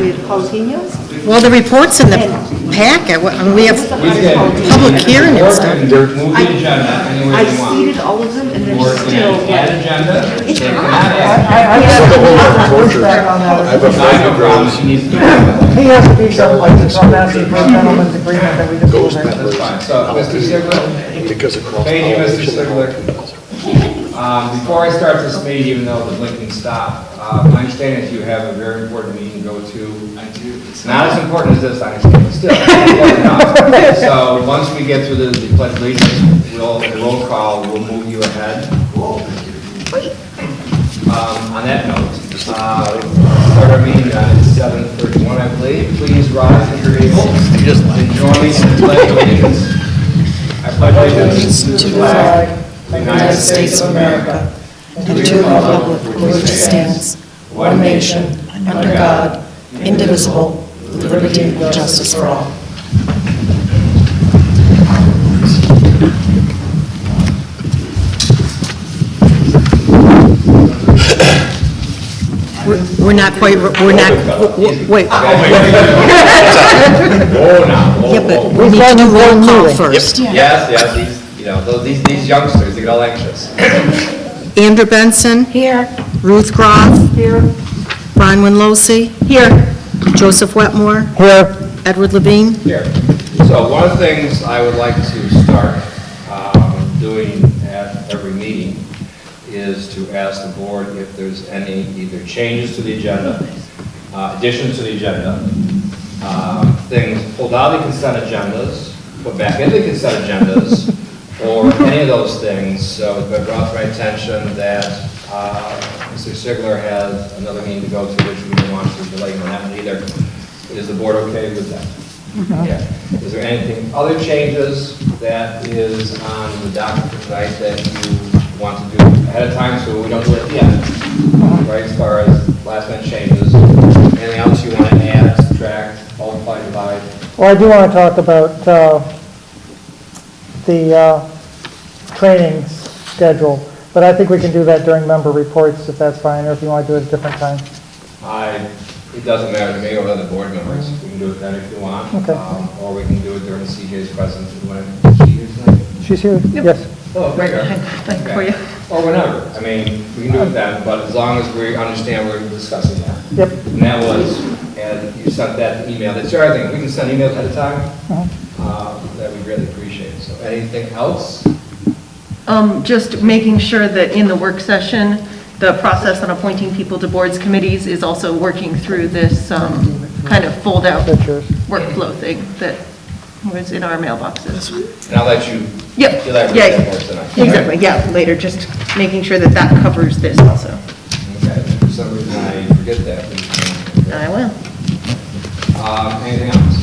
with jalapenos. Well, the report's in the packet. We have public hearing and stuff. Move the agenda any way I you want. seeded all of them and they're Or still. add agenda. It's They hard. cannot add. I have a No problem, she needs to do it. He has to be something like this, I'm asking for a gentleman's agreement that we just move it. That's fine. So, Mr. Sigler? Because of Thank you, Mr. Sigler. Before I start this meeting, even though the blinking stopped, my understanding is you have a very important meeting to go to. I do. It's not as important as this, I understand, but still. Important enough. So, once we get through the pledge of allegiance, we'll roll call, we'll move you ahead. On that note, start our meeting at 7:31, I believe. Please rise at your able and join me in the pledge of allegiance. I pledge allegiance to the flag of the United States of America And to the republic for which it stands, one nation, under God, indivisible, with liberty and justice for all. We're not quite, wait. Yeah, but we need to do roll call first. Yes, these youngsters, they get all anxious. Andrew Benson. Here. Ruth Groff. Here. Bronwyn Losey. Here. Joseph Wetmore. Here. Edward Levine. Here. So one of the things I would like to start doing at every meeting is to ask the board if there's any either changes to the agenda, additions to the agenda, things pulled out of the consent agendas, put back into the consent agendas, or any of those things. So it's been brought to my attention that Mr. Sigler has another meeting to go to, which we don't want to delay on that one either. Is the board okay with that? Yeah. Is there anything, other changes that is on the docket for tonight that you want to do ahead of time so we don't do it at the end? Right, as far as last minute changes. Anything else you want to add, subtract, multiply, divide? Well, I do want to talk about the training schedule, but I think we can do that during member reports if that's fine, or if you want to do it at a different time. It doesn't matter to me or other board members. We can do it then if you want. Okay. Or we can do it during CJ's presence when she's here tonight. She's here? Yes. Oh, great. Okay. Or whenever. I mean, we can do it then, but as long as we understand we're discussing that. Yep. And that was, and you sent that email. That's the other thing. We can send emails ahead of time. That we really appreciate. So anything else? Just making sure that in the work session, the process on appointing people to boards, committees is also working through this kind of fold-out workflow thing that was in our mailboxes. And I'll let you. Yep. Elaborate that more tonight. Exactly. Yeah. Later, just making sure that that covers this also. Okay. For some reason I forget that. I will. Anything else?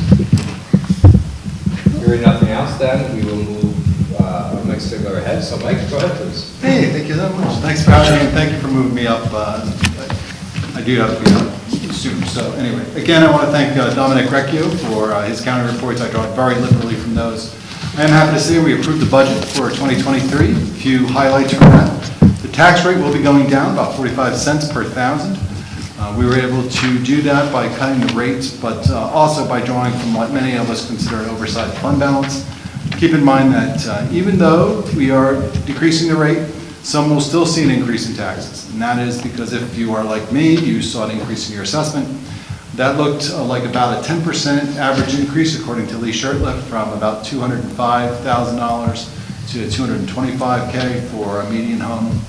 Hearing nothing else, then we will move Mike Sigler ahead. So Mike, go ahead, please. Hey, thank you so much. Thanks for having me, and thank you for moving me up. I do have to be up soon. So anyway, again, I want to thank Dominic Recchio for his county reports. I draw very liberally from those. I am happy to say we approved the budget for 2023. A few highlights from that. The tax rate will be going down about 45 cents per thousand. We were able to do that by cutting the rates, but also by drawing from what many of us consider an oversized fund balance. Keep in mind that even though we are decreasing the rate, some will still see an increase in taxes. And that is because if you are like me, you saw an increase in your assessment. That looked like about a 10% average increase, according to Lee Shirtliff, from about $205,000 to $225K for a median home.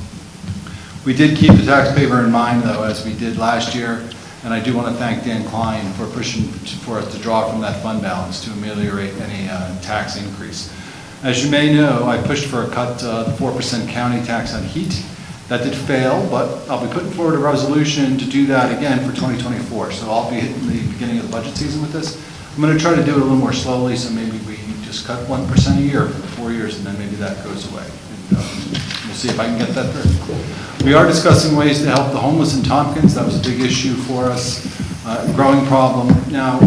We did keep the taxpayer in mind, though, as we did last year, and I do want to thank Dan Klein for pushing for us to draw from that fund balance to ameliorate any tax increase. As you may know, I pushed for a cut the 4% county tax on heat. That did fail, but I'll be putting forward a resolution to do that again for 2024. So I'll be hitting the beginning of the budget season with this. I'm going to try to do it a little more slowly, so maybe we just cut 1% a year for 4 years, and then maybe that goes away. And, we'll see if I can get that through. We are discussing ways to help the homeless in Tompkins. That was a big issue for us, growing problem. Now,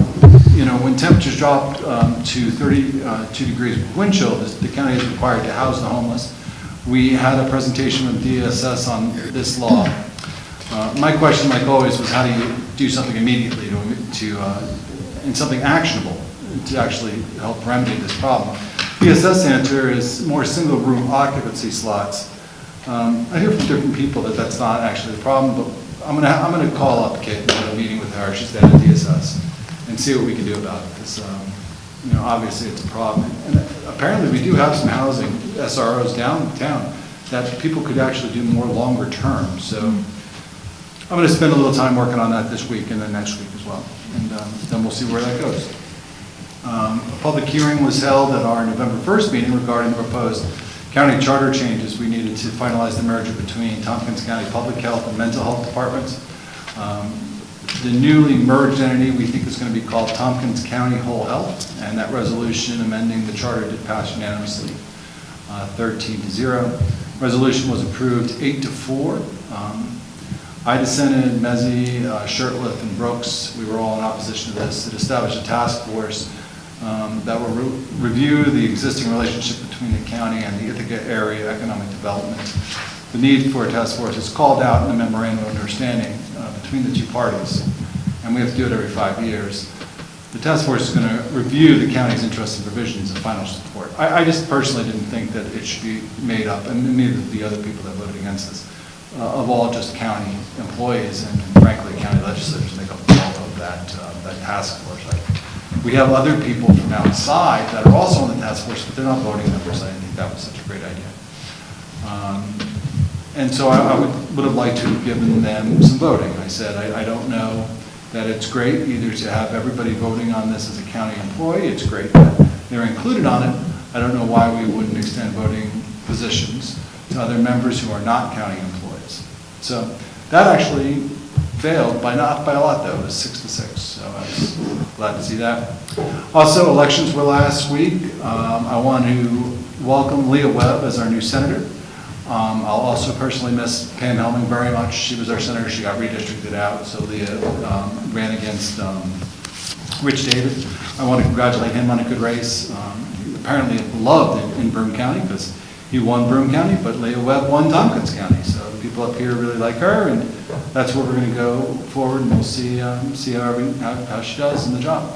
you know, when temperatures drop to 32 degrees with wind chill, the county is required to house the homeless. We had a presentation with DSS on this law. My question, like always, was how do you do something immediately in something actionable to actually help remedy this problem. PSS answer is more single-room occupancy slots. I hear from different people that that's not actually the problem, but I'm gonna call up Kate and have a meeting with her. She's the head of DSS, and see what we can do about it, because you know, obviously it's a problem. And apparently we do have some housing SROs downtown that people could actually do more longer term. So I'm going to spend a little time working on that this week and then next week as well, and then we'll see where that goes. A public hearing was held at our November 1st meeting regarding the proposed county charter changes. We needed to finalize the merger between Tompkins County Public Health and Mental Health Departments. The newly merged entity we think is going to be called Tompkins County Whole Health, and that resolution amending the charter did pass unanimously, 13-0. Resolution was approved 8-4. I dissented, Mezzi, Shurtleff, and Brooks. We were all in opposition to this. It established a task force that will review the existing relationship between the county and the Ithaca Area Economic Development. The need for a task force is called out in the memorandum of understanding between the two parties, and we have to do it every 5 years. The task force is going to review the county's interests and provisions and final support. I just personally didn't think that it should be made up, and neither did the other people that voted against this, of all just county employees, and frankly, county legislators make up the bulk of that task force. We have other people from outside that are also on the task force, but they're not voting members. I didn't think that was such a great idea. And so I would have liked to have given them some voting. I said, I don't know that it's great either to have everybody voting on this as a county employee. It's great that they're included on it. I don't know why we wouldn't extend voting positions to other members who are not county employees. So that actually failed not by a lot though. It was 6-6. So I was glad to see that. Also, elections were last week. I want to welcome Leah Webb as our new senator. I'll also personally miss Pam Helming very much. She was our senator. She got redistricted out, so Leah ran against Rich David. I want to congratulate him on a good race. Apparently beloved in Broome County because he won Broome County, but Leah Webb won Tompkins County. So the people up here really like her, and that's where we're going to go forward, and we'll see how she does in the job.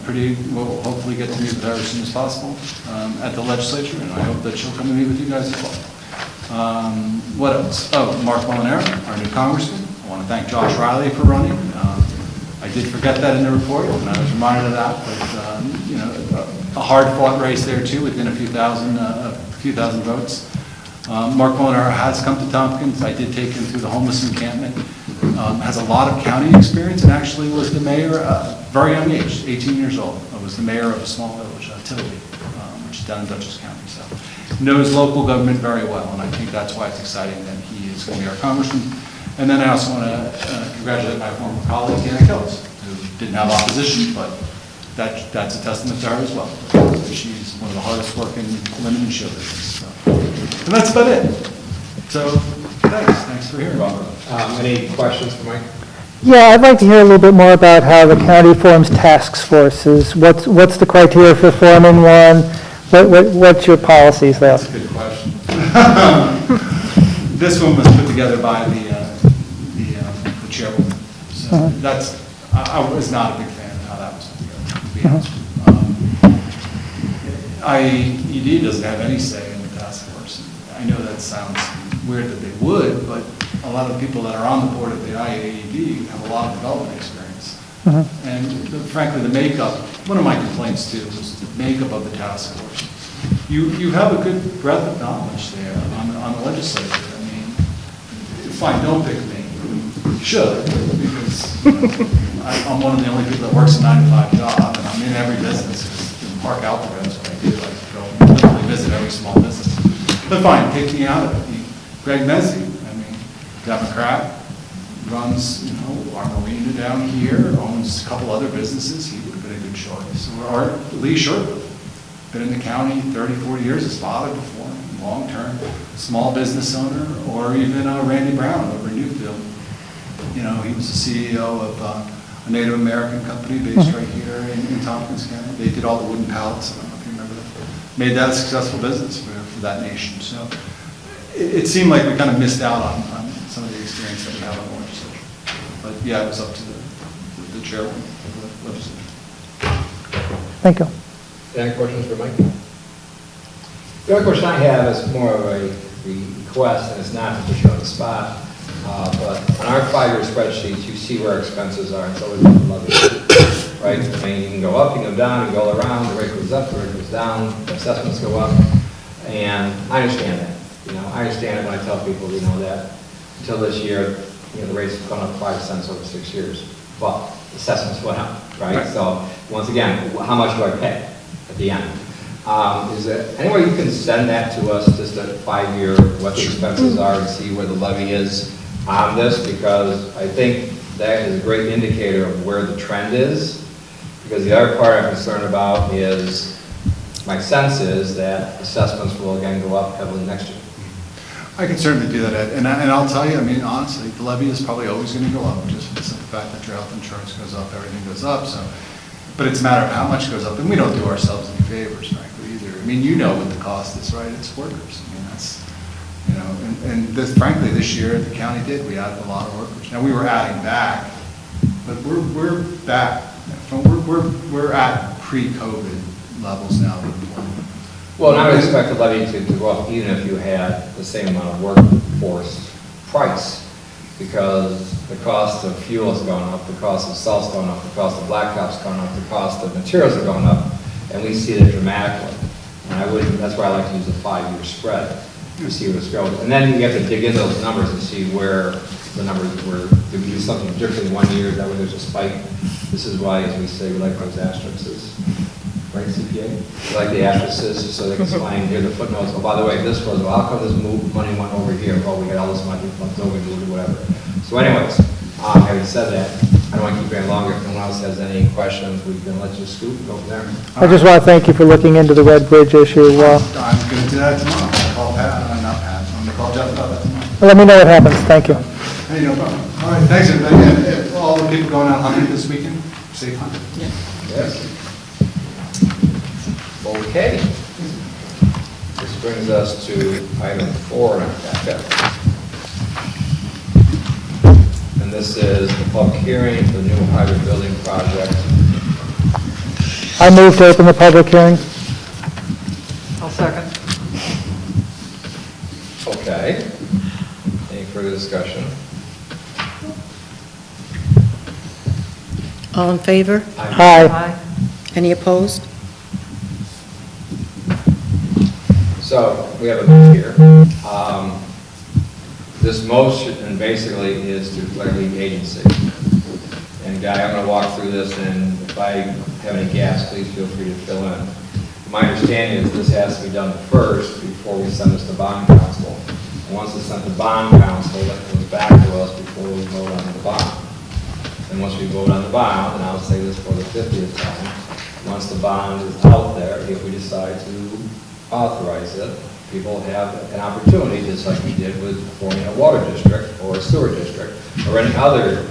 We'll hopefully get to meet with her as soon as possible at the legislature, and I hope that she'll come and meet with you guys as well. What else? Oh, Mark Molinaro, our new congressman. I want to thank Josh Riley for running. I did forget that in the report, and I was reminded of that, but you know, a hard-fought race there too, within a few thousand votes. Mark Molinaro has come to Tompkins. I did take him through the homeless encampment. Has a lot of county experience, and actually was the mayor, very young age, 18 years old. I was the mayor of a small village, Tilby, which is down in Dutchess County. So knows local government very well, and I think that's why it's exciting that he is going to be our congressman. And then I also want to congratulate my former colleague, Anna Kells, who didn't have opposition, but that's a testament to her as well. She's one of the hardest working women in show business. So. And that's about it. So thanks for hearing. Any questions for Mike? Yeah, I'd like to hear a little bit more about how the county forms task forces. What's the criteria for forming one? What's your policies there? That's a good question. This one was put together by the chairwoman. So I was not a big fan of how that was put together, to be honest with you. IED doesn't have any say in the task force. I know that sounds weird that they would, but a lot of the people that are on the board of the IAED have a lot of development experience. And frankly, the makeup, one of my complaints too, was the makeup of the task force. You have a good breadth of knowledge there on the legislature. I mean, fine, don't pick me. You should, because I'm one of the only people that works a 9-to-5 job, and I'm in every business. In Park Alphabet is what I do. I go literally visit every small business. But fine, take me out of it. Greg Mezzi, Democrat, runs, our marina down here, owns a couple other businesses. He would have been a good choice. Or Lee Shurtleff, been in the county 30, 40 years, his father before, long-term small business owner, or even Randy Brown over in Newfield. He was the CEO of a Native American company based right here in Tompkins County. They did all the wooden pallets, I don't know if you remember that. Made that a successful business for that nation. So it seemed like we kind of missed out on some of the experience that we have in the legislature. But yeah, it was up to the chairman of the legislature. Thank you. Any questions for Mike? The other question I have is more of a request, and it's not to put you on the spot, but on our 5-year spreadsheets, you see where our expenses are, and it's always been levied, right? I mean, you can go up, you can go down, you can go around, the rate goes up, the rate goes down, the assessments go up, and I understand that. I understand it when I tell people, that until this year, the rates have gone up 5 cents over 6 years, but assessments went up, right? So, once again, how much do I pay at the end? Is there any way you can send that to us, just a 5-year, what the expenses are, and see where the levy is on this? Because I think that is a great indicator of where the trend is. Because the other part I'm concerned about is, my sense is that assessments will again go up heavily next year. I can certainly do that, Ed. And I'll tell you, honestly, the levy is probably always going to go up, just for the simple fact that your health insurance goes up, everything goes up, so. But it's a matter of how much goes up, and we don't do ourselves any favors, frankly, either. What the cost is, right? It's workers. That's, and this, frankly, this year, the county did, we added a lot of workers. Now, we were adding back, but we're back, we're at pre-COVID levels now. Well, and I would expect the levy to go up even if you had the same amount of workforce price, because the cost of fuel is going up, the cost of salt's going up, the cost of blacktop's going up, the cost of materials are going up, and we see that dramatically. And that's why I like to use a 5-year spread to see where it's going. And then you have to dig into those numbers and see where the numbers were. Did we do something different in 1 year? That way there's a spike. This is why, as we say, we like those asterisks. Right, CPA? We like the asterisks so they can explain here the footnotes. Oh, by the way, this was, well, how come this money went over here? Well, we got all this money left over, moved or whatever. So anyways, having said that, I don't want to keep you any longer. If anyone else has any questions, we can let you scoop and go from there. I just want to thank you for looking into the Red Bridge issue. I'm going to do that tomorrow. I'll call Pat, not Pat, I'm going to call Jeff about that tomorrow. Let me know what happens. Thank you. Hey, no problem. All right, thanks, everybody. And all the people going out hunting this weekend, safe hunting. Yes. Okay. This brings us to item 4 on our packet. And this is the public hearing for the new hybrid building project. I move to open the public hearing. I'll second. Okay. Any further discussion? All in favor? Aye. Aye. Any opposed? So, we have a note here. This motion basically is to declare lead agency. And Guy, I'm going to walk through this, and if I have any gaps, please feel free to fill in. My understanding is this has to be done first before we send this to bond council. And once it's sent to bond council, that comes back to us before we vote on the bond. And once we vote on the bond, and I'll say this for the 50th time, once the bond is out there, if we decide to authorize it, people have an opportunity, just like we did with forming a water district or a sewer district or any other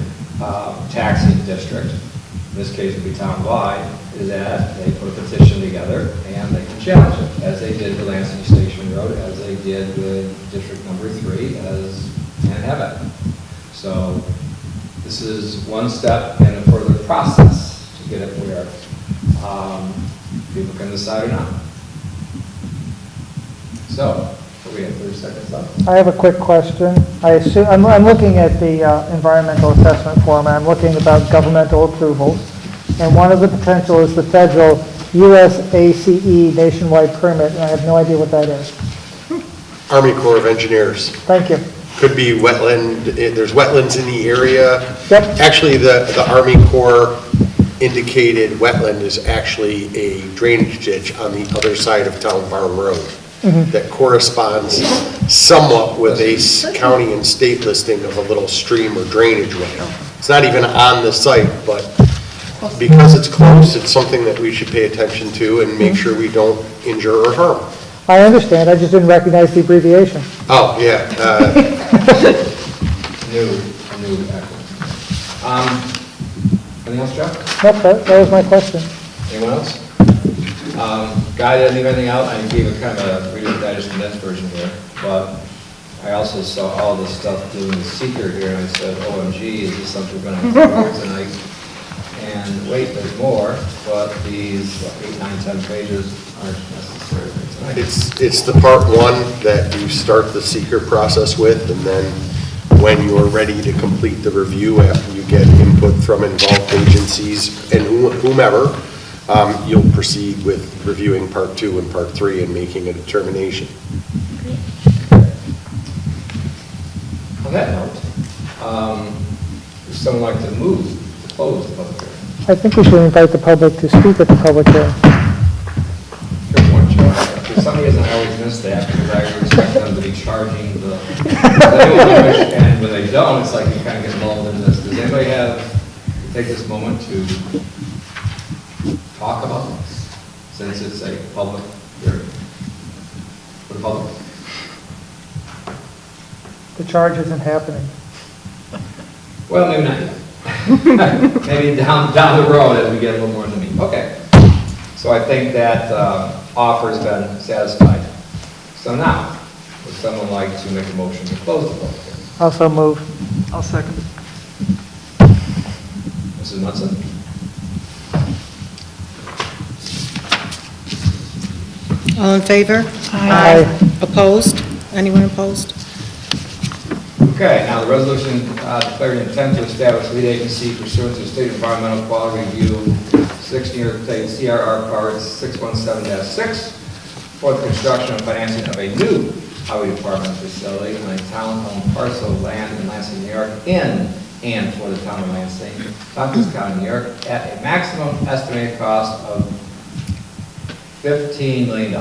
taxing district, in this case it would be town-wide, is that they put a petition together and they can challenge it, as they did with Lansing Station Road, as they did with District Number 3, and have it. So this is one step in a further process to get it where people can decide or not. So, we have 30 seconds left. I have a quick question. I'm looking at the environmental assessment form, and I'm looking about governmental approvals. And one of the potential is the federal USACE nationwide permit, and I have no idea what that is. Army Corps of Engineers. Thank you. Could be wetland, there's wetlands in the area. Yep. Actually, the Army Corps indicated wetland is actually a drainage ditch on the other side of Town Farm Road. That corresponds somewhat with a county and state listing of a little stream or drainage way. It's not even on the site, but because it's close, it's something that we should pay attention to and make sure we don't injure or harm. I understand. I just didn't recognize the abbreviation. Oh, yeah. New anything else, Jeff? Nope, that was my question. Anyone else? Guy didn't leave anything out. I gave a kind of a Reader's Digest condensed version here, but I also saw all this stuff doing the seeker here, and I said, OMG, is this something we're going to have to cover tonight? and wait, there's more, but these, 8, 9, 10 pages aren't necessary for tonight. It's the part one that you start the seeker process with, and then when you're ready to complete the review, after you get input from involved agencies and whomever, you'll proceed with reviewing part two and part three and making a determination. On that note, would someone like to move to close the public hearing? I think we should invite the public to speak at the public hearing. Good point, Joe. For some reason, I always miss that because I expect them to be charging the, and when they don't, it's like you kind of get involved in this. Does anybody take this moment to talk about this, since it's a public hearing for the public? The charge isn't happening. Well, maybe not yet. Maybe down the road as we get a little more into the meeting. Okay. So I think that offer's been satisfied. So now, would someone like to make a motion to close the public hearing? Also move. I'll second. Mrs. Munson? All in favor? Aye. Opposed? Anyone opposed? Okay, now the resolution declaring intent to establish lead agency pursuant to the State Environmental Quality Review 16-year state CRR Part 617-6 for the construction and financing of a new highway department facility on a town-owned parcel of land in Lansing, New York, in and for the town of Lansing, Tompkins County, New York, at a maximum estimated cost of $15 million.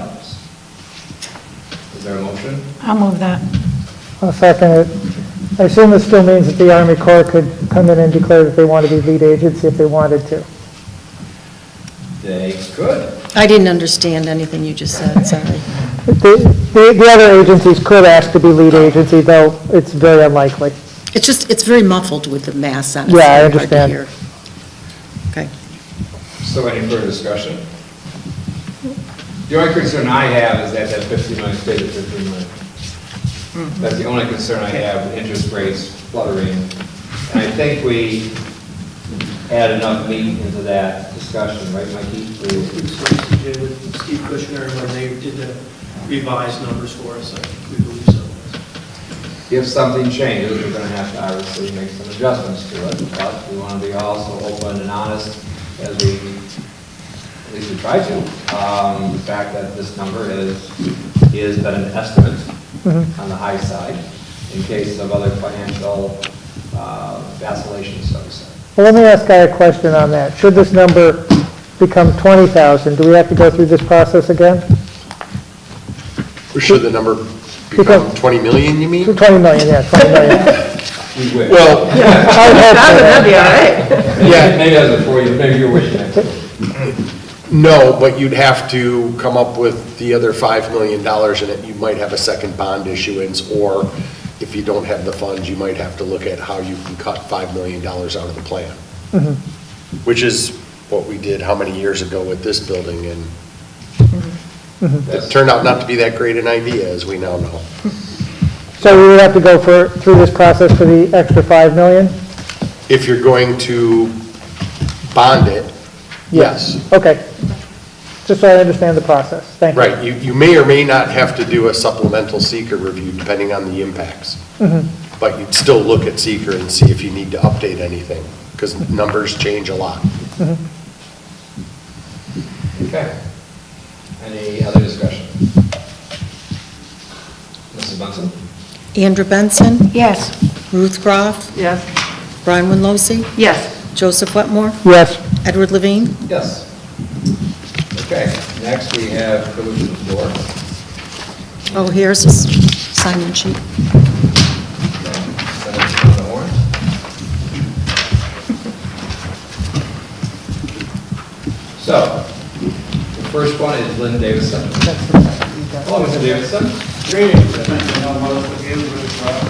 Is there a motion? I'll move that. I'll second it. I assume this still means that the Army Corps could come in and declare that they want to be lead agency if they wanted to. They could. I didn't understand anything you just said, sorry. The other agencies could ask to be lead agency, though it's very unlikely. It's very muffled with the mass on it. Yeah, I It's very hard to understand. hear. Okay. So any further discussion? The only concern I have is that 15 million stays at 15 million. That's the only concern I have, with interest rates fluttering. And I think we add enough meat into that discussion, right, Mikey? Did with Steve Kushner when they did the revised numbers for us, we believe so. If something changes, we're going to have to obviously make some adjustments to it, but we want to be also open and honest as we, at least we try to. The fact that this number is but an estimate on the high side in case of other financial vacillations, so to say. Well, let me ask Guy a question on that. Should this number become 20,000, do we have to go through this process again? Or should the number become 20 million, you mean? 20 million, yeah, 20 million. We wish. Well, That'd be all right. yeah. Maybe that's before you, maybe you're wishing it. No, but you'd have to come up with the other $5 million in it. You might have a second bond issuance, or if you don't have the funds, you might have to look at how you can cut $5 million out of the plan. Which is what we did how many years ago with this building, and it turned out not to be that great an idea, as we now know. So we would have to go through this process for the extra 5 million? If you're going to bond it, yes. Okay. Just so I understand the process. Thank you. Right, you may or may not have to do a supplemental seeker review depending on the impacts. But you'd still look at seeker and see if you need to update anything, because numbers change a lot. Okay. Any other discussion? Mrs. Bunsen? Andrew Benson? Yes. Ruth Groff? Yes. Brian Winlosey? Yes. Joseph Wetmore? Yes. Edward Levine? Yes. Okay, next we have privilege of the floor. Oh, here's a sign-in sheet. Senator on the warrant. So, the first one is Lynn Davidson. Hello, Mr. Davidson. Greetings, I think I know most of you, Bruce Ross.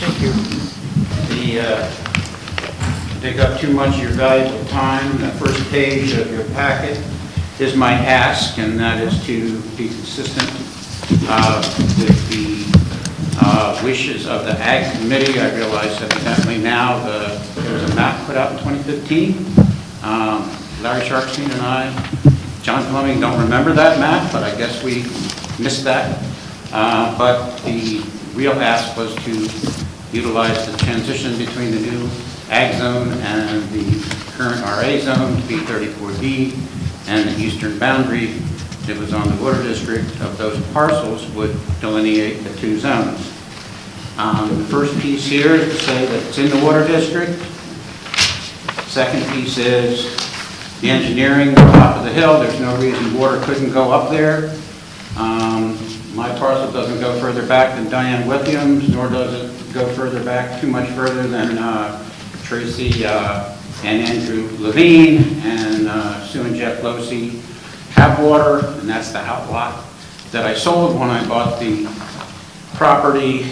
Thank you. Take up too much of your valuable time. The first page of your packet is my ask, and that is to be consistent with the wishes of the Ag Committee. I realize evidently now the there was a map put out in 2015. Larry Sharpstein and I, John Fleming don't remember that map, but I guess we missed that. But the real ask was to utilize the transition between the new ag zone and the current RA zone to be 34B, and the eastern boundary that was on the water district of those parcels would delineate the two zones. The first piece here is to say that it's in the water district. Second piece is the engineering, the top of the hill, there's no reason water couldn't go up there. My parcel doesn't go further back than Diane Withiam's, nor does it go further back, too much further than Tracy and Andrew Levine and Sue and Jeff Losey have water, and that's the outlot that I sold when I bought the property.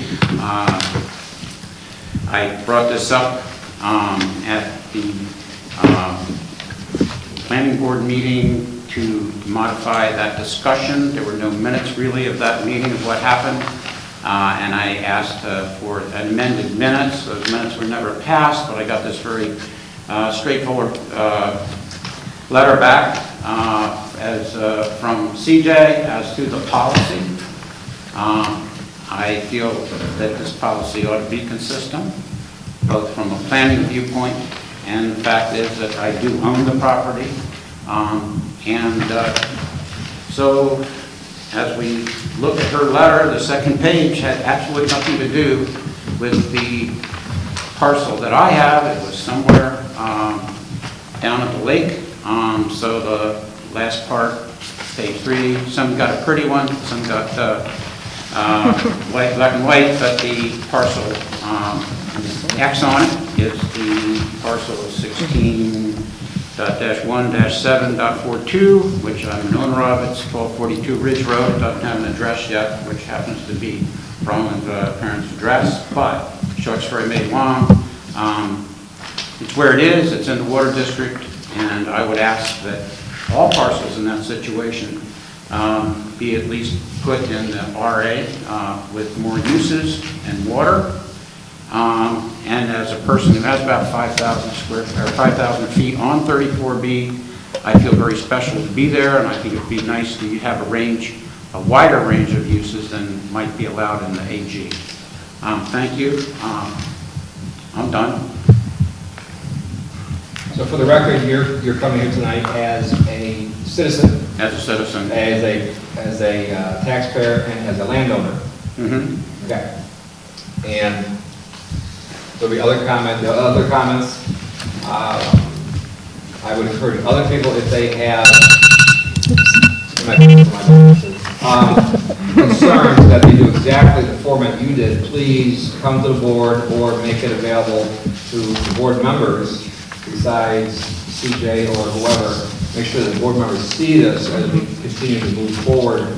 I brought this up at the planning board meeting to modify that discussion. There were no minutes really of that meeting of what happened, and I asked for amended minutes. Those minutes were never passed, but I got this very straightforward letter back from CJ as to the policy. I feel that this policy ought to be consistent, both from a planning viewpoint, and the fact is that I do own the property. So as we look at her letter, the second page had absolutely nothing to do with the parcel that I have. It was somewhere down at the lake. So the last part, page 3, some got a pretty one, some got white, black and white, but the parcel X on it is the parcel 16-1-7.42, which I'm an owner of. It's 1242 Ridge Road. It doesn't have an address yet, which happens to be Roland's parents' address, but short story made long. It's where it is. It's in the water district, and I would ask that all parcels in that situation be at least put in the RA with more uses and water. And as a person who has about 5,000 feet on 34B, I feel very special to be there, and I think it'd be nice to have a wider range of uses than might be allowed in the AG. Thank you. I'm done. So for the record, you're coming here tonight as a citizen, As a citizen. as a taxpayer, and as a landowner. Mm-hmm. Okay. And there'll be other comments. I would encourage other people, if they have concerns that they do exactly the format you did, please come to the board or make it available to the board members besides CJ or whoever. Make sure that the board members see this as we continue to move forward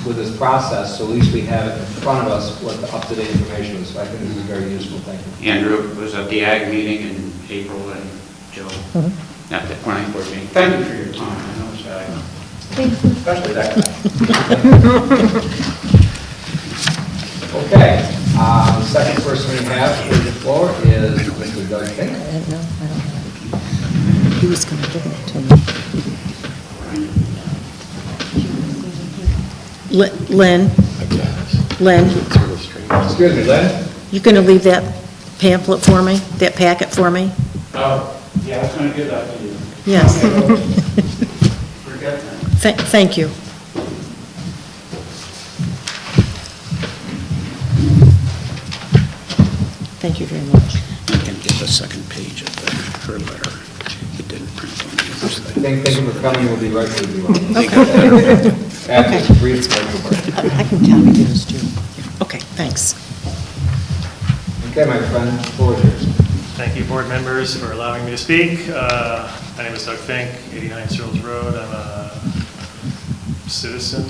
with this process, so at least we have it in front of us what the up-to-date information is. So I think this is very useful. Thank you. Andrew was at the ag meeting in April, and Joe at the planning board meeting. Thank you for your time. I know it's valuable. Especially that guy. Okay. The second person we have on the floor is Mr. Doug Fink. No, I don't have it. He was going to give it to me. Lynn? Lynn, Excuse me, Len? you going to leave that pamphlet for me, that packet for me? Oh, yeah, I was going to give that to you. Yes. Forget that. Thank you. Thank you very much. I can get the second page of her letter. It didn't print on the other side. Thank you for coming. We'll be right with you. Okay. After the brief commercial break. I can copy those too. Okay, thanks. Okay, my friend, the floor is yours. Thank you, board members, for allowing me to speak. My name is Doug Fink, 89 Searles Road. I'm a citizen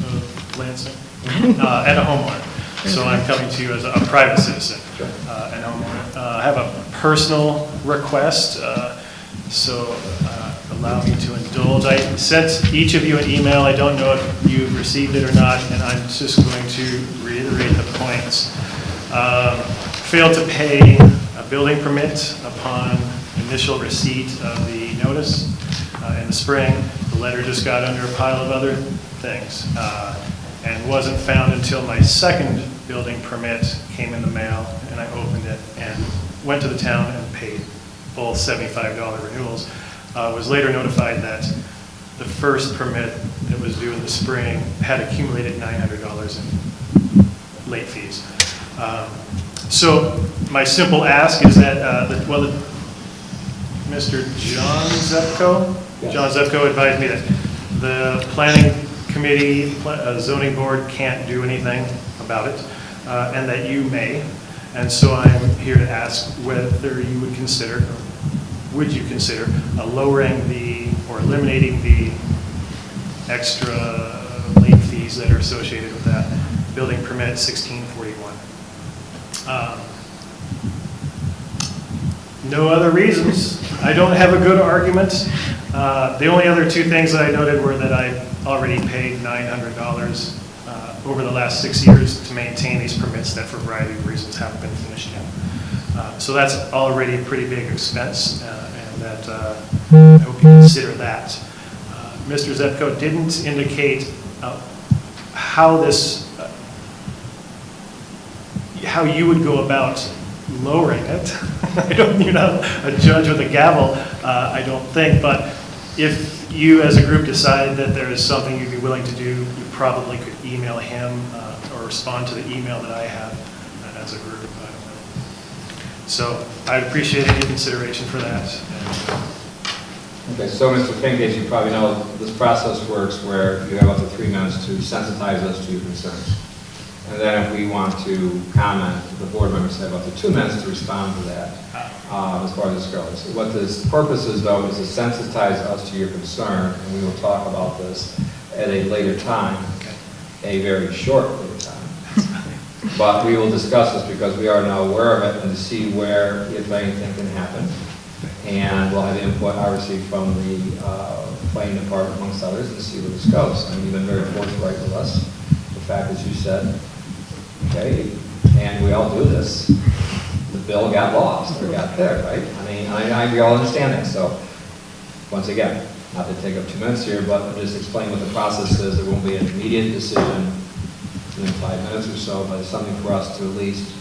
of Lansing and a homeowner. So I'm coming to you as a private citizen and homeowner. I have a personal request, so allow me to indulge. I sent each of you an email. I don't know if you've received it or not, and I'm just going to reiterate the points. Failed to pay a building permit upon initial receipt of the notice in the spring. The letter just got under a pile of other things and wasn't found until my second building permit came in the mail, and I opened it and went to the town and paid full $75 renewals. Was later notified that the first permit that was due in the spring had accumulated $900 in late fees. So my simple ask is that, Mr. John Zepko? Yes. John Zepko advised me that the planning committee, zoning board can't do anything about it, and that you may. And so I'm here to ask whether you would consider, or would you consider, lowering or eliminating the extra late fees that are associated with that building permit 1641. No other reasons. I don't have a good argument. The only other two things that I noted were that I already paid $900 over the last 6 years to maintain these permits that for a variety of reasons haven't been finished yet. So that's already a pretty big expense, and that I hope you consider that. Mr. Zepko didn't indicate how you would go about lowering it. You're not a judge with a gavel, I don't think, but if you as a group decide that there is something you'd be willing to do, you probably could email him or respond to the email that I have as a group. I don't know. So I'd appreciate any consideration for that. Okay, so Mr. Fink, as you probably know, this process works where you have up to 3 minutes to sensitize us to your concerns. And then if we want to comment, the board members have up to 2 minutes to respond to that as far as this goes. What this purpose is, though, is to sensitize us to your concern, and we will talk about this at a later time, a very short later time. But we will discuss this because we are now aware of it and to see where, if anything, can happen. And we'll have input, obviously, from the planning department, amongst others, and see where this goes. And you've been very forthright with us. The fact that you said, okay, and we all do this. The bill got lost, or got there, right? I mean, we all understand that. So, once again, not to take up 2 minutes here, but just explain what the process is. There won't be an immediate decision within 5 minutes or so, but it's something for us to at least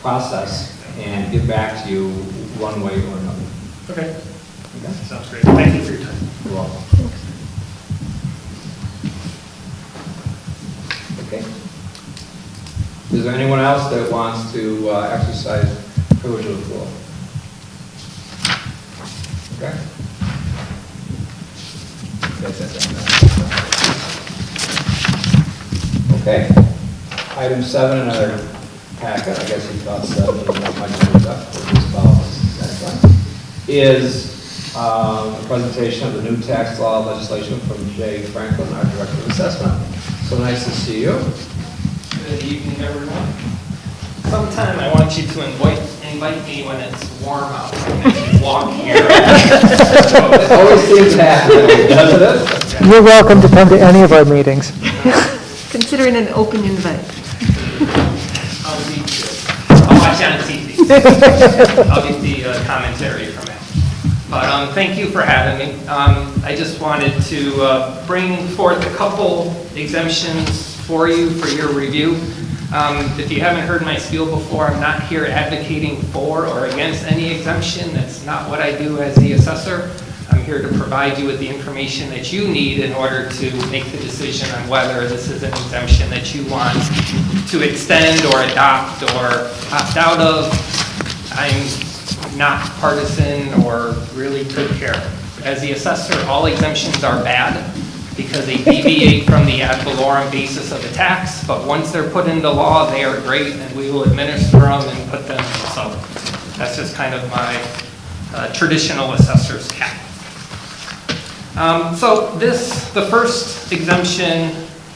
process and get back to you one way or another. Okay. Okay? Sounds great. Thank you for your time. You're welcome. Okay. Is there anyone else that wants to exercise privilege of the floor? Okay. Okay. Item 7 in our packet, I guess you thought 7, is a presentation of the new tax law legislation from Jay Franklin, our Director of Assessment. So nice to see you. Good evening, everyone. Sometime I want you to invite me when it's warm out. I can walk here. It always seems to happen, doesn't it? You're welcome to come to any of our meetings. Consider it an open invite. I'll watch on TV. I'll get the commentary from it. But thank you for having me. I just wanted to bring forth a couple exemptions for you for your review. If you haven't heard my spiel before, I'm not here advocating for or against any exemption. That's not what I do as the assessor. I'm here to provide you with the information that you need in order to make the decision on whether this is an exemption that you want to extend or adopt or opt out of. I'm not partisan or really could care. As the assessor, all exemptions are bad because they deviate from the ad valorem basis of the tax, but once they're put into law, they are great, and we will administer them and put them. So that's just kind of my traditional assessor's cap. The first exemption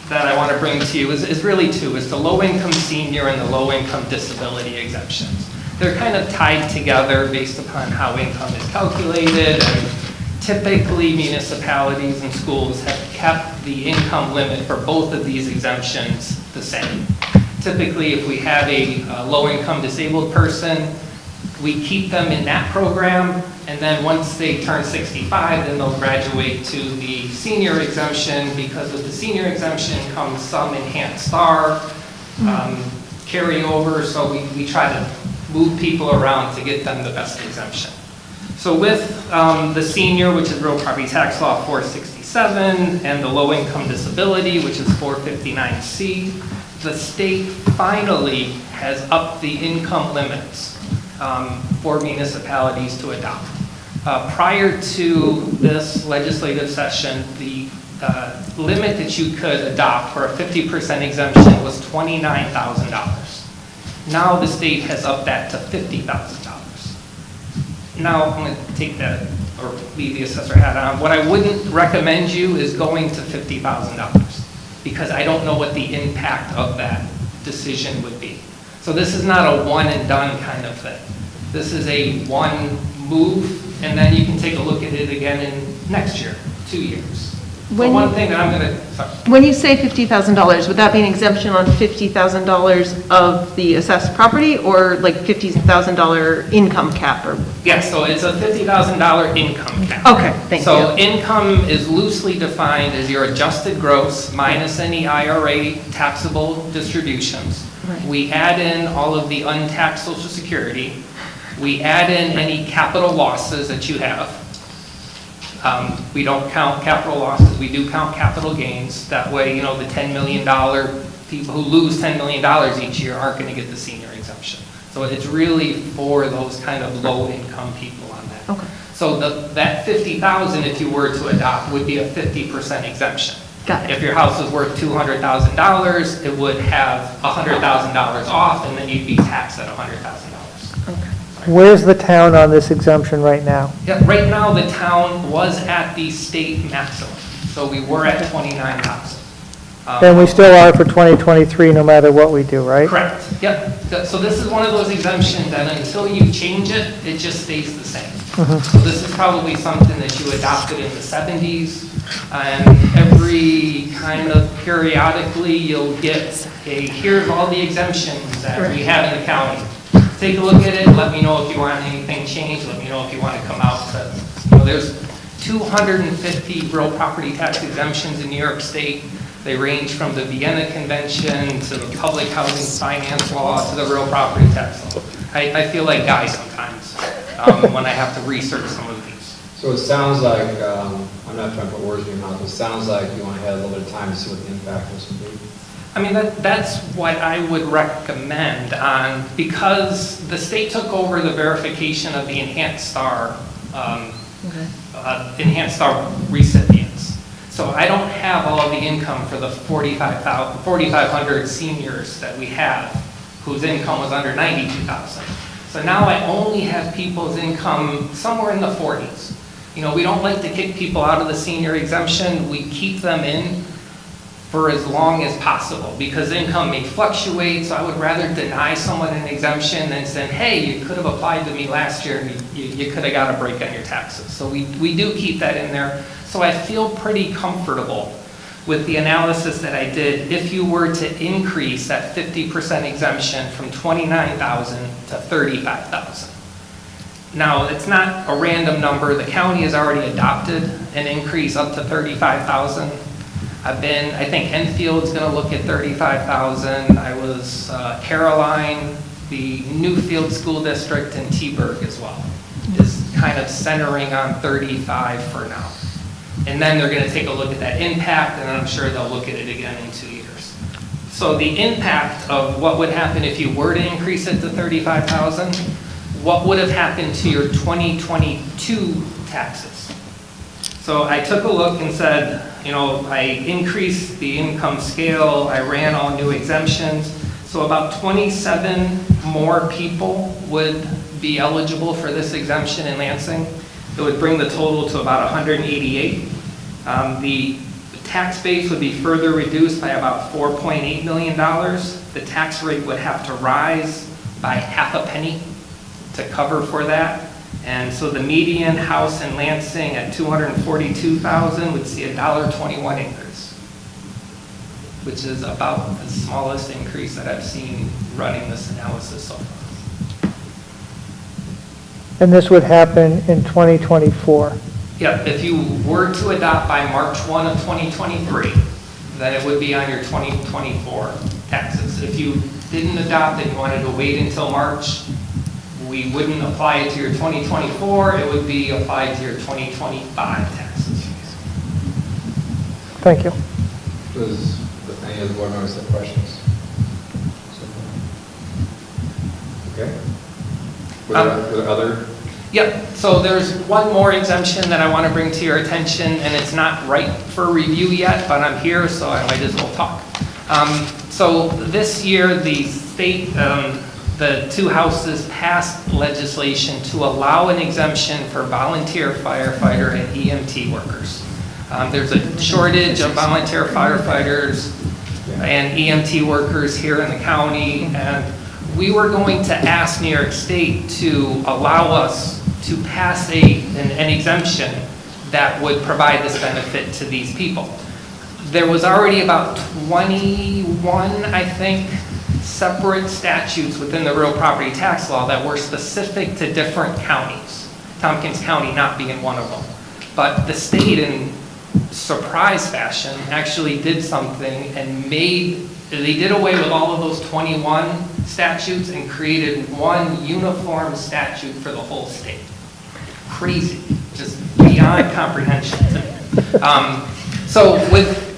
that I want to bring to you is really two. It's the low-income senior and the low-income disability exemptions. They're kind of tied together based upon how income is calculated, and typically municipalities and schools have kept the income limit for both of these exemptions the same. Typically, if we have a low-income disabled person, We keep them in that program, and then once they turn 65, then they'll graduate to the senior exemption, because with the senior exemption comes some enhanced STAR carryover, so we try to move people around to get them the best exemption. So with the senior, which is real property tax law 467, and the low income disability, which is 459C, the state finally has upped the income limits for municipalities to adopt. Prior to this legislative session, the limit that you could adopt for a 50% exemption was $29,000. Now the state has upped that to $50,000. Now I'm going to take that, or leave the assessor hat on. What I wouldn't recommend you is going to $50,000, because I don't know what the impact of that decision would be. So this is not a one and done kind of thing. This is a one move, and then you can take a look at it again in next year, 2 years. So one thing that I'm going to, sorry. When you say $50,000, would that be an exemption on $50,000 of the assessed property, or like $50,000 income cap? Or? Yes, so it's a $50,000 income cap. Okay, thank you. So income is loosely defined as your adjusted gross minus any IRA taxable distributions. Right. We add in all of the untaxed Social Security. We add in any capital losses that you have. We don't count capital losses, we do count capital gains. That way, you know, the $10 million, people who lose $10 million each year aren't going to get the senior exemption. So it's really for those kind of low income people on that. Okay. So that $50,000, if you were to adopt, would be a 50% exemption. Got it. If your house was worth $200,000, it would have $100,000 off, and then you'd be taxed at $100,000. Okay. Where's the town on this exemption right now? Yeah, right now, the town was at the state maximum, so we were at 29,000. And we still are for 2023, no matter what we do, right? Correct, yep. So this is one of those exemptions that until you change it, it just stays the same. So this is probably something that you adopted in the 70s, and every kind of periodically, you'll get a, here's all the exemptions that we have in the county. Take a look at it, let me know if you want anything changed, let me know if you want to come out. You know, there's 250 real property tax exemptions in New York State. They range from the Vienna Convention to the public housing finance law to the real property tax law. I feel like Guy sometimes when I have to research some of these. So it sounds like, I'm not trying to put words in your mouth, it sounds like you want to have a little bit of time to see what the impact of this would be. I mean, that's what I would recommend on, because the state took over the verification of the enhanced STAR, enhanced STAR recipients. So I don't have all the income for the 4,500 seniors that we have whose income was under 92,000. So now I only have people's income somewhere in the 40s. You know, we don't like to kick people out of the senior exemption. We keep them in for as long as possible, because income may fluctuate, so I would rather deny someone an exemption than say, hey, you could have applied to me last year and you could have got a break on your taxes. So we do keep that in there. So I feel pretty comfortable with the analysis that I did if you were to increase that 50% exemption from 29,000 to 35,000. Now, it's not a random number. The county has already adopted an increase up to 35,000. I think Enfield's going to look at 35,000. I was Caroline, the Newfield School District, and T-Burg as well, is kind of centering on 35 for now. And then they're going to take a look at that impact, and I'm sure they'll look at it again in 2 years. So the impact of what would happen if you were to increase it to 35,000, what would have happened to your 2022 taxes? So I took a look and said, you know, I increased the income scale, I ran all new exemptions, so about 27 more people would be eligible for this exemption in Lansing. It would bring the total to about 188. The tax base would be further reduced by about $4.8 million. The tax rate would have to rise by half a penny to cover for that. And so the median house in Lansing at $242,000 would see a $1.21 increase, which is about the smallest increase that I've seen running this analysis so far. And this would happen in 2024. Yeah, if you were to adopt by March 1 of 2023, then it would be on your 2024 taxes. If you didn't adopt and you wanted to wait until March, we wouldn't apply it to your 2024, it would be applied to your 2025 taxes. Thank you. Does any of the board members have questions? Okay. Were there other? Yep, so there's one more exemption that I want to bring to your attention, and it's not ripe for review yet, but I'm here, so I might as well talk. So this year, the state, the two houses passed legislation to allow an exemption for volunteer firefighter and EMT workers. There's a shortage of volunteer firefighters and EMT workers here in the county, and we were going to ask New York State to allow us to pass an exemption that would provide this benefit to these people. There was already about 21, I think, separate statutes within the real property tax law that were specific to different counties, Tompkins County not being one of them. But the state, in surprise fashion, actually did something and they did away with all of those 21 statutes and created one uniform statute for the whole state. Crazy, just beyond comprehension to me. So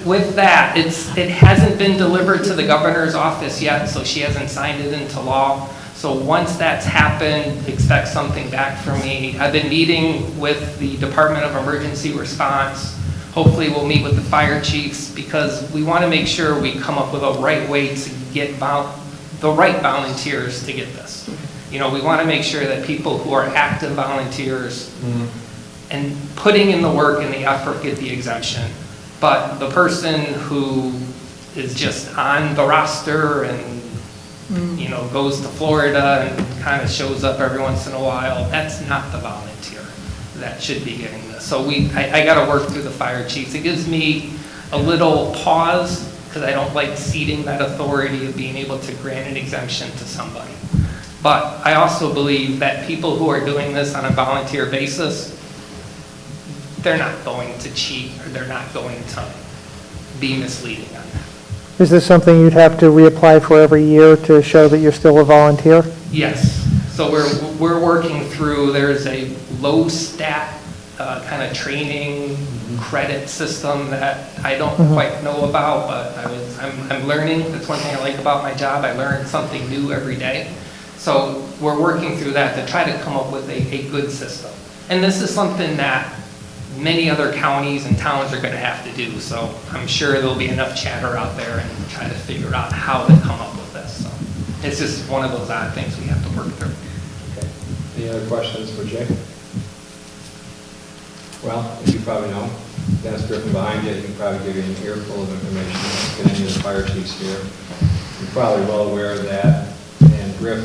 with that, it hasn't been delivered to the governor's office yet, so she hasn't signed it into law. So once that's happened, expect something back from me. I've been meeting with the Department of Emergency Response. Hopefully we'll meet with the fire chiefs because we want to make sure we come up with a right way to get the right volunteers to get this. You know, we want to make sure that people who are active volunteers and putting in the work and the effort get the exemption. But the person who is just on the roster and, you know, goes to Florida and kind of shows up every once in a while, that's not the volunteer that should be getting this. So I got to work through the fire chiefs. It gives me a little pause because I don't like ceding that authority of being able to grant an exemption to somebody. But I also believe that people who are doing this on a volunteer basis, they're not going to cheat or they're not going to be misleading on that. Is this something you'd have to reapply for every year to show that you're still a volunteer? Yes. So we're working through, there's a low stat kind of training credit system that I don't quite know about, but I'm learning. That's one thing I like about my job. I learn something new every day. So we're working through that to try to come up with a good system. And this is something that many other counties and towns are going to have to do. So I'm sure there'll be enough chatter out there and try to figure out how to come up with this. So it's just one of those odd things we have to work through. Okay. Any other questions for Jay? Well, as you probably know, Dennis Griffin behind you, he can probably give you an earful of information. Get any of the fire chiefs here. You're probably well aware of that. And Griff,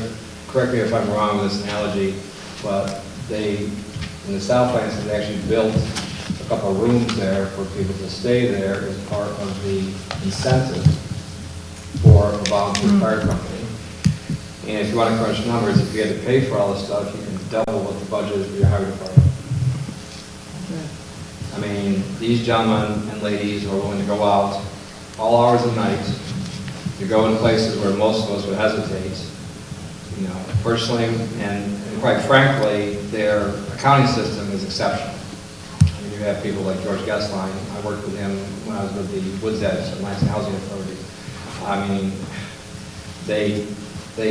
correct me if I'm wrong with this analogy, but in the South Lansing, they actually built a couple of rooms there for people to stay there as part of the incentive for a volunteer fire company. And if you want to crunch numbers, if you had to pay for all this stuff, you can double what the budget is for your highway department. I mean, these gentlemen and ladies are willing to go out all hours of the night to go in places where most of us would hesitate. You know, personally, and quite frankly, their accounting system is exceptional. I mean, you have people like George Gessline. I worked with him when I was with the Woods Edge, the Lansing Housing Authority. I mean, they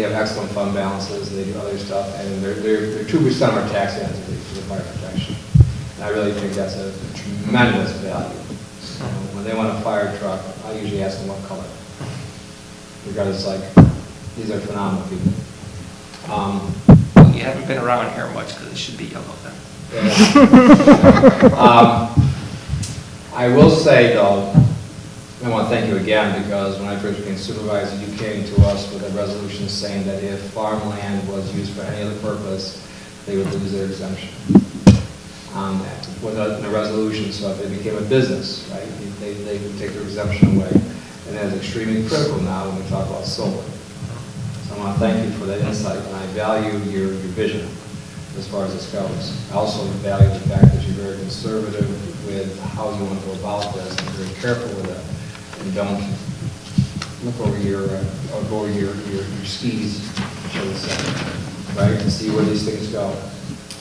have excellent fund balances. They do other stuff, and they're 2% of our tax entities for the fire protection. And I really think that's a tremendous value. When they want a fire truck, I usually ask them what color, because like these are phenomenal people. You haven't been around here much because it should be yellow then. Yeah. I will say though, I want to thank you again because when I first became supervisor, you came to us with a resolution saying that if farmland was used for any other purpose, they would lose their exemption on that. Without a resolution, so if it became a business, right, they would take their exemption away. And that is extremely critical now when we talk about solar. So I want to thank you for that insight, and I value your vision. as far as this goes. I also value the fact that you're very conservative with how you want to go about this, and very careful with it, and don't look over your skis, shall we say, right, and see where these things go.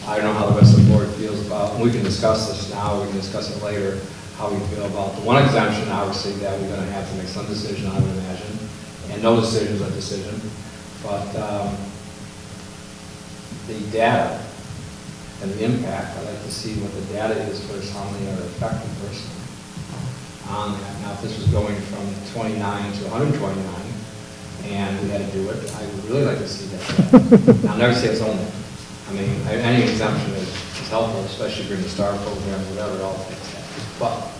I don't know how the rest of the board feels about, and we can discuss this now, we can discuss it later, how we feel about the one exemption, obviously, that we're going to have to make some decision, I would imagine, and no decision is a decision, but the data and the impact, I'd like to see what the data is first, how many are affected personally on that. Now, if this was going from 29 to 129, and we had to do it, I would really like to see that. I'll never say it's only. I mean, any exemption is helpful, especially during the STAR program, whatever, it all takes that. But,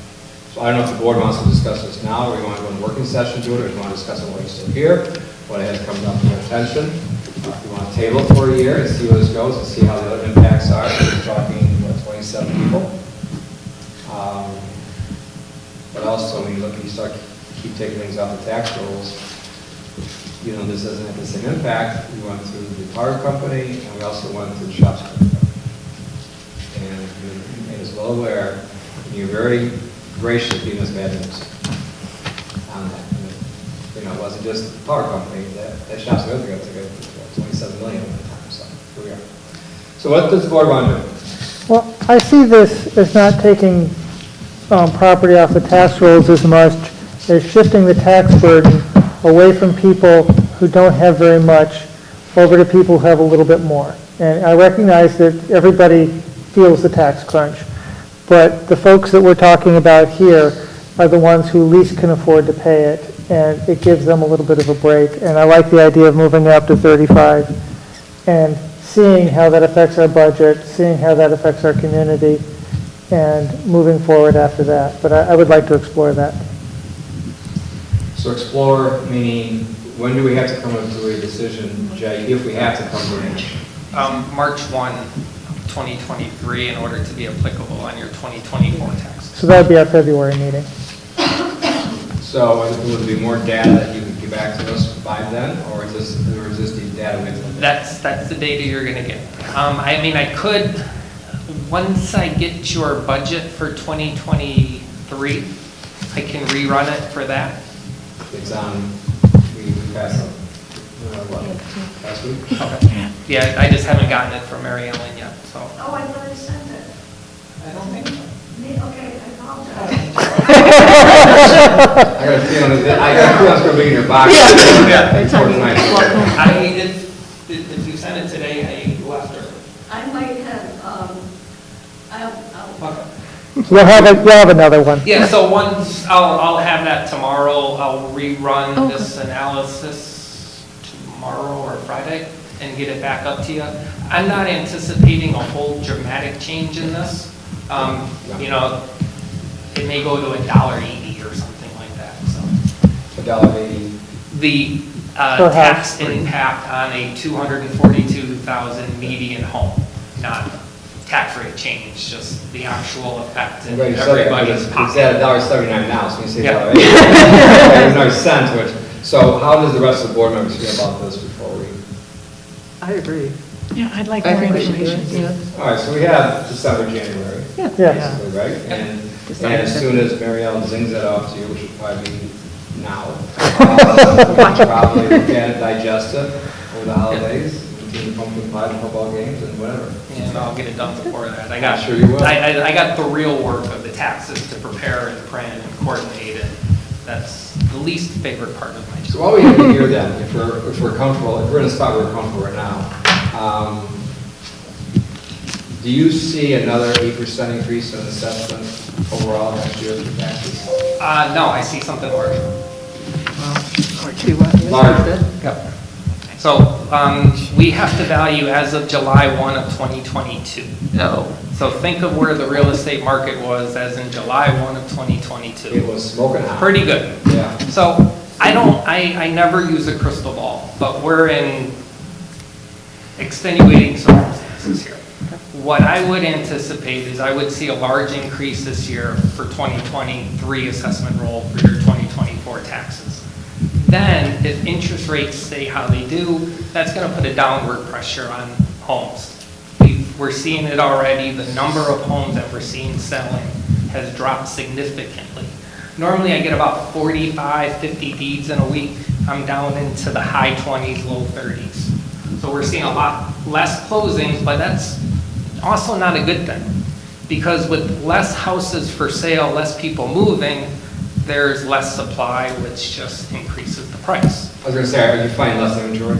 so I don't know if the board wants to discuss this now, or you want to go in working session to it, or you want to discuss it while you're still here, what has come up to your attention. If you want to table it for a year and see where this goes and see how the other impacts are, we're talking, what, 27 people? But also, when you look and you start keep taking things off the tax rolls, you know, this doesn't have the same impact. We went through the power company, and we also went through the shops company. And you made us well aware, and you're very gracious giving us bad news on that. You know, it wasn't just the power company, that shops company got to go 27 million at the time, so here we are. So what does the board want to do? Well, I see this as not taking property off the tax rolls as much as shifting the tax burden away from people who don't have very much over to people who have a little bit more. And I recognize that everybody feels the tax crunch, but the folks that we're talking about here are the ones who least can afford to pay it, and it gives them a little bit of a break. And I like the idea of moving up to 35 and seeing how that affects our budget, seeing how that affects our community, and moving forward after that. But I would like to explore that. So explore, meaning, when do we have to come to a decision, Jay, if we have to come to a decision? March 1, 2023, in order to be applicable on your 2024 taxes. So that would be our February meeting. So would there be more data that you could give back to us by then, or is this the data we have to look at? That's the data you're going to get. I mean, I could, once I get your budget for 2023, I can rerun it for that. It's on, we passed it, last week? Okay. Yeah, I just haven't gotten it from Mary Ellen yet, so. Oh, I thought I sent it. I don't think so. Okay, I apologize. I got a feeling it's going to be in your box. Yeah. Before tonight. If you sent it today, I left her. I might have, I'll, Okay. You'll have another one. Yeah, so once, I'll have that tomorrow. I'll rerun this analysis tomorrow or Friday and get it back up to you. I'm not anticipating a whole dramatic change in this. You know, it may go to $1.80 or something like that, so. $1.80. The Per tax house. impact on a 242,000 median home, not tax rate change, just the actual effect in Right, you said that, but everybody's it's pocket. at $1.79 now, so you say Yeah. $1.80. There's no sense, which, so how does the rest of the board members feel about this before we? I agree. Yeah, I'd like I more think we should do information. it. All right, so we have December, January, Yes. basically, right? And as soon as Mary Ellen zings that off to you, which will probably be now, we'll probably look at it, digest it over the holidays, between the pumpkin pie and football games and whatever. And I'll get it done before that. I got, Sure you will. I got the real work of the taxes to prepare and print and coordinate, and that's the least favorite part of my So job. what we have to hear then, if we're comfortable, if we're in a spot where we're comfortable right now, do you see another 8% increase in assessment overall next year for taxes? No, I see something worse. See what? Larger. Yep. So, we have to value as of July 1 of 2022. No. So think of where the real estate market was as in July 1 of 2022. It was smoking hot. Pretty good. Yeah. So I never use a crystal ball, but we're in extenuating circumstances here. What I would anticipate is I would see a large increase this year for 2023 assessment roll for your 2024 taxes. Then, if interest rates stay how they do, that's going to put a downward pressure on homes. We've we're seeing it already. The number of homes that we're seeing selling has dropped significantly. Normally, I get about 45, 50 deeds in a week. I'm down into the high 20s, low 30s. So we're seeing a lot less closings, but that's also not a good thing. Because with less houses for sale, less people moving, there's less supply, which just increases the price. I was gonna say, are you finding less inventory?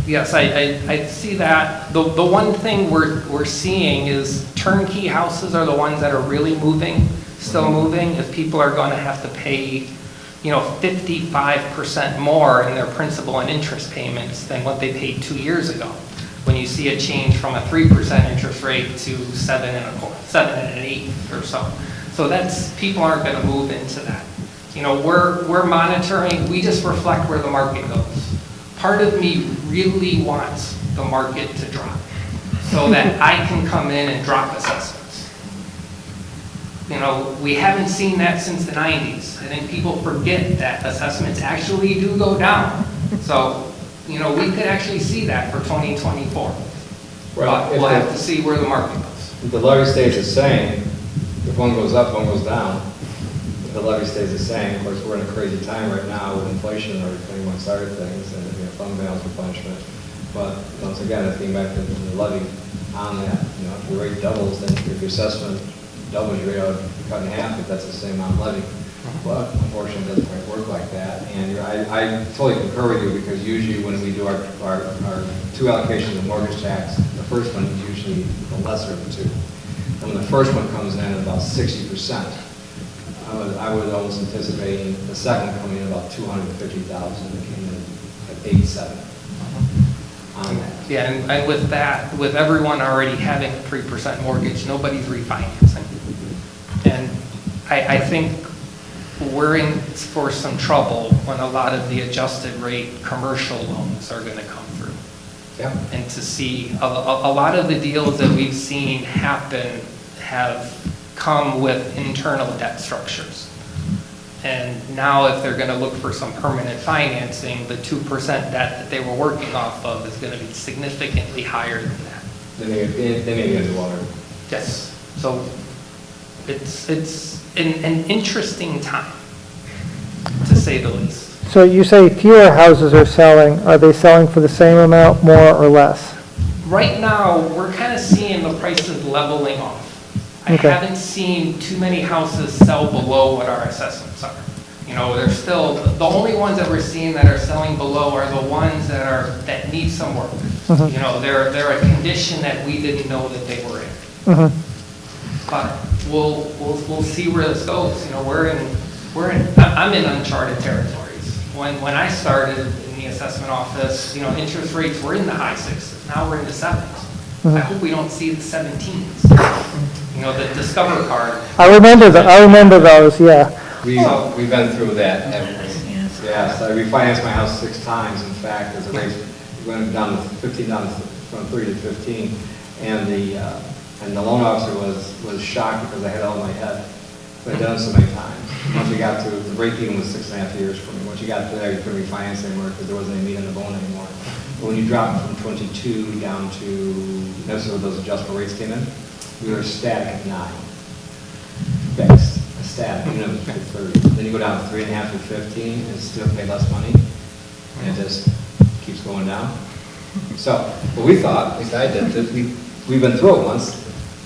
Yes, I see that. The one thing we're seeing is turnkey houses are the ones that are really moving, still moving. If people are going to have to pay, 55% more in their principal and interest payments than what they paid 2 years ago. When you see a change from a 3% interest rate to 7 and 8 or so. So people aren't going to move into that. We're monitoring, we just reflect where the market goes. Part of me really wants the market to drop so that I can come in and drop assessments. We haven't seen that since the 90s. I think people forget that assessments actually do go down. So, we could actually see that for 2024. But we'll have to see where the market goes. If the levy stays the same, if one goes up, one goes down. If the levy stays the same, of course, we're in a crazy time right now with inflation and everything, amongst other things, and fund balance replenishment. But once again, if you back to the levy on that, if your rate doubles, then if your assessment doubles, your rate ought to be cut in half if that's the same amount of levy. But unfortunately, it doesn't quite work like that. And I totally concur with you, because usually when we do our two allocations of mortgage tax, the first one is usually the lesser of the two. And when the first one comes in at about 60%, I was almost anticipating the second one coming in about 250,000. It came in at 87 on that. Yeah, and with that, with everyone already having a 3% mortgage, nobody's refinancing. And I think we're in for some trouble when a lot of the adjusted rate commercial loans are going to come through. Yeah. And to see a lot of the deals that we've seen happen have come with internal debt structures. And now if they're going to look for some permanent financing, the 2% debt that they were working off of is going to be significantly higher than that. They may be underwater. Yes. So it's an interesting time, to say the least. So you say fewer houses are selling. Are they selling for the same amount, more or less? Right now, we're kind of seeing the prices leveling off. I Okay. haven't seen too many houses sell below what our assessments are. They're still, the only ones that we're seeing that are selling below are the ones that need some work. They're a condition that we didn't know that they were in. But we'll see where this goes. I'm in uncharted territories. When I started in the assessment office, interest rates were in the high 6s. Now we're in the 7s. I hope we don't see the 17s. The Discover card. I remember those, yeah. We've been through that, haven't we? Yes, I refinanced my house 6 times, in fact, as the rates went down to 15, from 3 to 15, and the loan officer was shocked because I had it all in my head. But I'd done it so many times. Once we got to, the break even was 6.5 years for me. Once you got to there, you couldn't refinance anymore because there wasn't any meat on the bone anymore. But when you drop from 22 down to, notice where those adjustable rates came in? We were static at 9. Fixed, static, even if it was 30. Then you go down to 3.5 to 15 and still pay less money. And it just keeps going down. So, what we thought, at least I did, that we've been through it once.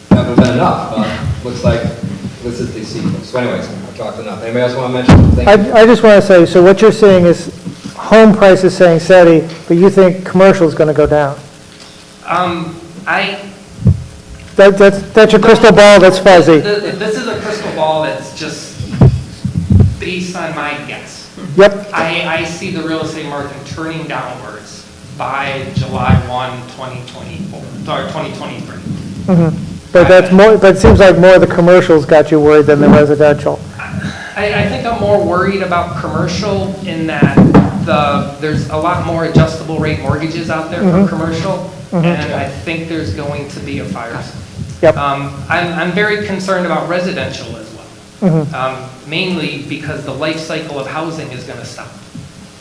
That would have been enough, but looks like this is the sequence. So anyways, I've talked enough. Anybody else want to mention something? I just want to say, so what you're saying is home prices staying steady, but you think commercial is going to go down? That's your crystal ball that's fuzzy. This is a crystal ball that's just based on my guess. Yep. I see the real estate market turning downwards by July 1, 2024, or 2023. But that's more. But it seems like more of the commercials got you worried than the residential. I think I'm more worried about commercial in that there's a lot more adjustable rate mortgages out there for commercial, and I think there's going to be a fire sale. Yep. I'm very concerned about residential as well, mainly because the life cycle of housing is going to stop.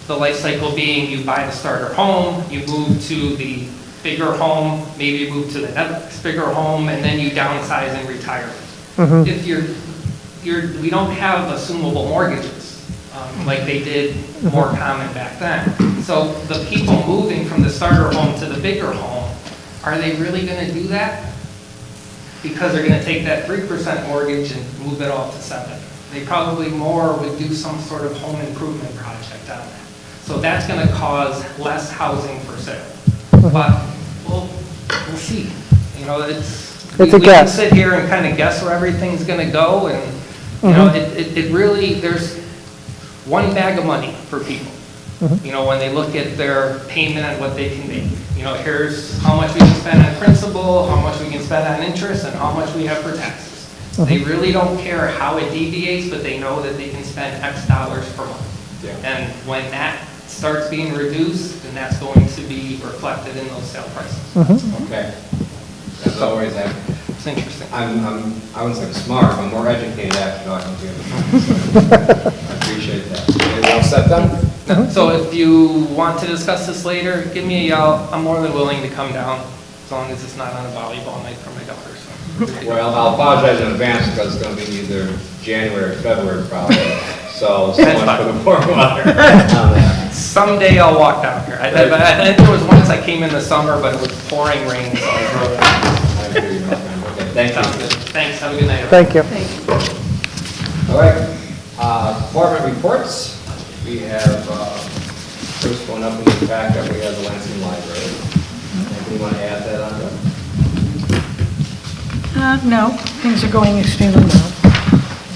The life cycle being you buy the starter home, you move to the bigger home, maybe you move to the next bigger home, and then you downsize and retire. If we don't have assumable mortgages, like they did more common back then. So the people moving from the starter home to the bigger home, are they really gonna do that? Because they're gonna take that 3% mortgage and move it all to 7. They probably more would do some sort of home improvement project on that. So that's gonna cause less housing for sale. But we'll see. You know, we can guess. sit here and kind of guess where everything's gonna go, and, you know, it really, there's one bag of money for people. You know, when they look at their payment and what they can make. You know, here's how much we can spend on principal, how much we can spend on interest, and how much we have for taxes. They really don't care how it deviates, but they know that they can spend X dollars per month. Yeah. And when that starts being reduced, then that's going to be reflected in those sale prices. Okay. That's always, It's interesting. I wouldn't say smart, I'm more educated after talking to you. I appreciate that. You all set then? So if you want to discuss this later, give me a yell. I'm more than willing to come down, as long as it's not on a volleyball night for my daughter. So. Well, I'll apologize in advance because it's going to be either January or February probably. So much for the warm weather on that. Someday I'll walk down here. I think there was once I came in the summer, but it was pouring rain, so I drove it. I hear you, my friend. Okay, thank Sounds you. good. Thanks, have a good night. Thank you. All right, department reports. We have, first one up in the backup, we have the Lansing Library. Anything you want to add that on? No, things are going extremely well.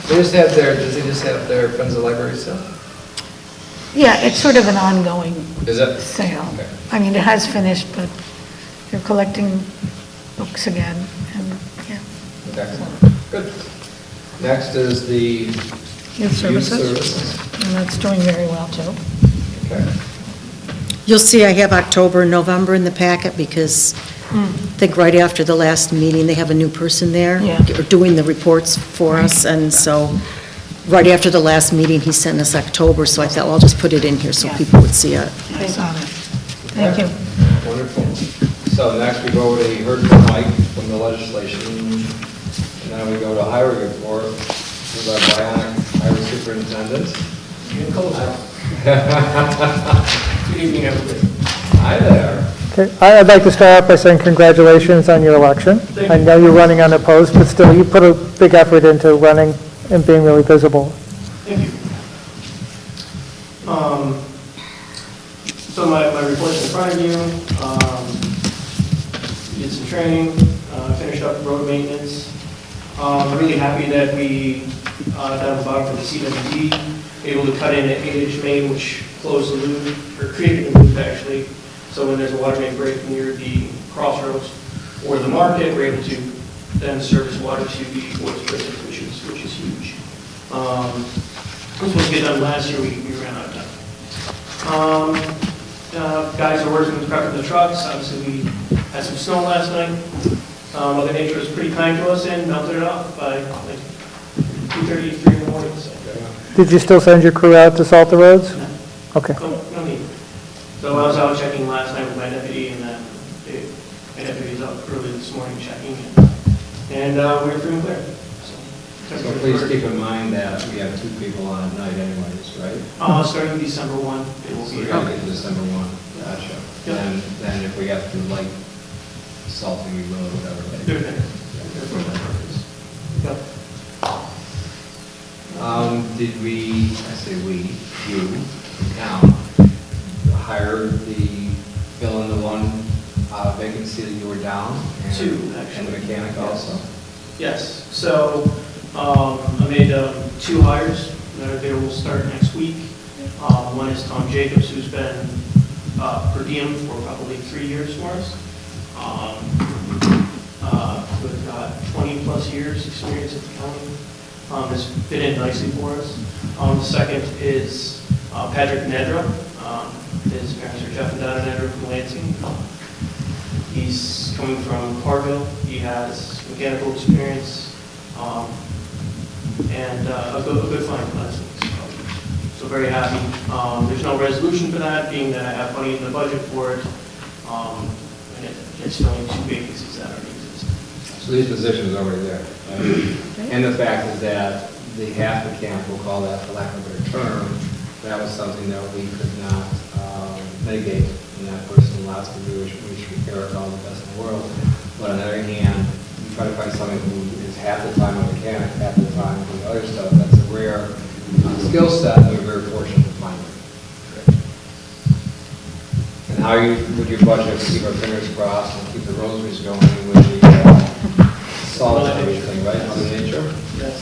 Does he just have their Friends of the Library sale? Yeah, it's sort of an ongoing Is it? sale. Okay. I mean, it has finished, but they're collecting books again, and, yeah. Okay, good. Next is the Youth services, and that's doing very well, too. Okay. You'll see I have October and November in the packet because I think right after the last meeting, they have a new person there doing the reports for us. And so right after the last meeting, he sent us October, so I thought, well, I'll just put it in here so people would see it. I saw that. Thank you. Wonderful. So next we go to the heard from Mike from the legislation, and then we go to highway report with our bionic highway superintendent. Good evening, everybody. Hi there. Okay, I'd like to start off by saying congratulations on your election. I know you're running unopposed, but still, you put a big effort into running and being really visible. Thank you. So my report's in front of you. Did some training, finished up road maintenance. I'm really happy that we, down the bottom for the CWD, able to cut in an 8-inch main which closed the loop, or created a loop actually. So when there's a water main break near the crossroads or the market, we're able to then service water to the board's business, which is huge. This was supposed to get done last year, we ran out of time. Guys are working with prepping the trucks. Obviously, we had some snow last night. Mother Nature was pretty kind to us and melted it off by like 2:30, 3 in the morning. So. Did you still send your crew out to salt the roads? No. Okay. No need. So I was out checking last night with my deputy, and then my deputy's up early this morning checking, and we're free and clear. So please keep in mind that we have 2 people on at night anyways, right? Starting December 1, it will So be. we gotta get to December 1, gotcha. Yep. And then if we have to like salting, we will, whatever. They're there. Yep. Did we, I say we, you, the town, hire fill in the one vacancy that you were down? And, 2, actually. And the mechanic also? Yes, so I made 2 hires that they will start next week. One is Tom Jacobs, who's been per diem for probably 3 years for us. Who's got 20 plus years experience at the county. Has fit in nicely for us. The second is Patrick Nedra. His parents are Jeff and Donna Nedra from Lansing. He's coming from Carville. He has mechanical experience and a good fine last week. So very happy. There's no resolution for that, being that I have money in the budget for it. And It's filling two vacancies that already exist. So these positions are already there. Right? And the fact is that the half the camp, we'll call that, for lack of a better term, that was something that we could not mitigate. And that person lots to do, which Eric all the best in the world. But on the other hand, you try to find somebody who is half the time a mechanic, half the time doing other stuff. That's a rare skill set, and we're very fortunate to find it. And how would you budget to keep our fingers crossed and keep the rosaries going with the salt and everything, right? Mother Nature? Yes.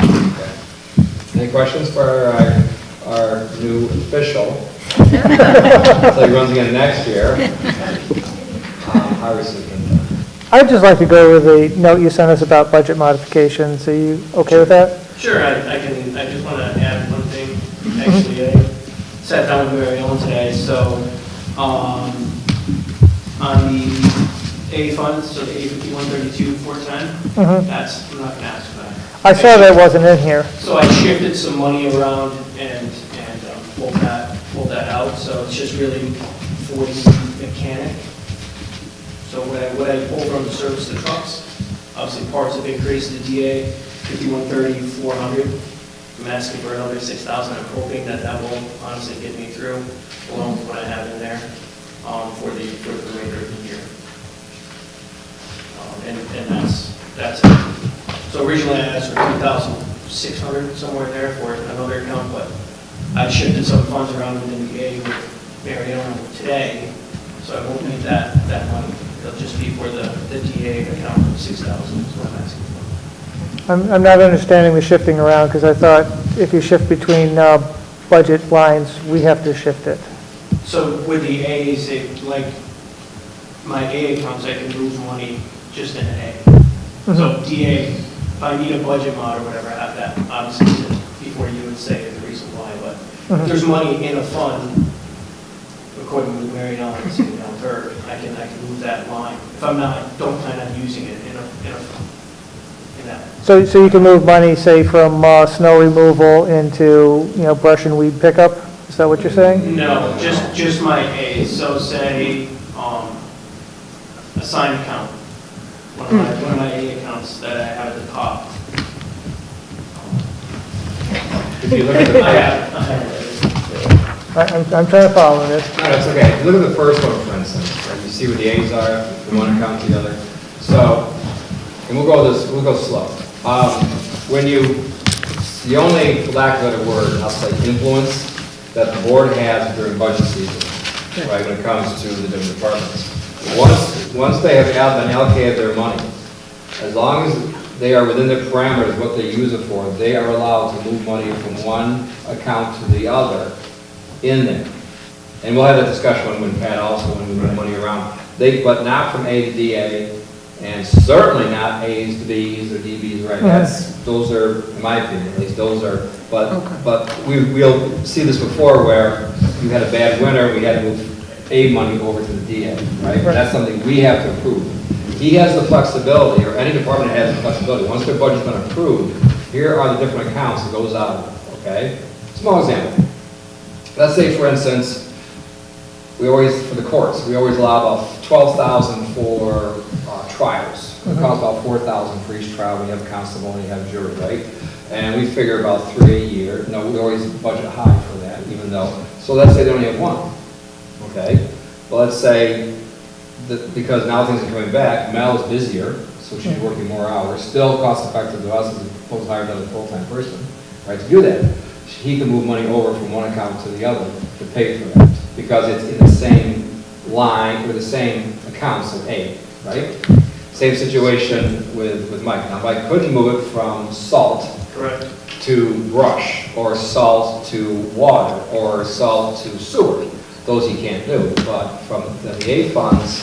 Okay. Any questions for our new official? So he runs again next year. How are we thinking? I'd just like to go over the note you sent us about budget modifications. Are you okay with that? Sure, I just want to add one thing. Actually, I sat down with Mary Ellen today, so, on the A funds, so the A5132 410, that's, I'm not going to ask for that. I saw that wasn't in here. So I shifted some money around and pulled that out, so it's just really for the mechanic. So what I pulled from the service of the trucks, obviously parts have increased, the DA 5130, 400. I'm asking for another 6,000. I'm hoping that will honestly get me through, along with what I have in there for the remainder of the year. And that's it. So originally I asked for 2,600 somewhere there for another account, but I shifted some funds around within the A with Mary Ellen today, so I won't need that money. It'll just be for the DA account of 6,000 is what I'm asking for. I'm not understanding the shifting around, because I thought if you shift between budget lines, we have to shift it. So with the A's, like my A accounts, I can move money just in an A. So DA, if I need a budget mod or whatever, I have that, obviously, before you would say the reason why, but if there's money in a fund, according to Mary Ellen, her, I can move that line. If I'm not, don't plan on using it in that. So you can move money, say, from snow removal into, brush and weed pickup? Is that what you're saying? No, just my A's. So say, assigned account. One of my A accounts that I have at the top. If you look at the I'm trying to follow this. No, that's okay. If you look at the first one, for instance, right, you see where the A's are, from one account to the other. So, and we'll go slow. The only, for lack of a better word, I'll say influence that the board has during budget season, right, when it comes to the different departments. Once they have allocated their money, as long as they are within the parameters, what they use it for, they are allowed to move money from one account to the other in there. And we'll have that discussion when Pat also, when we move money around. But not from A to DA, and certainly not A's to B's or DB's, right? Those are, in my opinion, at least those are, but we'll see this before where you had a bad winter, we had to move A money over to the DA, right? That's something we have to approve. He has the flexibility, or any department has the flexibility. Once their budget's been approved, here are the different accounts it goes out of, okay? Small example. Let's say, for instance, for the courts, we always allow about 12,000 for trials. It costs about 4,000 for each trial. We have a constable and you have a jury, right? And we figure about 3 a year. No, we always budget high for that, even though. So let's say they only have one, okay? Well, let's say that because now things are coming back, Mel is busier, so she's working more hours. Still cost effective to us as opposed to hire another full-time person, right? To do that, he can move money over from one account to the other to pay for that because it's in the same line or the same accounts of A, right? Same situation with Mike. Now, Mike couldn't move it from salt to brush, or salt to water, or salt to sewer. Those he can't do, but from the A funds,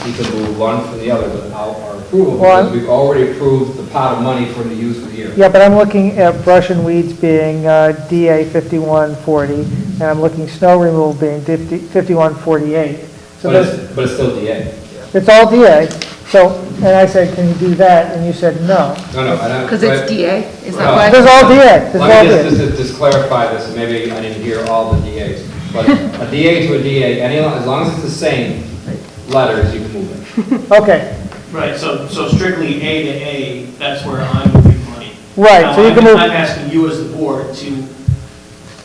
he can move one from the other without our approval, because we've already approved the pot of money for him to use for the year. Yeah, but I'm looking at brush and weeds being DA 5140, and I'm looking snow removal being 5148. So but it's still DA. It's all DA. So, and I said, can you do that? And you said no. No. Because it's DA? Is that why? There's all DA. Let me just clarify this, maybe I didn't hear all the DAs. But a DA to a DA, as long as it's the same, letters, you can move it. Okay, Right, so strictly A to A, that's where I'm moving money. Right, so you can move- I'm asking you as the board to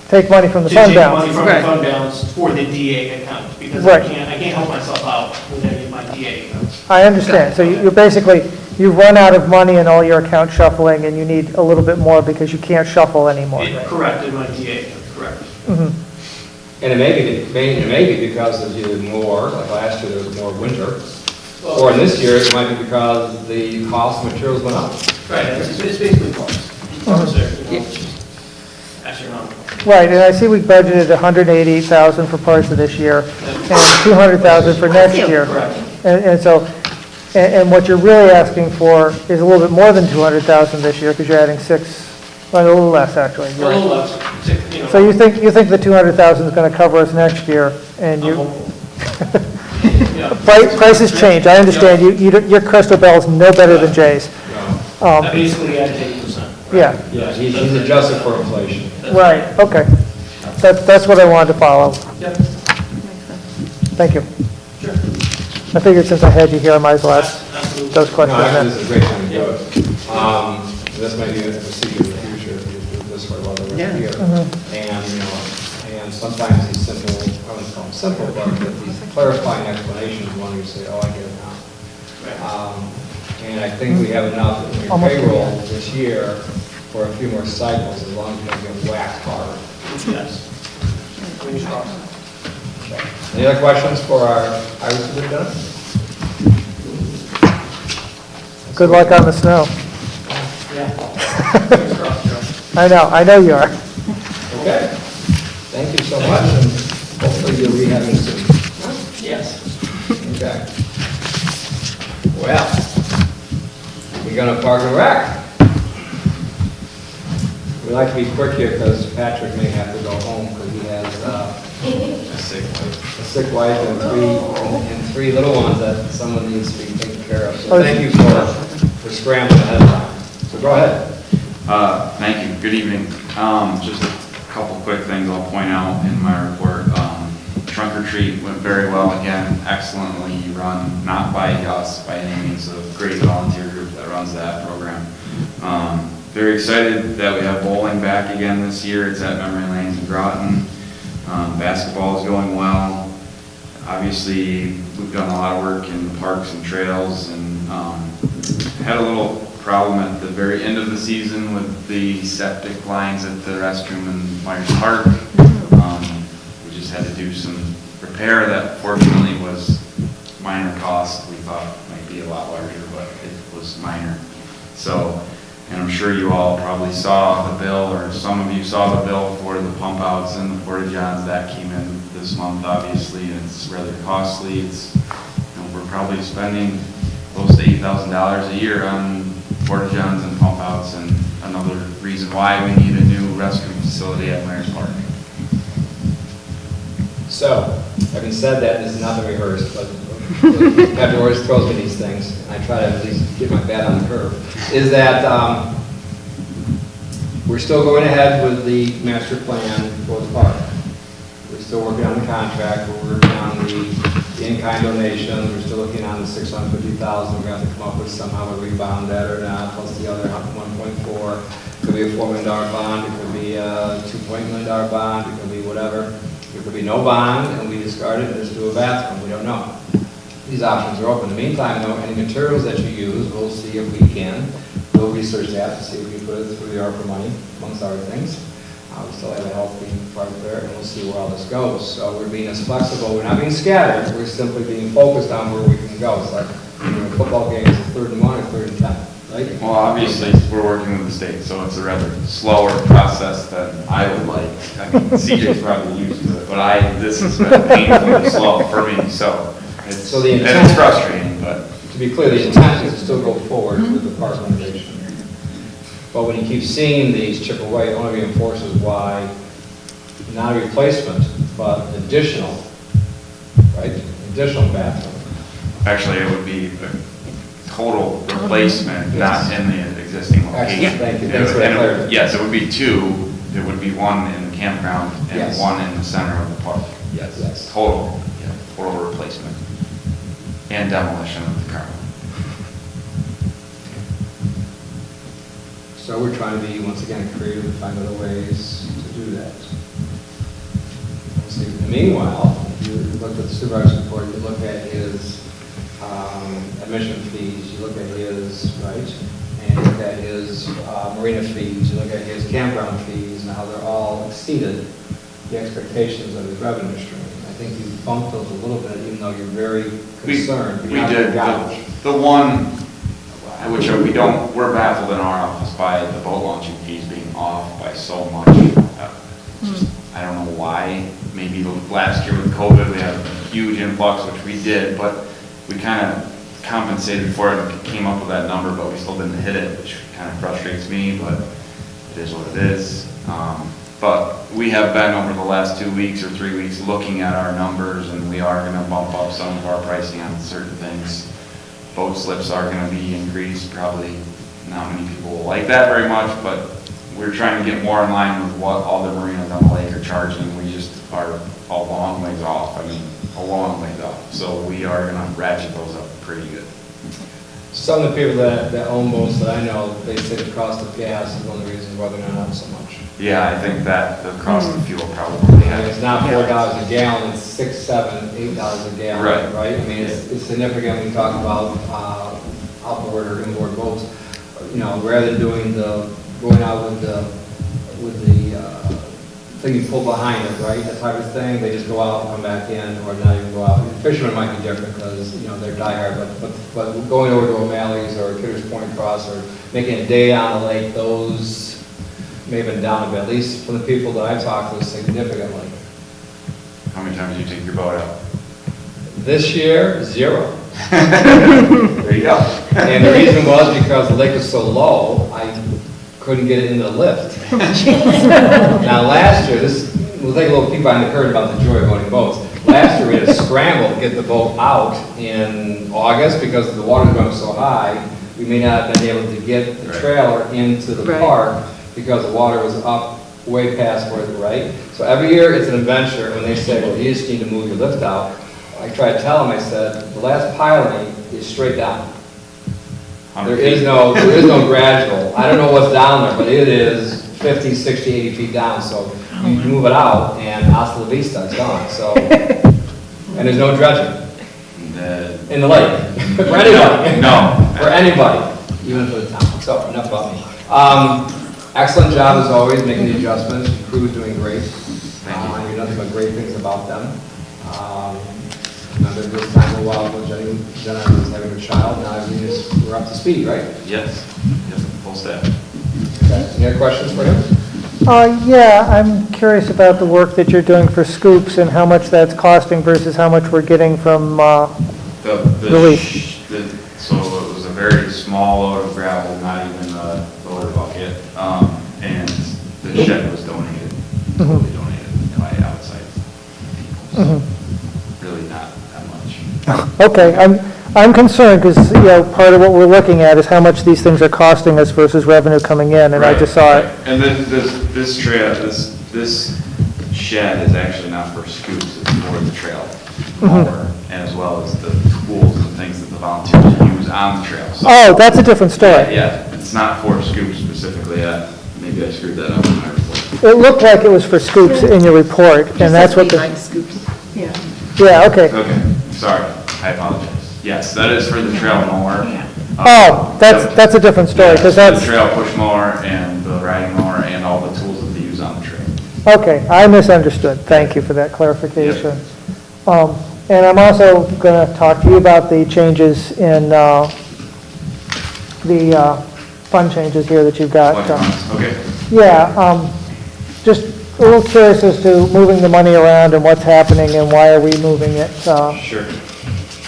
take money from the to fund take balance. money from the Right. fund balance for the DA account, because Right. I can't help myself out with any of my DA accounts. I understand, so you're basically, you've run out of money in all your account shuffling, and you need a little bit more because you can't shuffle anymore. Correct, in my DA, correct. And it may be because there's either more, like last year there was more winter, or in this year, it might be because the cost of materials went up. Right, it's basically parts. Parts are, you know, astronomical. Right, and I see we budgeted 188,000 for parts of this year, and 200,000 for next year. Correct. And so, and what you're really asking for is a little bit more than 200,000 this year, because you're adding well, a little less, actually. A You're right. little less, you know. So you think the 200,000 is going to cover us next year, and I'm you, hopeful. Yeah. prices change, I understand, your crystal ball is no better than Jay's. I basically added 80%. Yeah, Yeah, he's adjusted for inflation. right, okay. That's what I wanted to follow. Yep, Thank you. sure. I figured since I had you here, I might as well ask Absolutely. those No, questions actually, then. this is a great time to do it. This may be a procedure in the future, if you do this way while they're Yeah. here. And, you know, and sometimes these simple, I wouldn't call them simple, but these clarifying explanations, one you say, oh, I get it now. And I think we have enough in your Almost. payroll this year for a few more cycles, as long as you don't get whacked hard. Yes. Fingers crossed. Any other questions for our highway superintendent? Good luck on the snow. Yeah. Fingers crossed, Joe. I know you are. Okay. Thank you so much, and hopefully you'll be having soon. Yes. Okay. Well, we're gonna park and rec. We like to be quick here because Patrick may have to go home because he has a sick wife and three little ones that someone needs to be taken care of. So thank you for scrambling ahead of time. So go ahead. Thank you. Good evening. Just a couple quick things I'll point out in my report. Trunk or treat went very well again, excellently run, not by us by any means, a great volunteer group that runs that program. Very excited that we have bowling back again this year. It's at Memory Lanes in Groton. Basketball is going well. Obviously, we've done a lot of work in the parks and trails, and had a little problem at the very end of the season with the septic lines at the restroom in Myers Park. We just had to do some repair that fortunately was minor cost. We thought it might be a lot larger, but it was minor. So, and I'm sure you all probably saw the bill, or some of you saw the bill for the pump outs and the porta-johns that came in this month, obviously, and it's rather costly. It's, you know, we're probably spending close to $8,000 a year on porta-johns and pump outs, and another reason why we need a new restroom facility at Myers Park. So, having said that, this is not the rehearsed, but Captain always throws me these things, and I try to at least get my bat on the curve, is that we're still going ahead with the master plan for the park. We're still working on the contract, we're working on the in-kind donations, we're still looking on the $650,000, we're going to have to come up with somehow to rebound that or not, plus the other 1.4. It could be a $4 million bond, it could be a $2.8 million bond, it could be whatever. There could be no bond, and we discard it and just do a bathroom, we don't know. These options are open. In the meantime, though, any materials that you use, we'll see if we can. We'll research that to see if we can put it through the ARPA money, amongst other things. We still have a healthy part there, and we'll see where all this goes. So we're being as flexible, we're not being scattered, we're simply being focused on where we can go. It's like, you know, a football game is a 3rd and 1 or 3rd and 10, right? Well, obviously, we're working with the state, so it's a rather slower process than I would like. I mean, CJ's probably used to it, but this has been painfully slow for me, so it's, So the and intent- it's frustrating, but. To be clear, the intent is to still go forward with the park renovation. But when you keep seeing these chip away, it only reinforces why not a replacement, but additional, right? Additional bathroom. Actually, it would be a total replacement, not in the existing location. Excellent, thank you. Thanks for that And clarity. yes, it would be 2. It would be 1 in the campground and Yes. 1 in the center of the park. Yes. Total replacement. and demolition of the car. So we're trying to be, once again, creative and find other ways to do that. See, meanwhile, if you look at the supervisor's report, you look at his admission fees, you look at his, right, and you look at his marina fees, you look at his campground fees, and how they're all exceeded the expectations of his revenue stream. I think you bumped those a little bit, even though you're very concerned. We did. The one, which we're baffled in our office by the boat launching fees being off by so much. I don't know why. Maybe last year with COVID, we had a huge influx, which we did, but we kind of compensated for it and came up with that number, but we still didn't hit it, which kind of frustrates me, but it is what it is. But we have been over the last 2 weeks or 3 weeks looking at our numbers, and we are going to bump up some of our pricing on certain things. Boat slips are going to be increased. Probably not many people will like that very much, but we're trying to get more in line with what all the marinas on the lake are charging. We just are a long ways off. I mean, a long ways off. So we are going to ratchet those up pretty good. Some of the people that own boats that I know, they say the cost of gas is one of the reasons why they're not up so much. Yeah, I think that the cost of fuel probably I mean, it's not $4 a gallon, it's $6, $7, $8 a gallon, right? I mean, it's significant when you talk about outboard or inboard boats. You know, rather than going out with the thing you pull behind it, right? That type of thing, they just go out and come back in, or not even go out. Fishermen might be different because, you know, they're diehard, but going over to O'Malley's or Kitter's Point Cross or making a day on the lake, those may have been down a bit, at least from the people that I've talked to, significantly. How many times do you take your boat out? This year, 0. There you go. And the reason was because the lake was so low, I couldn't get it into the lift. Now last year, we'll take a little peek behind the curtain about the joy of owning boats. Last year we had a scramble to get the boat out in August because the water was going so high. We may not have been able to get the trailer into the park because the water was up way past where the right. So every year it's an adventure. When they say, well, you just need to move your lift out, I try to tell them, I said, the last piling is straight down. There is no gradual. I don't know what's down there, but it is 50, 60, 80 feet down. So you move it out and hasta la vista, it's gone. So, and there's no dredging in the lake for anybody. No. For anybody, even for the town. So enough about me. Excellent job as always, making the adjustments. The crew's doing great. I hear nothing but great things about them. Remember this time a while when Jenna was having a child, now we're up to speed, right? Yes. Yep, full staff. Okay. Any other questions for him? Yeah, I'm curious about the work that you're doing for scoops and how much that's costing versus how much we're getting from relief. So it was a very small load of gravel, not even a loader bucket, and the shed was donated, totally donated by outside people. So really not that much. Okay, I'm concerned because, you know, part of what we're looking at is how much these things are costing us versus revenue coming in, and I just saw it. And this trail, this shed is actually not for scoops, it's for the trail mower, and as well as the tools and things that the volunteers use on the trail. So, Oh, that's a different story. yeah, it's not for scoops specifically. Maybe I screwed that up in my report. It looked like it was for scoops in your report, and that's what Behind scoops, yeah. Yeah, okay. Okay, sorry, I apologize. Yes, that is for the trail mower. Oh, that's a different story, because The that's, trail push mower and the riding mower and all the tools that they use on the trail. okay, I misunderstood. Thank you for that clarification. And I'm also going to talk to you about the changes in the fund changes here that you've got. Okay. Yeah, just a little curious as to moving the money around and what's happening and why are we moving it? Sure.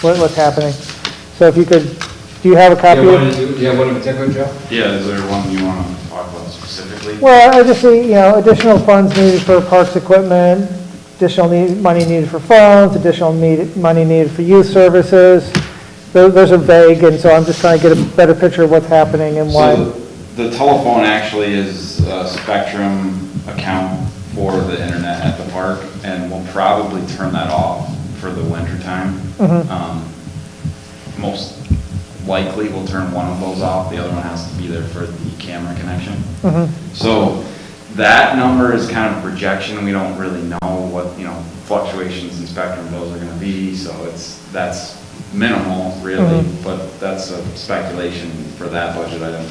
What's happening? So if you could, do you have a copy of? Do you have one in particular, Joe? Yeah, is there one you want to talk about specifically? Well, I just see, you know, additional funds needed for parks equipment, additional money needed for phones, additional money needed for youth services. Those are vague, and so I'm just trying to get a better picture of what's happening and why. So the telephone actually is a Spectrum account for the internet at the park, and we'll probably turn that off for the winter time. most likely will turn one of those off, the other one has to be there for the camera connection. So that number is kind of projection, we don't really know what, you know, fluctuations in spectrum bills are gonna be, so that's minimal, really, but that's a speculation for that budget item.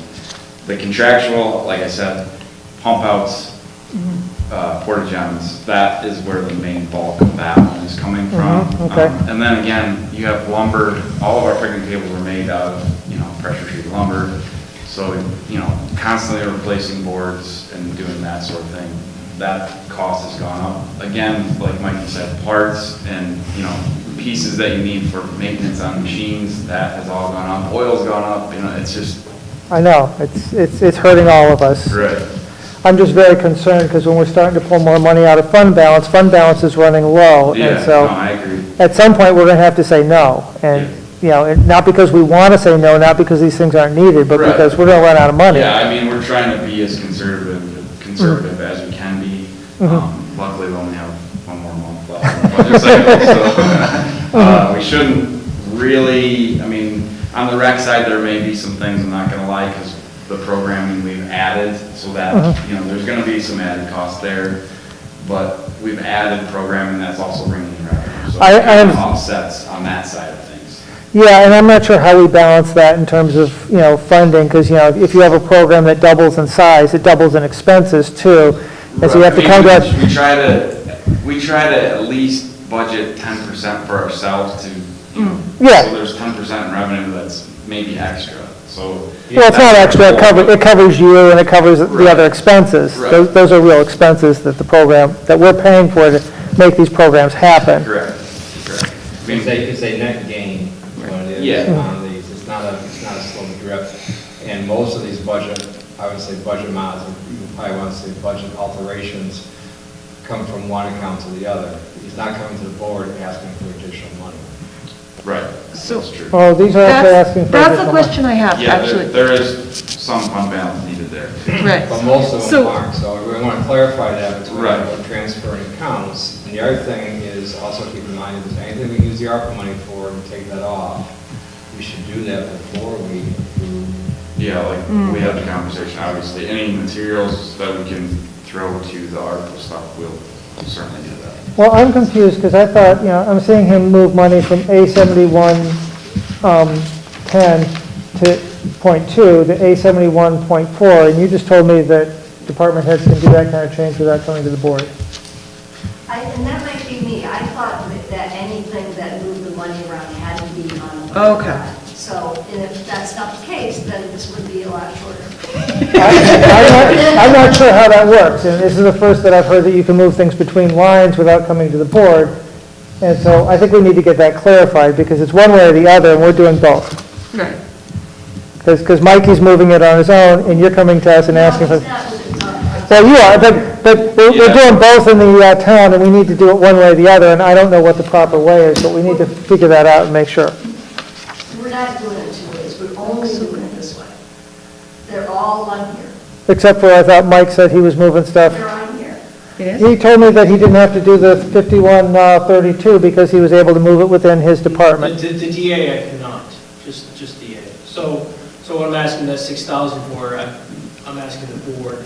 The contractual, like I said, pump outs, porta johns, that is where the main bulk of that one is coming from. Okay. And then again, you have lumber, all of our picnic tables were made out of, you know, pressure treated lumber. So, you know, constantly replacing boards and doing that sort of thing, that cost has gone up. Again, like Mikey said, parts and, you know, pieces that you need for maintenance on machines, that has all gone up. Oil's gone up, you know, it's just. I know, it's hurting all of us. Right. I'm just very concerned, because when we're starting to pull more money out of fund balance is running low. Yeah, And so, no, I agree. at some point, we're going to have to say no. And, you know, and not because we want to say no, not because these things aren't needed, but Right. because we're going to run out of money. Yeah, I mean, we're trying to be as conservative as we can be. Luckily, we only have one more month left in the budget cycle, so we shouldn't really, I mean, on the rec side, there may be some things I'm not gonna lie, because the programming we've added, so that, you know, there's gonna be some added cost there, but we've added programming that's also bringing in revenue, so I it am- offsets on that side of things. Yeah, and I'm not sure how we balance that in terms of, you know, funding, because, you know, if you have a program that doubles in size, it doubles in expenses too. And so you have to come to us. We try to at least budget 10% for ourselves to, you know, Yeah. so there's 10% in revenue that's maybe extra, so. Well, it's not extra, it covers you and it covers the Right. other expenses. Right. Those are real expenses that the program, that we're paying for to make these programs happen. Correct. I mean, It's a net gain, what it is Yeah. on these. It's not a slow drip. And most of these budget, I would say budget mods, you probably want to say budget alterations, come from one account to the other. He's not coming to the board asking for additional money. right, So- that's true. Oh, these are actually asking for That's additional a money. question I have, Yeah, actually. there is some fund balance needed there. Right. But most of them So- aren't, so we want to clarify that between Right. what transferring accounts. And the other thing is also keep in mind, if there's anything we can use the ARPA money for and take that off, we should do that before we approve. Yeah, like, we had the conversation, obviously, any materials that we can throw to the ARPA stuff, we'll certainly do that. Well, I'm confused, because I thought, you know, I'm seeing him move money from A7110 to .2 to A71.4, and you just told me that department heads can do that kind of change without coming to the board. And that might be me. I thought that anything that moved the money around had to be on the. Okay. So, and if that's not the case, then this would be a lot shorter. I'm not sure how that works, and this is the first that I've heard that you can move things between lines without coming to the board. And so I think we need to get that clarified, because it's one way or the other, and we're doing both. Right. Because Mikey's moving it on his own, and you're coming to us and asking for... Well, you are, but we're doing both in the town, and we need to do it one way or the other, and I don't know what the proper way is, but we need to figure that out and make sure. We're not doing it two ways. We're only doing it this way. They're all on here. Except for, I thought Mike said he was moving stuff. They're on here. He told me that he didn't have to do the 5132 because he was able to move it within his department. The DA I cannot, just DA. So what I'm asking that 6,000 for, I'm asking the board.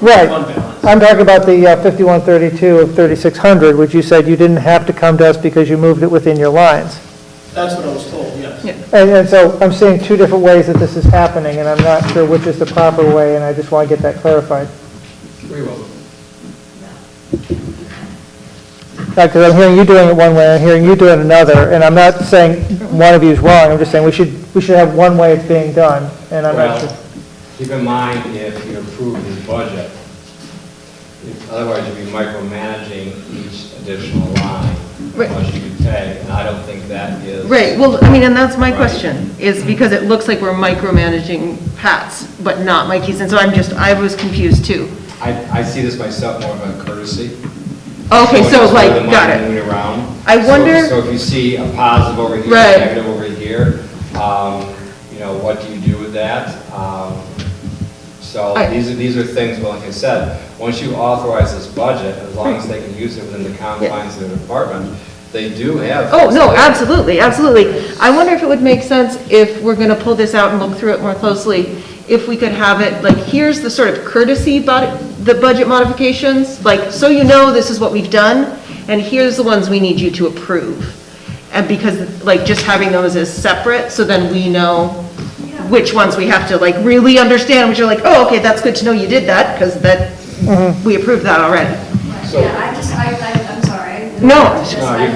Right. Fund balance. I'm talking about the 5132 of 3,600, which you said you didn't have to come to us because you moved it within your lines. That's what I was told, yes. And so I'm seeing two different ways that this is happening, and I'm not sure which is the proper way, and I just want to get that clarified. We will. Because I'm hearing you doing it one way, I'm hearing you doing another, and I'm not saying one of you is wrong, I'm just saying we should have one way it's being done, and I'm not sure. Well, keep in mind, if you approve this budget, otherwise you'd be micromanaging each additional line, Right. how much you could pay, and I don't think that is. Right, well, I mean, and that's my Right. question, is because it looks like we're micromanaging Pat's, but not Mikey's, and so I was confused too. I see this myself more of a courtesy. Okay, so Just like, with the got money it. moving around. I wonder- So if you see a positive over here, Right. a negative over here, you know, what do you do with that? So these are things, well, like I said, once you authorize this budget, as long as they can use it within the confines of the department, they do have. Oh, no, absolutely, absolutely. I wonder if it would make sense if we're going to pull this out and look through it more closely, if we could have it, like, here's the sort of courtesy, the budget modifications, like, so you know this is what we've done, and here's the ones we need you to approve. And because, like, just having those as separate, so then we know which ones we have to, like, really understand, which are like, oh, okay, that's good to know you did that, because that, we approved that already. So- Yeah, I'm sorry. No. I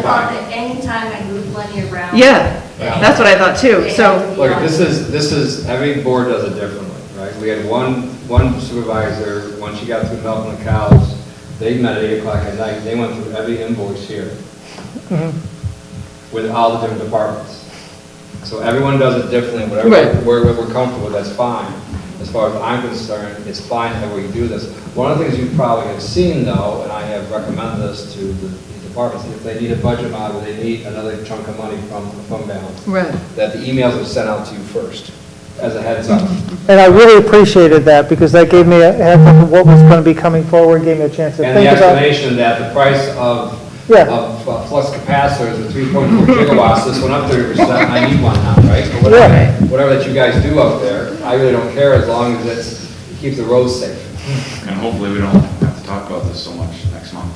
thought that anytime I move money around. Yeah, that's what I thought too, so. Look, this is, every board does it differently, right? We had one supervisor, when she got through milking the cows, they met at 8 o'clock at night, they went through every invoice here with all the different departments. So everyone does it differently, whatever, we're comfortable with, that's fine. As far as I'm concerned, it's fine that we do this. One of the things you probably have seen though, and I have recommended this to the departments, if they need a budget model, they need another chunk of money from fund balance. Right. That the emails are sent out to you first, as a heads up. And I really appreciated that, because that gave me a heads up of what was going to be coming forward, gave me a chance to And think the about. explanation that the price of flux capacitors at 3.4 gigawatts, this went up 30%, I need one now, right? Or whatever that you guys do up there, I really don't care as long as it keeps the roads safe. And hopefully we don't have to talk about this so much next month.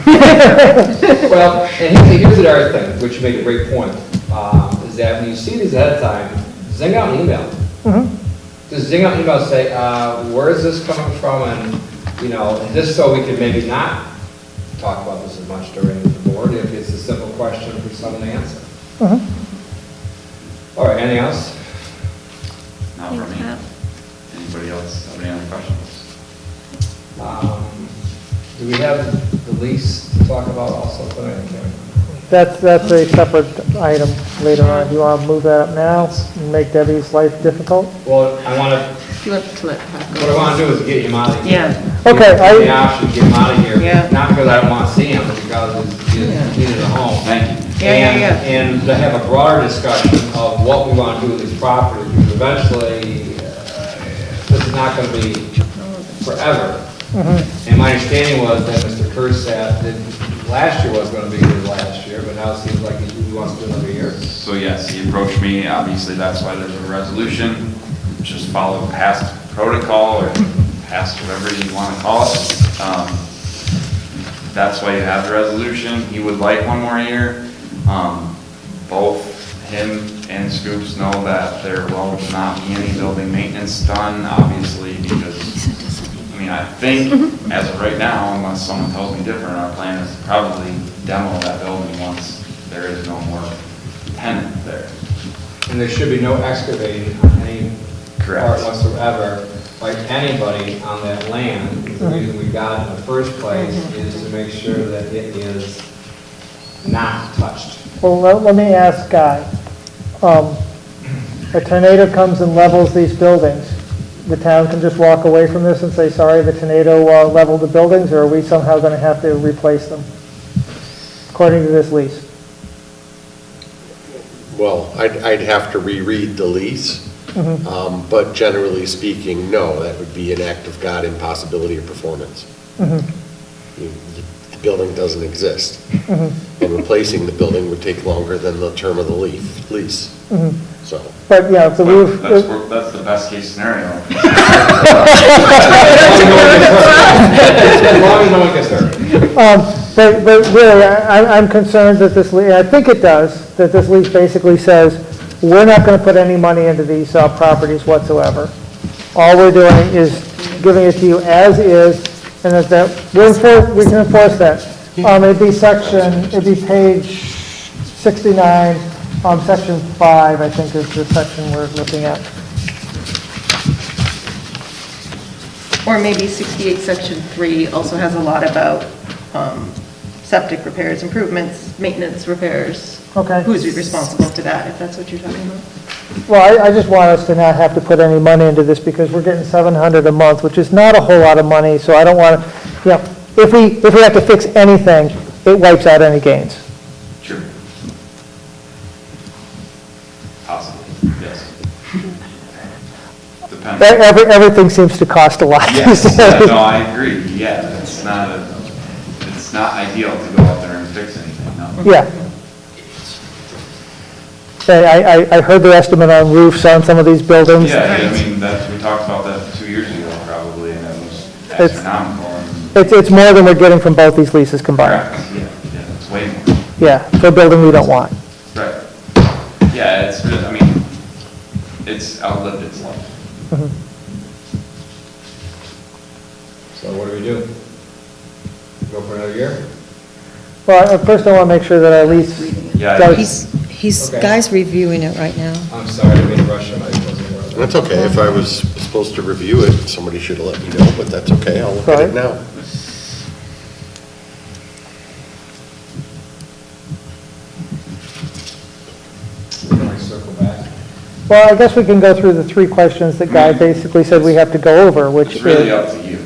Well, and here's the other thing, which you make a great point, is that when you see these ahead of time, zing out an email. Just zing out an email, say, where is this coming from, and, you know, just so we can maybe not talk about this as much during the board, if it's a simple question for someone to answer. All right, anything else? Not for me. Anybody else have any other questions? Do we have the lease to talk about also tonight? That's a separate item later on. Do you want to move that up now and make Debbie's life difficult? Well, I want to, You have to let Pat go. what I want to do is get him out of here. Yeah. Okay, Give him the option to get him out of here. Yeah. Not because I don't want to see him, but because he's needed a home. Thank you. And to have a broader discussion of what we want to do with these properties, because eventually, this is not going to be forever. And my understanding was that Mr. Kursat, last year was going to be his last year, but now it seems like he wants to do another year. So yes, he approached me, obviously that's why there's a resolution, just follow past protocol or past whatever you want to call it. That's why you have the resolution. He would like one more year. Both him and Scoops know that there will not be any building maintenance done, obviously, because, I mean, I think as of right now, unless someone tells me different, our plan is to probably demo that building once there is no more tenant there. And there should be no excavating on any part whatsoever by anybody on that land. The reason we got it in the first place is to make sure that it is not touched. Well, let me ask Guy. A tornado comes and levels these buildings. The town can just walk away from this and say, sorry, the tornado leveled the buildings, or are we somehow going to have to replace them, according to this lease? Well, I'd have to reread the lease, but generally speaking, no, that would be an act of God, impossibility of performance. The building doesn't exist, and replacing the building would take longer than the term of the lease. So. But yeah, the roof. That's the best case scenario. As long as no one gets hurt. But really, I'm concerned that this lease, I think it does, that this lease basically says, we're not going to put any money into these properties whatsoever. All we're doing is giving it to you as is, and that we can enforce that. It'd be page 69, section 5, I think is the section we're looking at. Or maybe 68, section 3 also has a lot about septic repairs, improvements, maintenance repairs. Okay. Who's responsible for that, if that's what you're talking about? Well, I just want us to not have to put any money into this, because we're getting $700 a month, which is not a whole lot of money, so I don't want to, if we have to fix anything, it wipes out any gains. Sure. Possibly, yes. Depends. Everything seems to cost a lot. Yes, yeah, no, I agree, yeah, it's not ideal to go out there and fix anything, no. Yeah. I heard the estimate on roofs on some of these buildings. Yeah, I mean, we talked about that 2 years ago probably, and it was astronomical. It's more than we're getting from both these leases combined. Correct, yeah, it's way more. Yeah, for a building we don't want. Right. Yeah, it's really, I mean, it's outlived its life. So what do we do? Go for another year? Well, at first I want to make sure that our lease Yeah, does, He's, Okay. Guy's reviewing it right now. I'm sorry, I didn't mean to rush him. I wasn't aware of that. That's okay. If I was supposed to review it, somebody should have let me know, but that's okay. I'll look at it now. Can we circle back? well, I guess we can go through the three questions that Guy basically said we have to go over, which it's really is, up to you.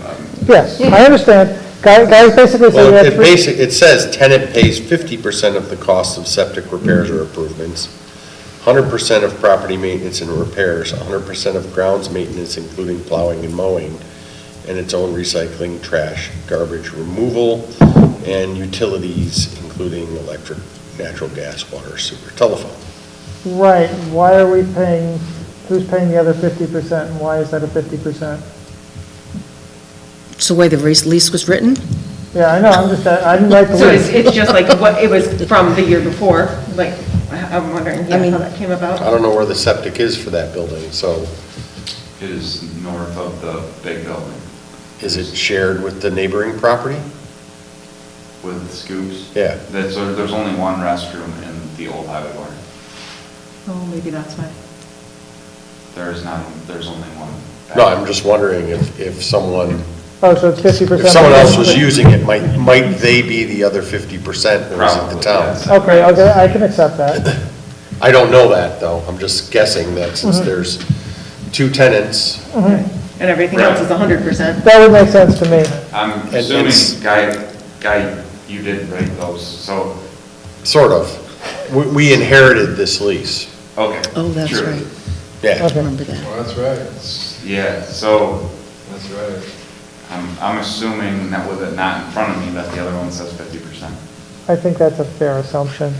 yes, I understand. Guy basically said we Well, had three. it says tenant pays 50% of the cost of septic repairs or improvements, 100% of property maintenance and repairs, 100% of grounds maintenance, including plowing and mowing, and its own recycling, trash, garbage removal, and utilities, including electric, natural gas, water, sewer, telephone. Right, why are we paying, who's paying the other 50% and why is that a 50%? It's the way the lease was written? Yeah, I know, I didn't write the So lease. it's just like what it was from the year before, like, I'm wondering, yeah, how that came about? I don't know where the septic is for that building, so It is north of the big building is it shared with the neighboring property? with scoops. Yeah. There's only one restroom in the old highway barn. Oh, maybe that's why. There's only one. No, I'm just wondering if someone, Oh, so it's 50%. if someone else was using it, might they be the other 50%, or is it the Probably, town? yes. Okay, I can accept that. I don't know that, though. I'm just guessing that since there's two tenants, And everything else is 100%. That would make sense to me. I'm And assuming, it's- Guy, you did write those, so, sort of. We inherited this lease. okay. Oh, that's true. right. Yeah. I remember that. Well, that's right. Yeah, so That's right. I'm assuming that with it not in front of me, that the other one says 50%. I think that's a fair assumption.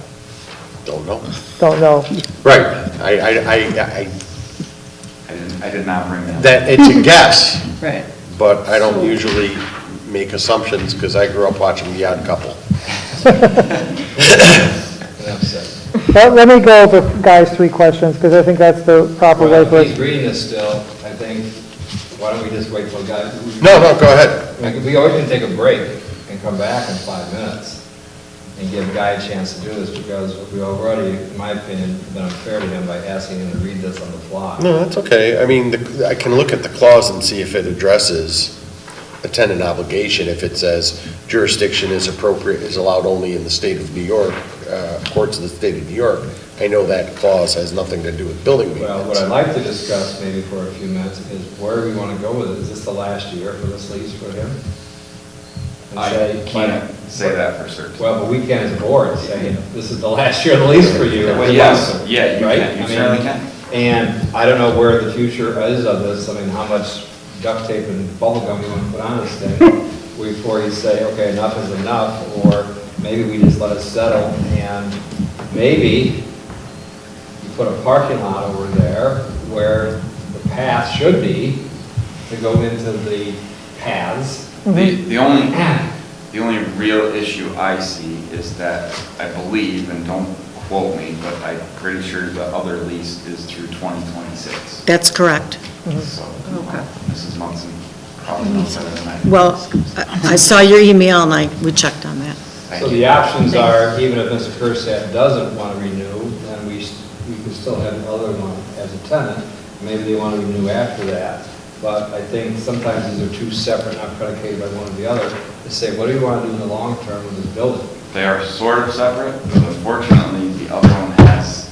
Don't know. Don't know. Right. I did not bring that. That, it's a guess, Right. but I don't usually make assumptions because I grew up watching The Odd Couple. Enough said. Well, let me go over Guy's three questions, because I think that's the proper way Well, for if he's it. reading this still, I think, why don't we just wait till guys? No, go ahead. We always can take a break and come back in 5 minutes and give Guy a chance to do this, because we already, in my opinion, been unfair to him by asking him to read this on the fly. No, that's okay. I mean, I can look at the clause and see if it addresses a tenant obligation. If it says jurisdiction is appropriate, is allowed only in the state of New York, courts of the state of New York, I know that clause has nothing to do with building Well, what maintenance. I'd like to discuss maybe for a few minutes is where we want to go with it. Is this the last year for this lease for him? And I say, can't say that for certain. Well, but we can as a board say, this is the last year of the lease for you. Well, yes, yeah, you Right? can, you I mean, certainly can. And I don't know where the future is of this. I mean, how much duct tape and bubble gum you want to put on this thing before you say, okay, enough is enough, or maybe we just let it settle, and maybe you put a parking lot over there where the path should be to go into the paths. The only real issue I see is that I believe, and don't quote me, but I'm pretty sure the other lease is through 2026. That's correct. So, Mrs. Munson probably knows better than I do. Well, I saw your email and we checked on that. Thank So you. the options are, even if Mr. Kersat doesn't want to renew, then we could still have the other one as a tenant. Maybe they want to renew after that. But I think sometimes these are two separate, not predicated by one or the other, to say, what do you want to do in the long term with this building? They are sort of separate, but unfortunately, the other one has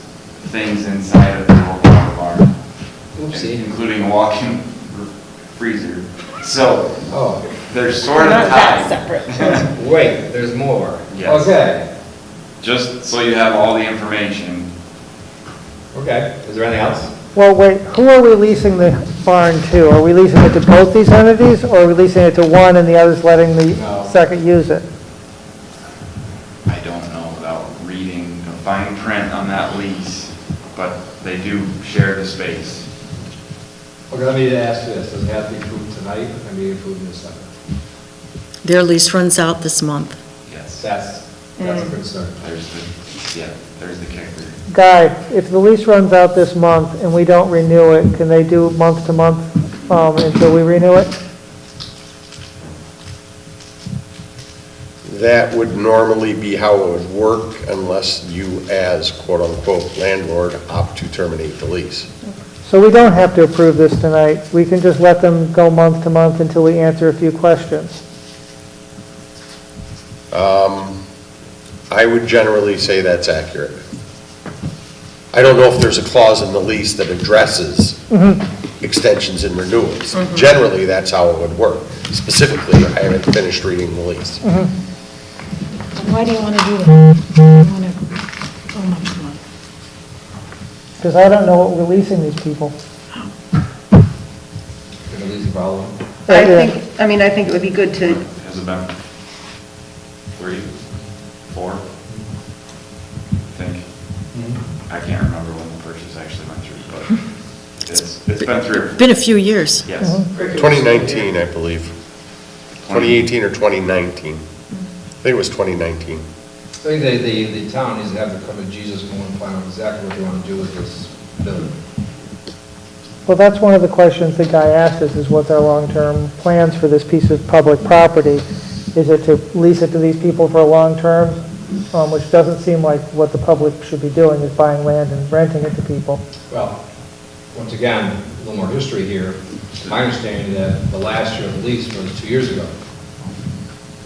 things inside of the old barn. Oopsie. Including a walk-in freezer. So, Oh, they're sort of Not that tied. separate. wait, there's more. Yes. Okay, Just so you have all the information. okay. Is there anything else? Well, wait, who are we leasing the barn to? Are we leasing it to both these entities, or are we leasing it to one and the other's letting the No. second use it? I don't know without fine print on that lease, but they do share the space. Okay, let me ask you this, does it have to be approved tonight, or can it be approved in December? Their lease runs out this month. Yes. That's a concern. There's the kicker. Guy, if the lease runs out this month and we don't renew it, can they do month to month until we renew it? That would normally be how it would work unless you, as quote-unquote landlord, opt to terminate the lease. So we don't have to approve this tonight. We can just let them go month to month until we answer a few questions. I would generally say that's accurate. I don't know if there's a clause in the lease that addresses extensions and renewals. Generally, that's how it would work. Specifically, I haven't finished reading the lease. Why do you want to do that? You want to go month to month? Because I don't know what we're leasing these people. Gonna lease the problem? I think it would be good to, Has it been 3, 4? I think. I can't remember when the purchase actually went through, but it's been through. Been a few years. Yes. 2019, I believe. 2018 or 2019. I think it was 2019. I think the town needs to have to come to Jesus and find out exactly what they want to do with this building. Well, that's one of the questions the guy asked us, is what's our long-term plans for this piece of public property? Is it to lease it to these people for a long term, which doesn't seem like what the public should be doing, is buying land and renting it to people. Well, once again, a little more history here. My understanding that the last year of the lease was 2 years ago.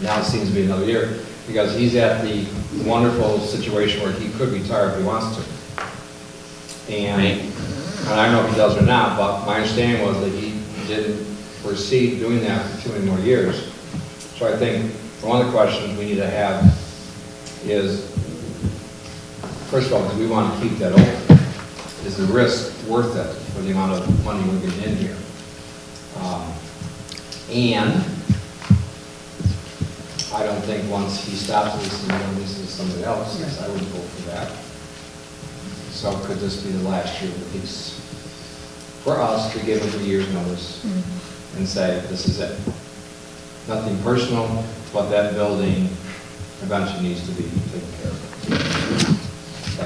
Now it seems to be another year, because he's at the wonderful situation where he could retire if he wants to. And I don't know if he does or not, but my understanding was that he didn't foresee doing that for too many more years. So I think one of the questions we need to have is, first of all, do we want to keep that open? Is the risk worth it for the amount of money we're getting in here? And I don't think once he stops leasing, and leases to somebody else, I would vote for that. So could this be the last year of the lease? For us to give him a year's notice and say, this is it. Nothing personal, but that building eventually needs to be taken care of. So,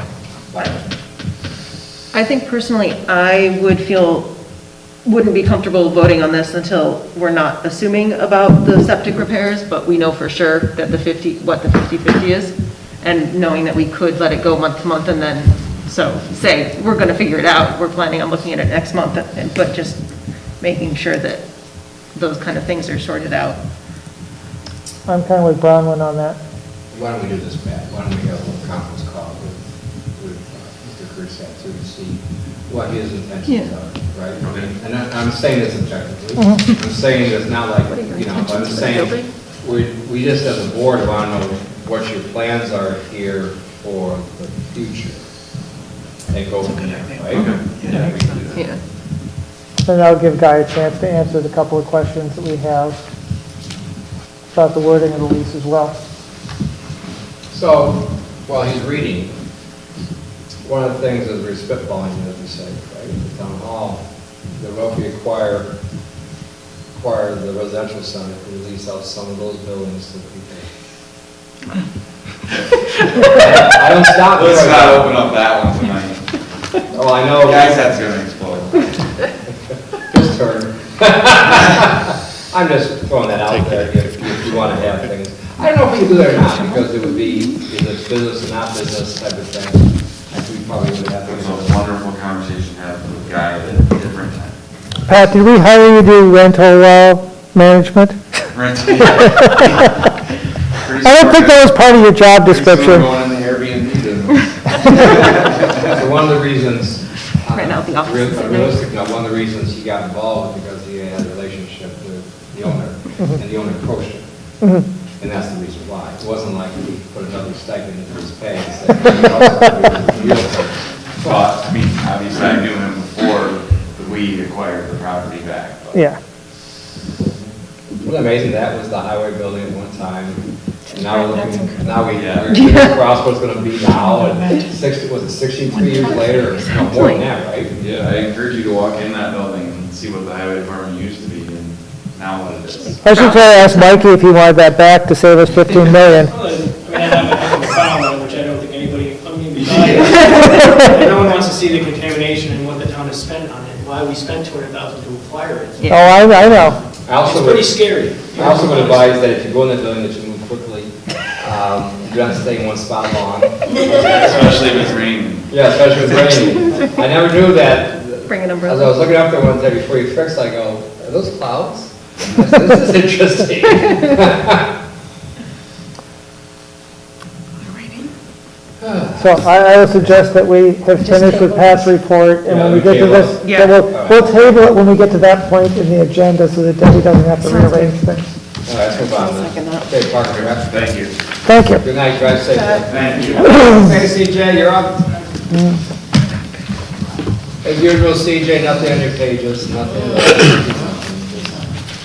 I think personally, I wouldn't be comfortable voting on this until we're not assuming about the septic repairs, but we know for sure that what the 50/50 is, and knowing that we could let it go month to month, and then, so say, we're going to figure it out, we're planning on looking at it next month, but just making sure that those kind of things are sorted out. I'm kind of with Bronwyn on that. why don't we do this, Pat? Why don't we have a little conference call with Mr. Kursat to see what his intentions are, right? And I'm saying this objectively. I'm saying it's not like, you know, I'm saying we just as a board want to know what your plans are here for the future. And go from there, right? Yeah. And I'll give Guy a chance to answer the couple of questions that we have about the wording of the lease as well. So, while he's reading, one of the things is we're spitballing, as we say, right, at the town hall, that what we acquire the residential center, we lease out some of those buildings to people. I don't stop. Let's not open up that one tonight. Oh, I know. Guy's head's gonna explode. His turn. I'm just throwing that out there if you want to have things. I don't know if we can do that or not, because it would be, is it business or not business type of thing. I think we probably would have to. It was a wonderful conversation had with a guy at a different time. Pat, did we hire you to do rental management? Rental. I don't think that was part of your job description. Going in the Airbnb business. So one of the reasons, Right now, the office is at night. realistic, now, one of the reasons he got involved was because he had a relationship with the owner, and the owner approached him. And that's the reason why. It wasn't like he put another stipend into his pay and said, But, I mean, obviously I knew him before we acquired the property back. But Yeah. It was amazing, that was the highway building at one time, Now we're looking, now we're figuring across what's gonna be now, and 60, was it 63 years later, or no, more than that, right? Yeah, I encourage you to walk in that building and see what the highway department used to be and now what it is. I should try to ask Mikey if he wanted that back to save us 15 million. Well, I mean, I have a heck of a file on it, which I don't think anybody, I mean, besides, no one wants to see the contamination and what the town has spent on it, why we spent $200,000 to acquire it. Oh, I know. Also It's pretty scary. I also would advise that if you go in the building, that you move quickly. You don't stay in one spot long. Especially if it's raining. Yeah, especially with raining. I never knew that. Bring an As I umbrella. was looking up there one day before you fixed, I go, are those clouds? This is interesting. So I would suggest that we have finished with Pat's report, and when we get to this, Yeah. then we'll table it when we get to that point in the agenda, so that Debbie doesn't have to rearrange things. All right, let's move on then. Okay, Parker, you're up. Thank you. Thank you. Good night, drive safe. Thank you. Hey, CJ, you're up. As usual, CJ, nothing on your pages, nothing.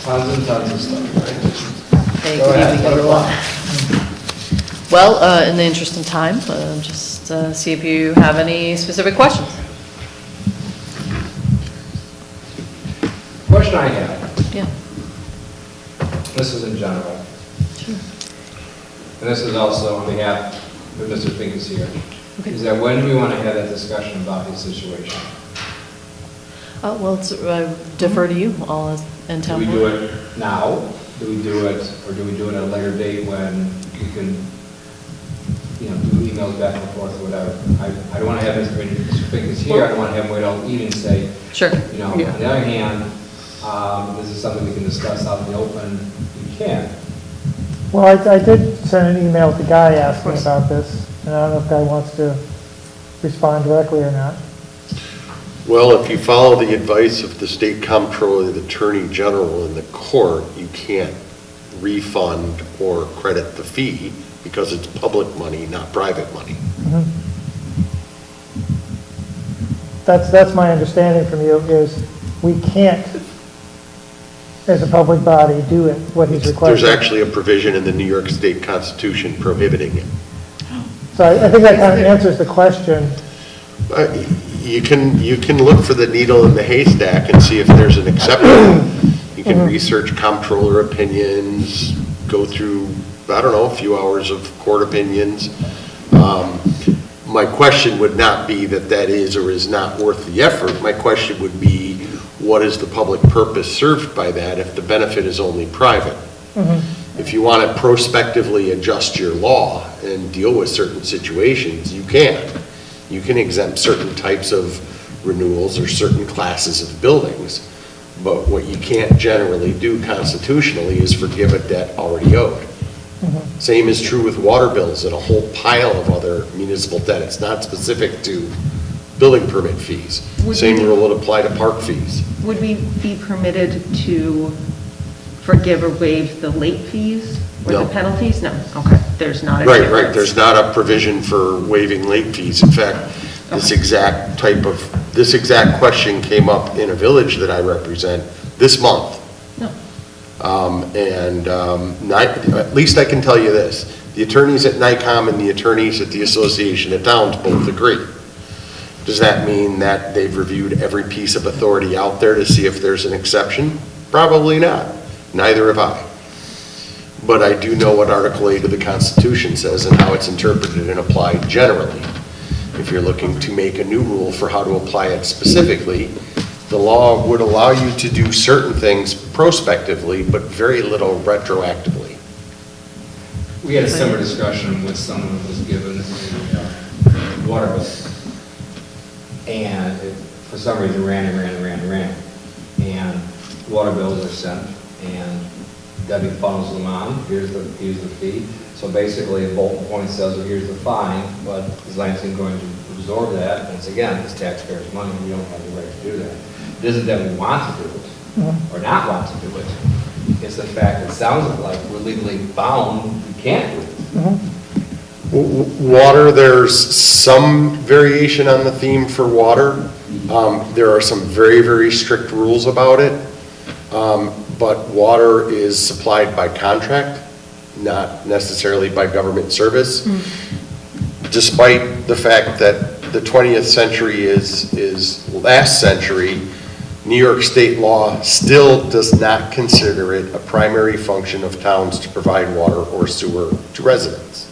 Tons and tons of stuff. Hey, Go good ahead, evening, let it everyone. fly. Well, in the interest of time, just see if you have any specific questions. Question I have, Yeah. this is in general. And this is also on behalf of Mr. Fink is here. Okay. Is that when do we want to have that discussion about his situation? Well, it's defer to you all in Do town. we board. do it now? Do we do it, or do we do it at a later date when we can, do emails back and forth or whatever? I don't want to have Mr. Fink is here, I don't want to have him wait all evening and say, Sure. on the other hand, this is something we can discuss out in the open, we can. Well, I did send an email to Guy asking about this, and I don't know if Guy wants to respond directly or not. Well, if you follow the advice of the state comptroller, the attorney general in the court, you can't refund or credit the fee because it's public money, not private money. Mhm. That's my understanding from you, is we can't, as a public body, do it, what he's requesting. There's actually a provision in the New York State Constitution prohibiting it. So I think that kind of answers the question. You can look for the needle in the haystack and see if there's an exception. You can research comptroller opinions, go through, I don't know, a few hours of court opinions. My question would not be that is or is not worth the effort. My question would be, what is the public purpose served by that if the benefit is only private? If you want to prospectively adjust your law and deal with certain situations, you can. You can exempt certain types of renewals or certain classes of buildings. But what you can't generally do constitutionally is forgive a debt already owed. Same is true with water bills and a whole pile of other municipal debt. It's not specific to building permit fees. Same rule would apply to park fees. Would we be permitted to forgive or waive the late fees or No. the penalties? No, okay, there's not a Right, difference. right. There's not a provision for waiving late fees. In fact, this exact question came up in a village that I represent this month. At least I can tell you this, the attorneys at NICOM and the attorneys at the Association of Towns both agree. Does that mean that they've reviewed every piece of authority out there to see if there's an exception? Probably not. Neither have I. But I do know what Article 8 of the Constitution says and how it's interpreted and applied generally. If you're looking to make a new rule for how to apply it specifically, the law would allow you to do certain things prospectively, but very little retroactively. We had a similar discussion with someone who was given a water bill. And it, for some reason, ran. And water bills are sent, and Debbie funnels them on, here's the fee. So basically, a bulletin point says, well, here's the fine, but is Lansing going to absorb that? Once again, it's taxpayers' money, we don't have the right to do that. It isn't that we want to do it, or not want to do it. It's the fact that it sounds like we're legally bound, we can't do it. Water, there's some variation on the theme for water. There are some very, very strict rules about it. But water is supplied by contract, not necessarily by government service. Despite the fact that the 20th century is last century, New York state law still does not consider it a primary function of towns to provide water or sewer to residents.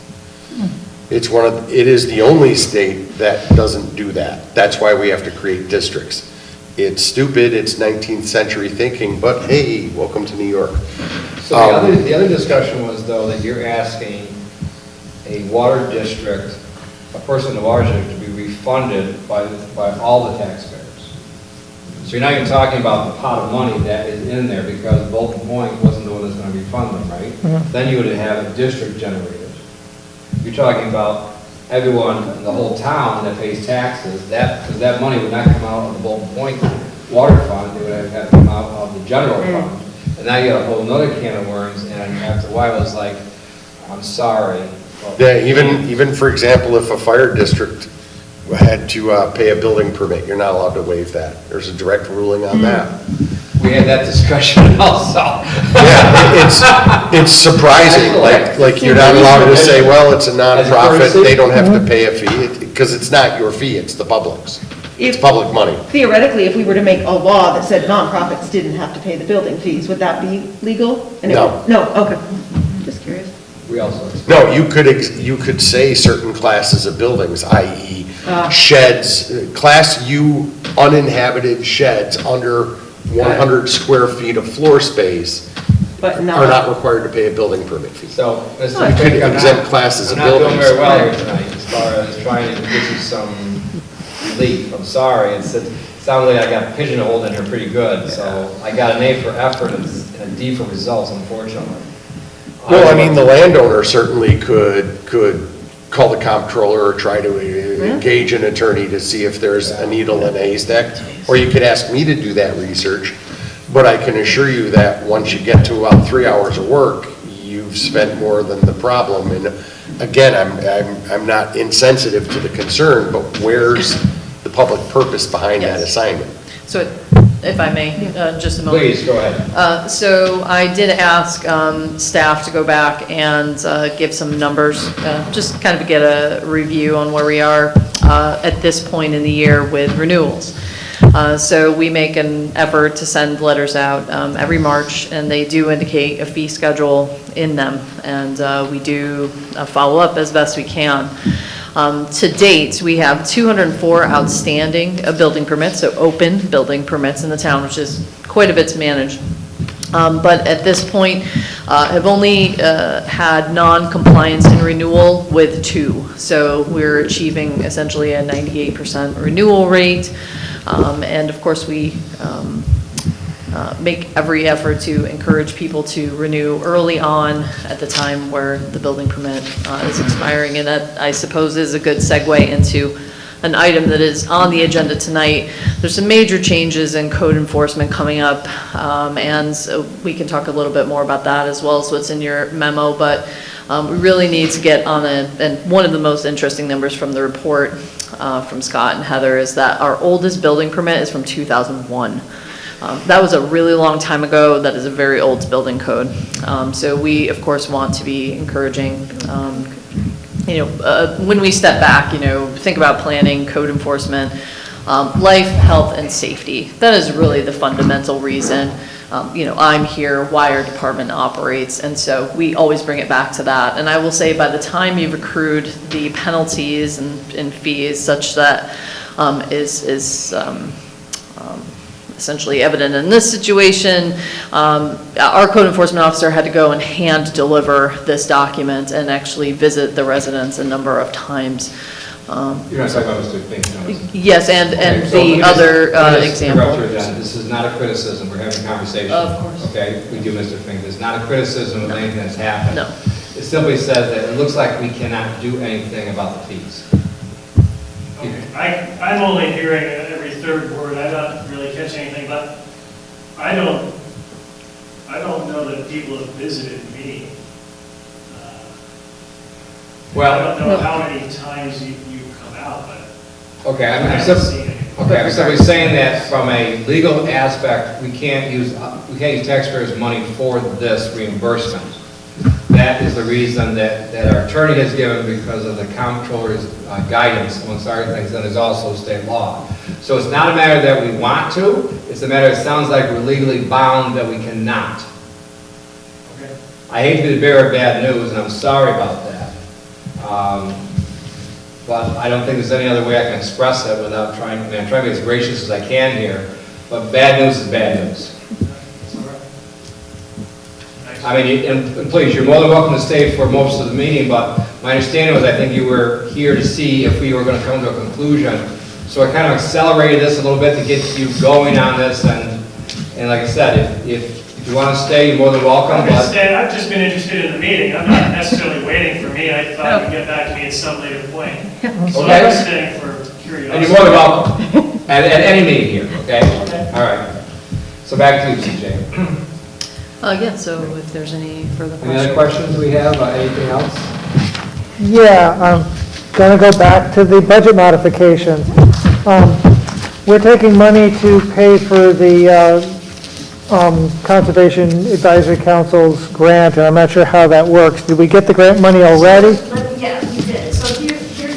It is the only state that doesn't do that. That's why we have to create districts. It's stupid, it's 19th century thinking, but hey, welcome to New York. So the other discussion was, though, that you're asking a water district, a person in the water district, to be refunded by all the taxpayers. So you're not even talking about the pot of money that is in there, because Bolton Point wasn't the one that's going to refund them, right? Then you would have a district generated. You're talking about everyone in the whole town that pays taxes, because that money would not come out of the Bolton Point water fund, it would have to come out of the general fund. And now you got a whole nother can of worms, and after a while it's like, I'm sorry. Yeah, even for example, if a fire district had to pay a building permit, you're not allowed to waive that. There's a direct ruling on that. We had that discussion also. Yeah, it's surprising, like you're not allowed to say, well, it's a nonprofit, they don't have to pay a fee, because it's not your fee, it's the public's. It's public money. Theoretically, if we were to make a law that said nonprofits didn't have to pay the building fees, would that be legal? No. No, okay. Just curious. We also. No, you could say certain classes of buildings, i.e. sheds, Class U uninhabited sheds under 100 square feet of floor space But are not required to pay a building permit fee. So, You could exempt classes of buildings. I'm not doing very well here tonight, as far as trying to give you some relief. I'm sorry, it sounded like I got pigeonholed in here pretty good, so I got an A for effort and a D for results, unfortunately. Well, I mean, the landowner certainly could call the comptroller or try to engage an attorney to see if there's a needle in a haystack, or you could ask me to do that research. But I can assure you that once you get to about 3 hours of work, you've spent more than the problem. And again, I'm not insensitive to the concern, but where's the public purpose behind that assignment? So if I may, just a moment. Please, go ahead. So I did ask staff to go back and give some numbers, just kind of get a review on where we are at this point in the year with renewals. So we make an effort to send letters out every March, and they do indicate a fee schedule in them, and we do follow up as best we can. To date, we have 204 outstanding building permits, so open building permits in the town, which is quite a bit to manage. But at this point, have only had non-compliance and renewal with 2. So we're achieving essentially a 98% renewal rate. And of course, we make every effort to encourage people to renew early on at the time where the building permit is expiring. And that, I suppose, is a good segue into an item that is on the agenda tonight. There's some major changes in code enforcement coming up, and so we can talk a little bit more about that as well as what's in your memo, but we really need to get on and one of the most interesting numbers from the report from Scott and Heather is that our oldest building permit is from 2001. That was a really long time ago. That is a very old building code. So we, of course, want to be encouraging, when we step back, think about planning, code enforcement, life, health, and safety. That is really the fundamental reason, I'm here, why our department operates, and so we always bring it back to that. And I will say, by the time you've accrued the penalties and fees such that is essentially evident in this situation, our code enforcement officer had to go and hand deliver this document and actually visit the residents a number of times. You're not talking about Mr. Fink, no? Yes, and the other example. This is not a criticism, we're having a conversation. Of course. Okay, we do, Mr. Fink, it's not a criticism of anything that's happened. No. It simply says that it looks like we cannot do anything about the fees. Okay, I'm only hearing every third word, I'm not really catching anything, but I don't know that people have visited me. Well, I don't know how many times you come out, but okay, I haven't seen it. I'm simply saying that from a legal aspect, we can't use taxpayers' money for this reimbursement. that is the reason that our attorney has given because of the comptroller's guidance amongst other things, and there's also state law. So it's not a matter that we want to, it's a matter, it sounds like we're legally bound that we cannot. I hate to be the bearer of bad news, and I'm sorry about that. But I don't think there's any other way I can express it without trying, I mean, I'm trying to be as gracious as I can here, but bad news is bad news. I mean, and please, you're more than welcome to stay for most of the meeting, but my understanding was I think you were here to see if we were going to come to a conclusion. So I kind of accelerated this a little bit to get you going on this, and like I said, if you want to stay, you're more than welcome. I've just been interested in the meeting. I'm not necessarily waiting for me. I thought you'd get back to me at some later point. So Okay. I'm staying for curiosity. And you're more than welcome at any meeting here, okay? All right. So back to you, CJ. Yeah, so if there's any further questions. Any other questions we have? Anything else? Yeah, I'm going to go back to the budget modifications. We're taking money to pay for the Conservation Advisory Council's grant, and I'm not sure how that works. Did we get the grant money already? Yeah, we did. So here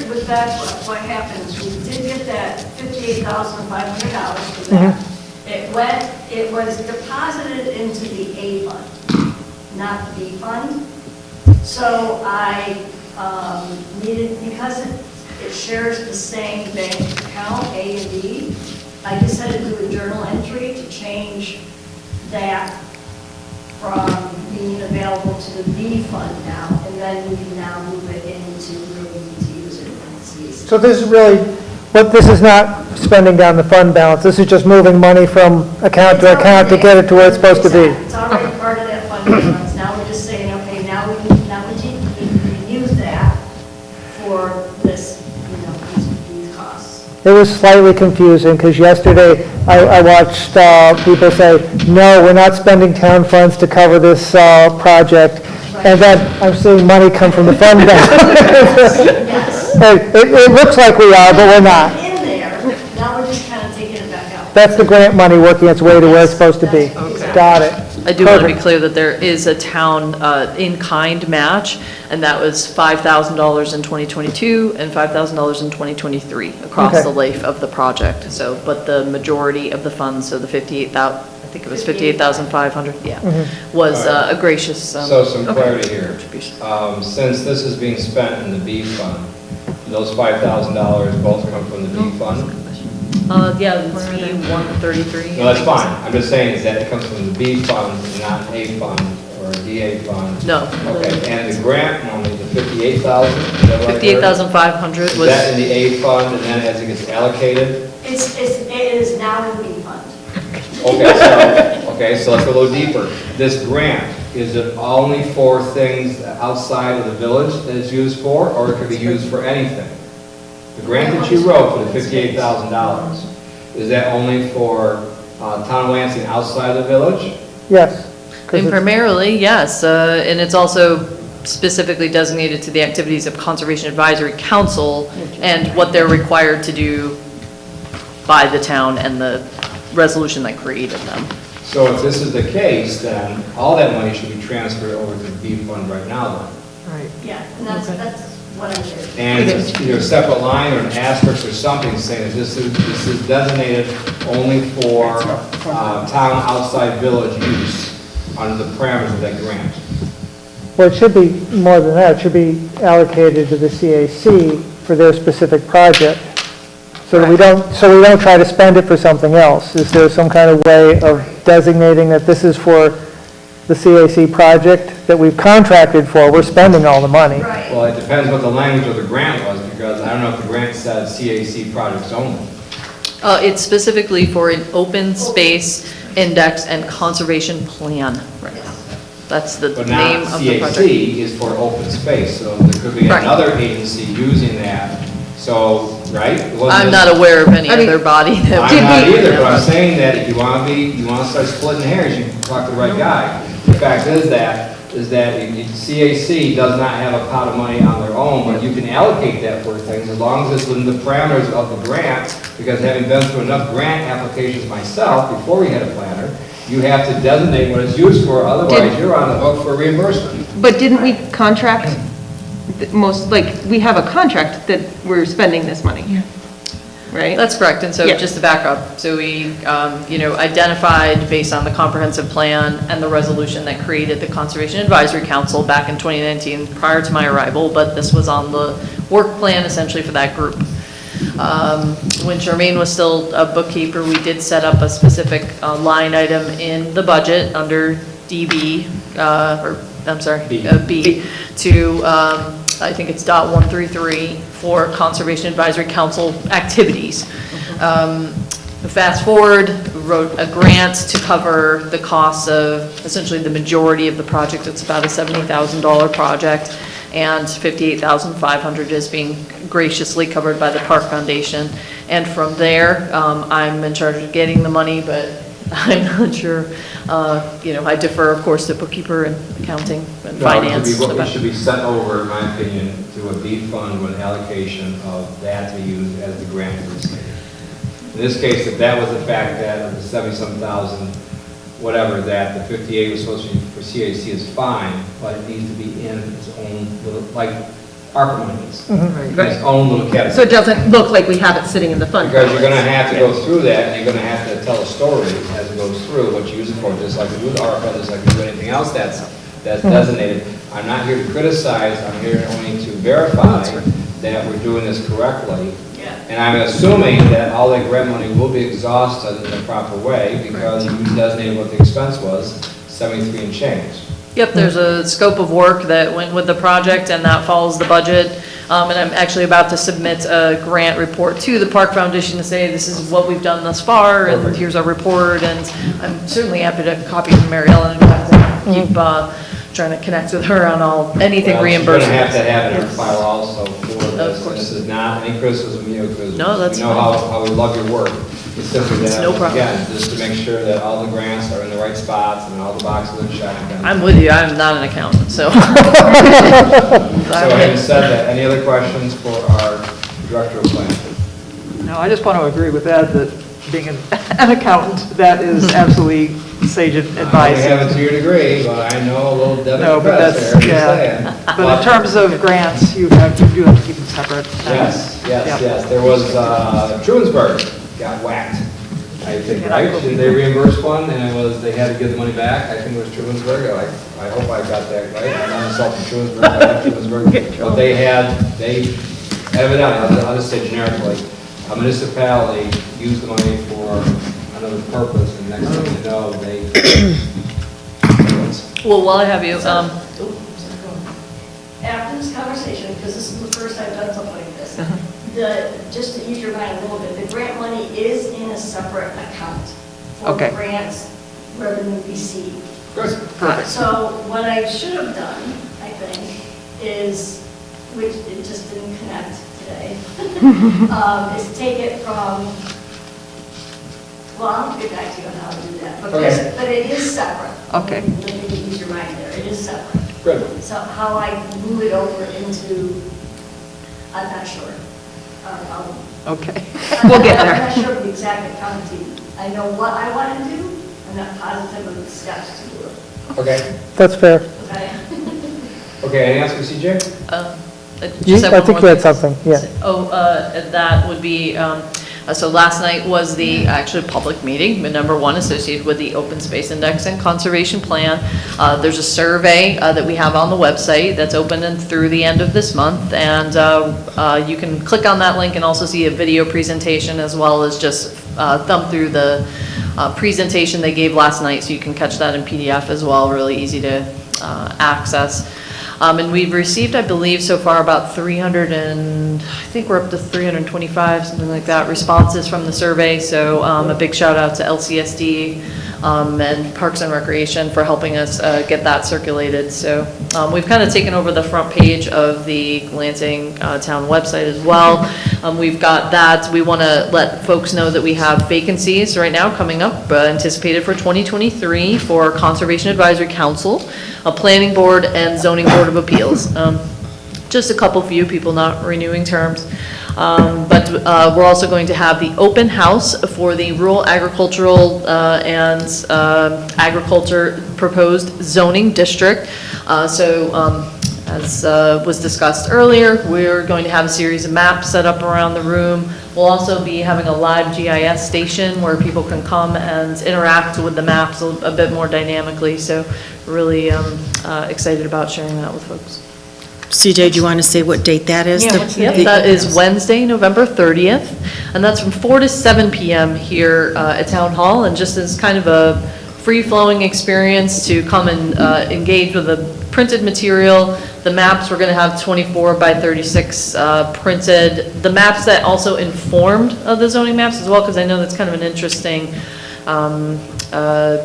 with that, what happens, we did get that $58,500 for that. It was deposited into the A fund, not the B fund. So I needed, because it shares the same bank account, A and B, I just had to do a journal entry to change that from being available to the B fund now, and then we can now move it into where we need to use it in CAC. So this is really, but this is not spending down the fund balance. This is just moving money from account to account to get it to where it's supposed to be. It's already part of that fund balance. Now we're just saying, okay, now we can use that for this, these costs. It was slightly confusing because yesterday I watched people say, no, we're not spending town funds to cover this project. And then I'm seeing money come from the fund balance. It looks like we are, but we're not. In there, now we're just kind of taking it back out. That's the grant money working its way to where it's supposed to be. Got it. I do want to be Perfect. clear that there is a town in-kind match, and that was $5,000 in 2022 and $5,000 in 2023 across Okay. the life of the project. So, but the majority of the funds, so the 58,000, I think it was 58,500, yeah, was a gracious. So some clarity here. contribution. Since this is being spent in the B fund, those $5,000 both come from the B fund? Yeah, it's B133. No, that's fine. I'm just saying is that it comes from the B fund, not an A fund or a DA fund. No. Okay, and the grant money, the 58,000, is that what I heard? 58,500 was. Is that in the A fund, and then as it gets allocated? It is now in the B fund. Okay, so let's go a little deeper. This grant, is it only for things outside of the village that it's used for, or it could be used for anything? The grant that you wrote for the $58,000, is that only for town of Lansing outside of the village? Yes. 'cause And it's- primarily, yes, and it's also specifically designated to the activities of Conservation Advisory Council and what they're required to do by the town and the resolution that created them. So if this is the case, then all that money should be transferred over to the B fund right now Yeah, and that's what I did. then. And either a separate line or an asterisk or something saying that this is designated only for town outside village use under the parameters of that grant. Well, it should be more than that. It should be allocated to the CAC for their specific project. So that we don't try to spend it for something else. Is there some kind of way of designating that this is for the CAC project that we've contracted for? We're spending all the money. Right. Well, it depends what the language of the grant was, because I don't know if the grant said CAC projects only. It's specifically for an open space index and conservation plan. Right. That's the But name not of the project. CAC is for open space, so there could be Right. another agency using that, so, right? It wasn't I'm just- not aware of any other body that would. I'm not either, but I'm saying that if you want to start splitting hairs, you can talk to the right guy. The fact is that CAC does not have a pot of money on their own, but you can allocate that for things as long as it's within the parameters of the grant, because having been through enough grant applications myself before we had a planner, You have to designate what it's used for, otherwise you're on the hook for reimbursement. But didn't we contract we have a contract that we're spending this money? Right? That's correct, and so Yeah. just to back up, so we, identified based on the comprehensive plan and the resolution that created the Conservation Advisory Council back in 2019, prior to my arrival, but this was on the work plan essentially for that group. When Charmaine was still a bookkeeper, we did set up a specific line item in the budget under DB, B, to, I think it's .133 for Conservation Advisory Council activities. Fast forward, wrote a grant to cover the costs of essentially the majority of the project. It's about a $70,000 project, and $58,500 is being graciously covered by the Park Foundation. And from there, I'm in charge of getting the money, but I'm not sure, I defer, of course, to bookkeeper and accounting and finance. It should be sent over, in my opinion, to a B fund with an allocation of that to be used as the grant is received. In this case, if that was the fact that of the 70-some thousand, whatever, that the 58 was supposed to be for CAC is fine, but it needs to be in its own little, like ARPA money is. Its own little category. So it doesn't look like we have it sitting in the fund. Because you're gonna have to go through that, and you're gonna have to tell a story as it goes through, what you use it for, just like we do with ARPA, just like we do anything else that's designated. I'm not here to criticize, I'm here only to verify that we're doing this correctly. And I'm assuming that all that grant money will be exhausted in the proper way, because you designated what the expense was, 73 and change. Yep, there's a scope of work that went with the project, and that follows the budget. And I'm actually about to submit a grant report to the Park Foundation to say, this is what we've done thus far, and here's our report. And I'm certainly happy to copy from Mary Ellen and keep trying to connect with her on anything reimbursement. You're going to have it in her file also for this. And this is not any criticism of you, because we know how we love your work. It's simply that, again, just to make sure that all the grants are in the right spots and all the boxes are checked. I'm with you, I'm not an accountant, so. So having said that, any other questions for our Director of Planning? No, I just want to agree with Ed that being an accountant, that is absolutely sage advice. I have it to your degree, but I know a little debit No, but credit that's, there, just saying. But in terms of grants, you do have to keep them separate. Yes. There was, Trumansburg got whacked, I think, right? Did they reimburse one, and it was, they had to give the money back? I think it was Trumansburg. I hope I got that right. I'm not insulting Trumansburg, but they evidently, I'll just say generically, a municipality used the money for another purpose, and next thing you know, they. Well, while I have you, After this conversation, because this is the first I've done something like this, just to ease your mind a little bit, the grant money is in a separate account for grants revenue received. Perfect. So what I should have done, I think, is, which it just didn't connect today, is take it from, well, I'll get back to you on how to do that, but it is separate. Okay. Let me ease your mind there, it is separate. Good. So how I move it over into, I'm not sure. Okay, we'll get there. I'm not sure of the exact accounting. I know what I want to do, I'm not positive of the steps to do it. Okay. That's fair. Okay, anything else for CJ? I think you had something, yeah. That would be, so last night was the actual public meeting, number one, associated with the Open Space Index and Conservation Plan. There's a survey that we have on the website that's open and through the end of this month, and you can click on that link and also see a video presentation, as well as just thumb through the presentation they gave last night, so you can catch that in PDF as well, really easy to access. And we've received, I believe, so far about 300 and, I think we're up to 325, something like that, responses from the survey. So a big shout out to LCSD and Parks and Recreation for helping us get that circulated. So we've kind of taken over the front page of the Lansing town website as well. We've got that. We want to let folks know that we have vacancies right now coming up, anticipated for 2023 for Conservation Advisory Council, a Planning Board, and Zoning Board of Appeals. Just a couple few people not renewing terms. But we're also going to have the open house for the rural agricultural and agriculture proposed zoning district. As was discussed earlier, we're going to have a series of maps set up around the room. We'll also be having a live GIS station where people can come and interact with the maps a bit more dynamically. So really excited about sharing that with folks. CJ, do you want to say what date that is? Yep, that is Wednesday, November 30th, and that's from 4 to 7 p.m. here at Town Hall, and just as kind of a free-flowing experience to come and engage with the printed material. The maps, we're going to have 24 by 36 printed. The maps that also informed the zoning maps as well, because I know that's kind of an interesting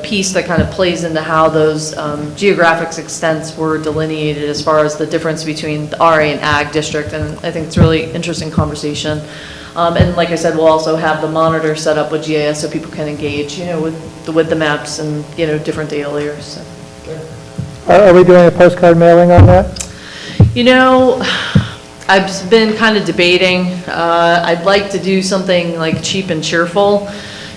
piece that kind of plays into how those geographic extents were delineated as far as the difference between the RA and Ag district, and I think it's a really interesting conversation. And like I said, we'll also have the monitor set up with GIS so people can engage, with the maps and, different data layers. So. Are we doing a postcard mailing on that? I've been kind of debating. I'd like to do something like cheap and cheerful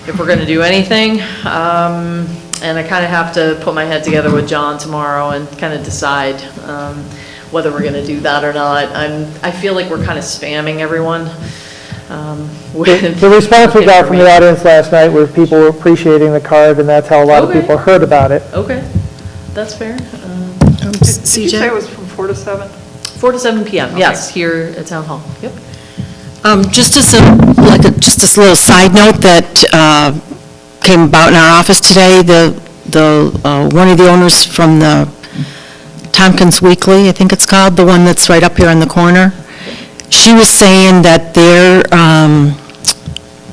if we're going to do anything. And I kind of have to put my head together with John tomorrow and kind of decide whether we're going to do that or not. I feel like we're kind of spamming everyone. The response we got from the audience last night was people were appreciating the card, and that's how a lot of people heard about it. Okay, that's fair. Did you say it was from 4 to 7? 4 to 7 p.m. Okay. Yes, here at Town Hall. Yep. Just as a little side note that came about in our office today, one of the owners from the Tompkins Weekly, I think it's called, the one that's right up here in the corner. She was saying that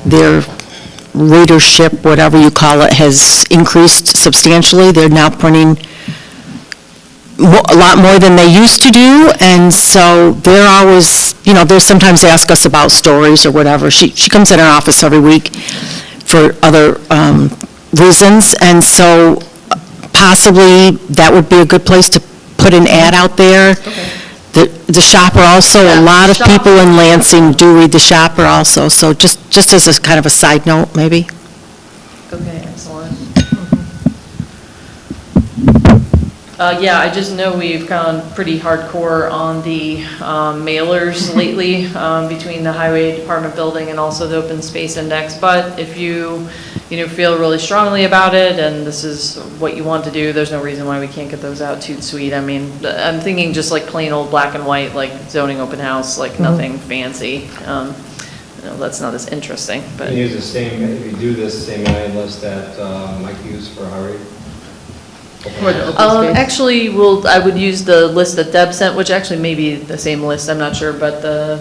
their readership, whatever you call it, has increased substantially. They're now printing a lot more than they used to do, and so they're always, they'll sometimes ask us about stories or whatever. She comes in our office every week for other reasons, and so possibly that would be a good place to put an ad out there. Okay. The Shopper also, a lot of people in Lansing do read the Shopper also, so just as a kind of a side note, maybe. Okay, excellent. Yeah, I just know we've gone pretty hardcore on the mailers lately between the Highway Department building and also the Open Space Index, but if you feel really strongly about it and this is what you want to do, there's no reason why we can't get those out toot sweet. I mean, I'm thinking just like plain old black and white, like zoning open house, like nothing fancy. That's not as interesting, but. Use the same, if you do this same mailing list that Mike used for Highway. Actually, I would use the list that Deb sent, which actually may be the same list, I'm not sure, but the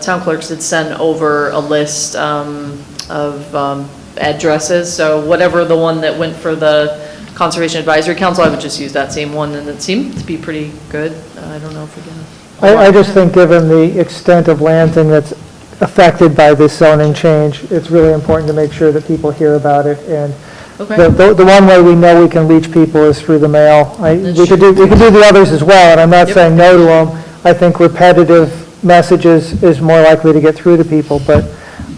town clerks did send over a list of addresses, so whatever the one that went for the Conservation Advisory Council, I would just use that same one, and it seemed to be pretty good. I don't know if we're gonna. I just think given the extent of Lansing that's affected by this zoning change, it's really important to make sure that people hear about it, and the one way we know we can reach people is through the mail. We could do the others as well, and I'm not saying no to them. I think repetitive messages is more likely to get through to people, but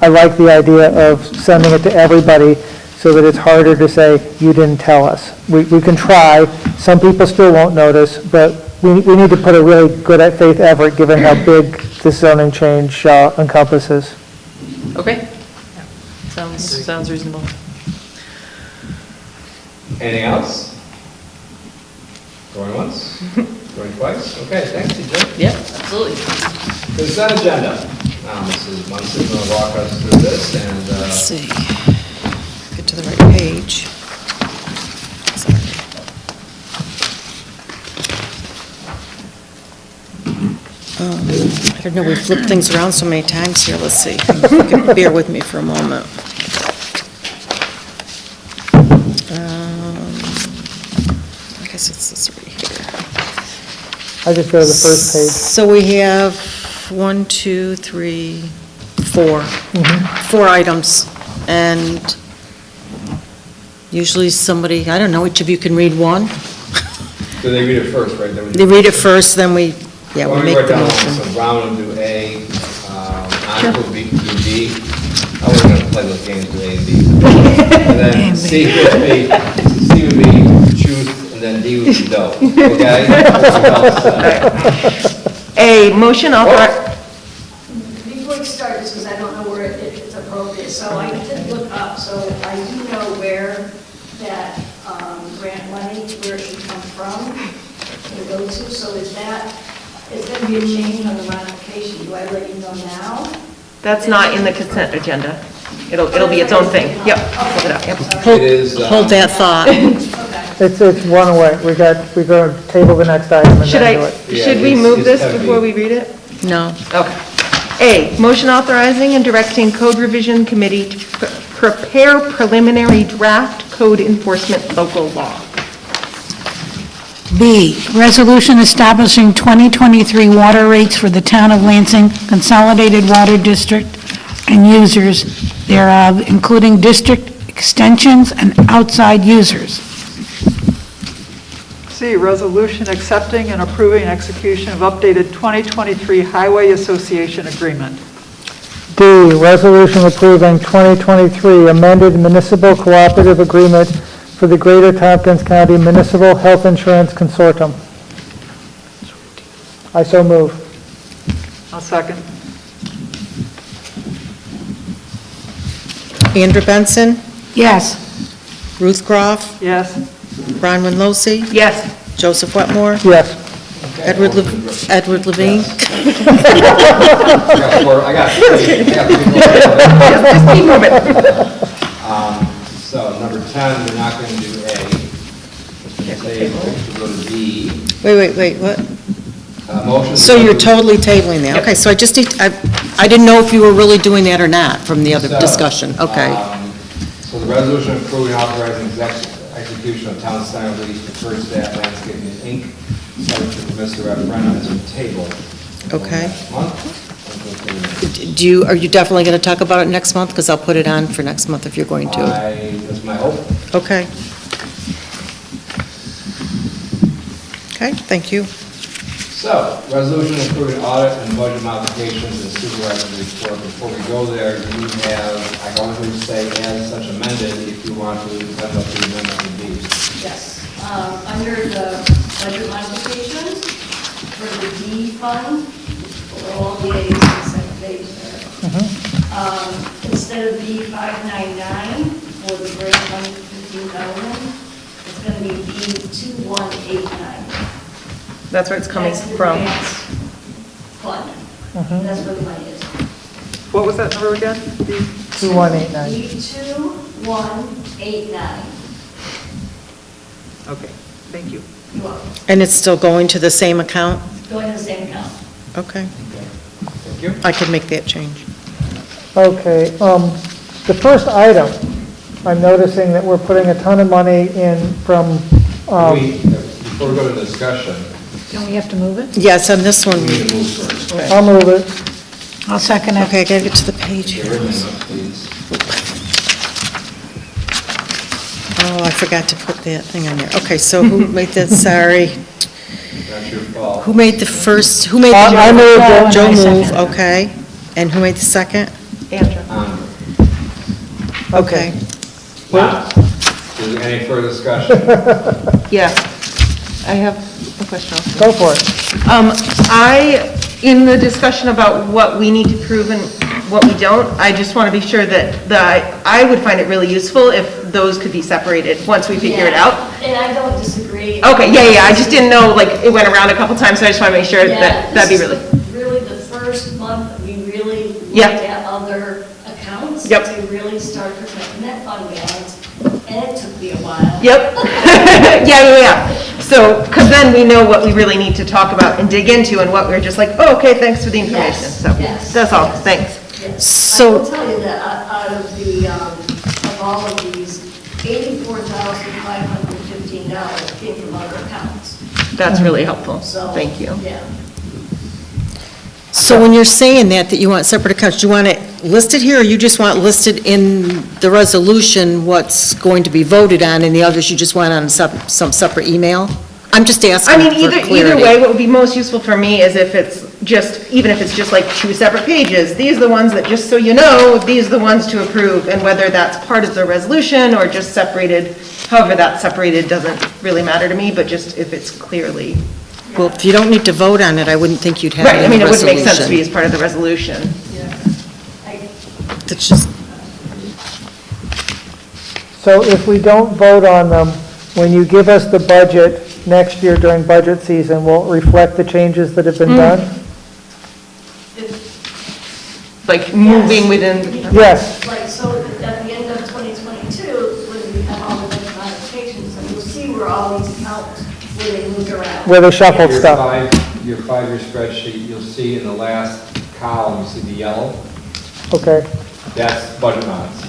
I like the idea of sending it to everybody so that it's harder to say, you didn't tell us. We can try. Some people still won't notice, but we need to put a really good faith effort given how big this zoning change encompasses. Okay. Sounds reasonable. Anything else? Going once? Going twice? Okay, thanks, TJ. Yeah, absolutely. Consent agenda. Now, Mrs. Munson will walk us through this and. Let's see. Get to the right page. Sorry. I don't know, we flipped things around so many times here. Let's see. You can bear with me for a moment. I guess it's this right here. I just go to the first page. So we have 1, 2, 3, 4. 4 items. And usually somebody, I don't know, each of you can read one. So they read it first, right? They read it first, then we make the write down motion. some round and do A, on to B, I was gonna play those games with A and B. And then C would be truth, and then D would be dope, okay? A motion author, Before we start, just because I don't know where it's appropriate, so I did look up, so I do know where that grant money, where it should come from, to go to, so is going to be a change on the ratification, do I let you know now? that's not in the consent agenda. It'll be its own thing. Yep, hold it up, yep. It is, Hold that thought. It's one away. We're going to table the next item and Should then do I, it. should we move this before we read it? No. Okay. A, motion authorizing and directing code revision committee to prepare preliminary draft code enforcement local law. B, resolution establishing 2023 water rates for the town of Lansing, consolidated water district, and users thereof, including district extensions and outside users. C, resolution accepting and approving execution of updated 2023 Highway Association agreement. D, resolution approving 2023 amended municipal cooperative agreement for the Greater Tompkins County Municipal Health Insurance Consortium. I so move. I'll second. Andrew Benson, Yes. Ruth Groff, Yes. Bronwyn Losi, Yes. Joseph Wetmore, Yes. Edward Levine. I got Just keep moving. So number 10, we're not going to do A. Let's say, we'll go to B. Wait, what? Motion. So you're totally tabling that? Okay, so I just need, I didn't know if you were really doing that or not from the other So, discussion. Okay. So the resolution approving authorizing execution of town style lease to First Staff Landscaping Inc. Subject to permissive referendum has been tabled. Okay. Next month. Are you definitely going to talk about it next month? Because I'll put it on for next month if you're going to. That's my hope. Okay. Okay, thank you. So, resolution approving audit and budget modifications and supervisor's report. Before we go there, you have, I can only say as such amended if you want to send up the amendment to be. Yes, under the budget modifications, for the D fund, for all the A's except A's there. Instead of B599 for the grant fund, 15,000, it's going to be B2189. That's where it's coming That's the from. grants fund. That's where the money is. What was that number again? 2189. B2189. Okay, thank you. You're welcome. And it's still going to the same account? Going to the same account. Okay. Thank you. I can make that change. Okay, the first item, I'm noticing that we're putting a ton of money in from, Before we go to discussion, Don't we have to move it? Yes, on this one. we need to move first. I'll move it. I'll second it. Okay, I gotta get to the page Get here. rid of it, please. Oh, I forgot to put that thing on there. Okay, so who made that, sorry. That's your fault. Who made the first, who made the? I moved it. Joe I moved, second. okay. And who made the second? Andrew. Okay. Now, is there any further discussion? Yeah, I have a question. Go for it. In the discussion about what we need to prove and what we don't, I just want to be sure that I would find it really useful if those could be separated once we figure it Yeah, out. And I don't disagree. Okay, yeah, I just didn't know, like, it went around a couple times, so I just want to make sure that that'd be really. Really the first month that we really Yeah. looked at other accounts. Yep. To really start protecting that fund balance, and it took me a while. Yep. Yeah. So, because then we know what we really need to talk about and dig into, and what we're just like, oh, okay, thanks for the information. Yes, So, yes, that's all, yes. thanks. Yes. So- I will tell you that out of all of these, $84,515 came from other accounts. That's really helpful. So, Thank you. Yeah. So when you're saying that you want separate accounts, do you want it listed here, or you just want listed in the resolution what's going to be voted on, and the others you just want on some separate email? I'm just I asking mean, for either clarity. way, what would be most useful for me is if it's just, even if it's just like 2 separate pages, these are the ones that, just so you know, these are the ones to approve, and whether that's part of the resolution or just separated, however that's separated doesn't really matter to me, but just if it's clearly. Well, if you don't need to vote on it, I wouldn't think you'd have Right, it I in mean, the it wouldn't make sense to be resolution. as part of the resolution. It's just, So if we don't vote on them, when you give us the budget next year during budget season, will it reflect the changes that have been done? Like moving within. Yes. Like, so at the end of 2022, when we have all the budget modifications, and you'll see where all these accounts, where they moved around. Where they shuffled Your stuff. Your 5-year spreadsheet, you'll see in the last column, you see the yellow, Okay. that's budget mods.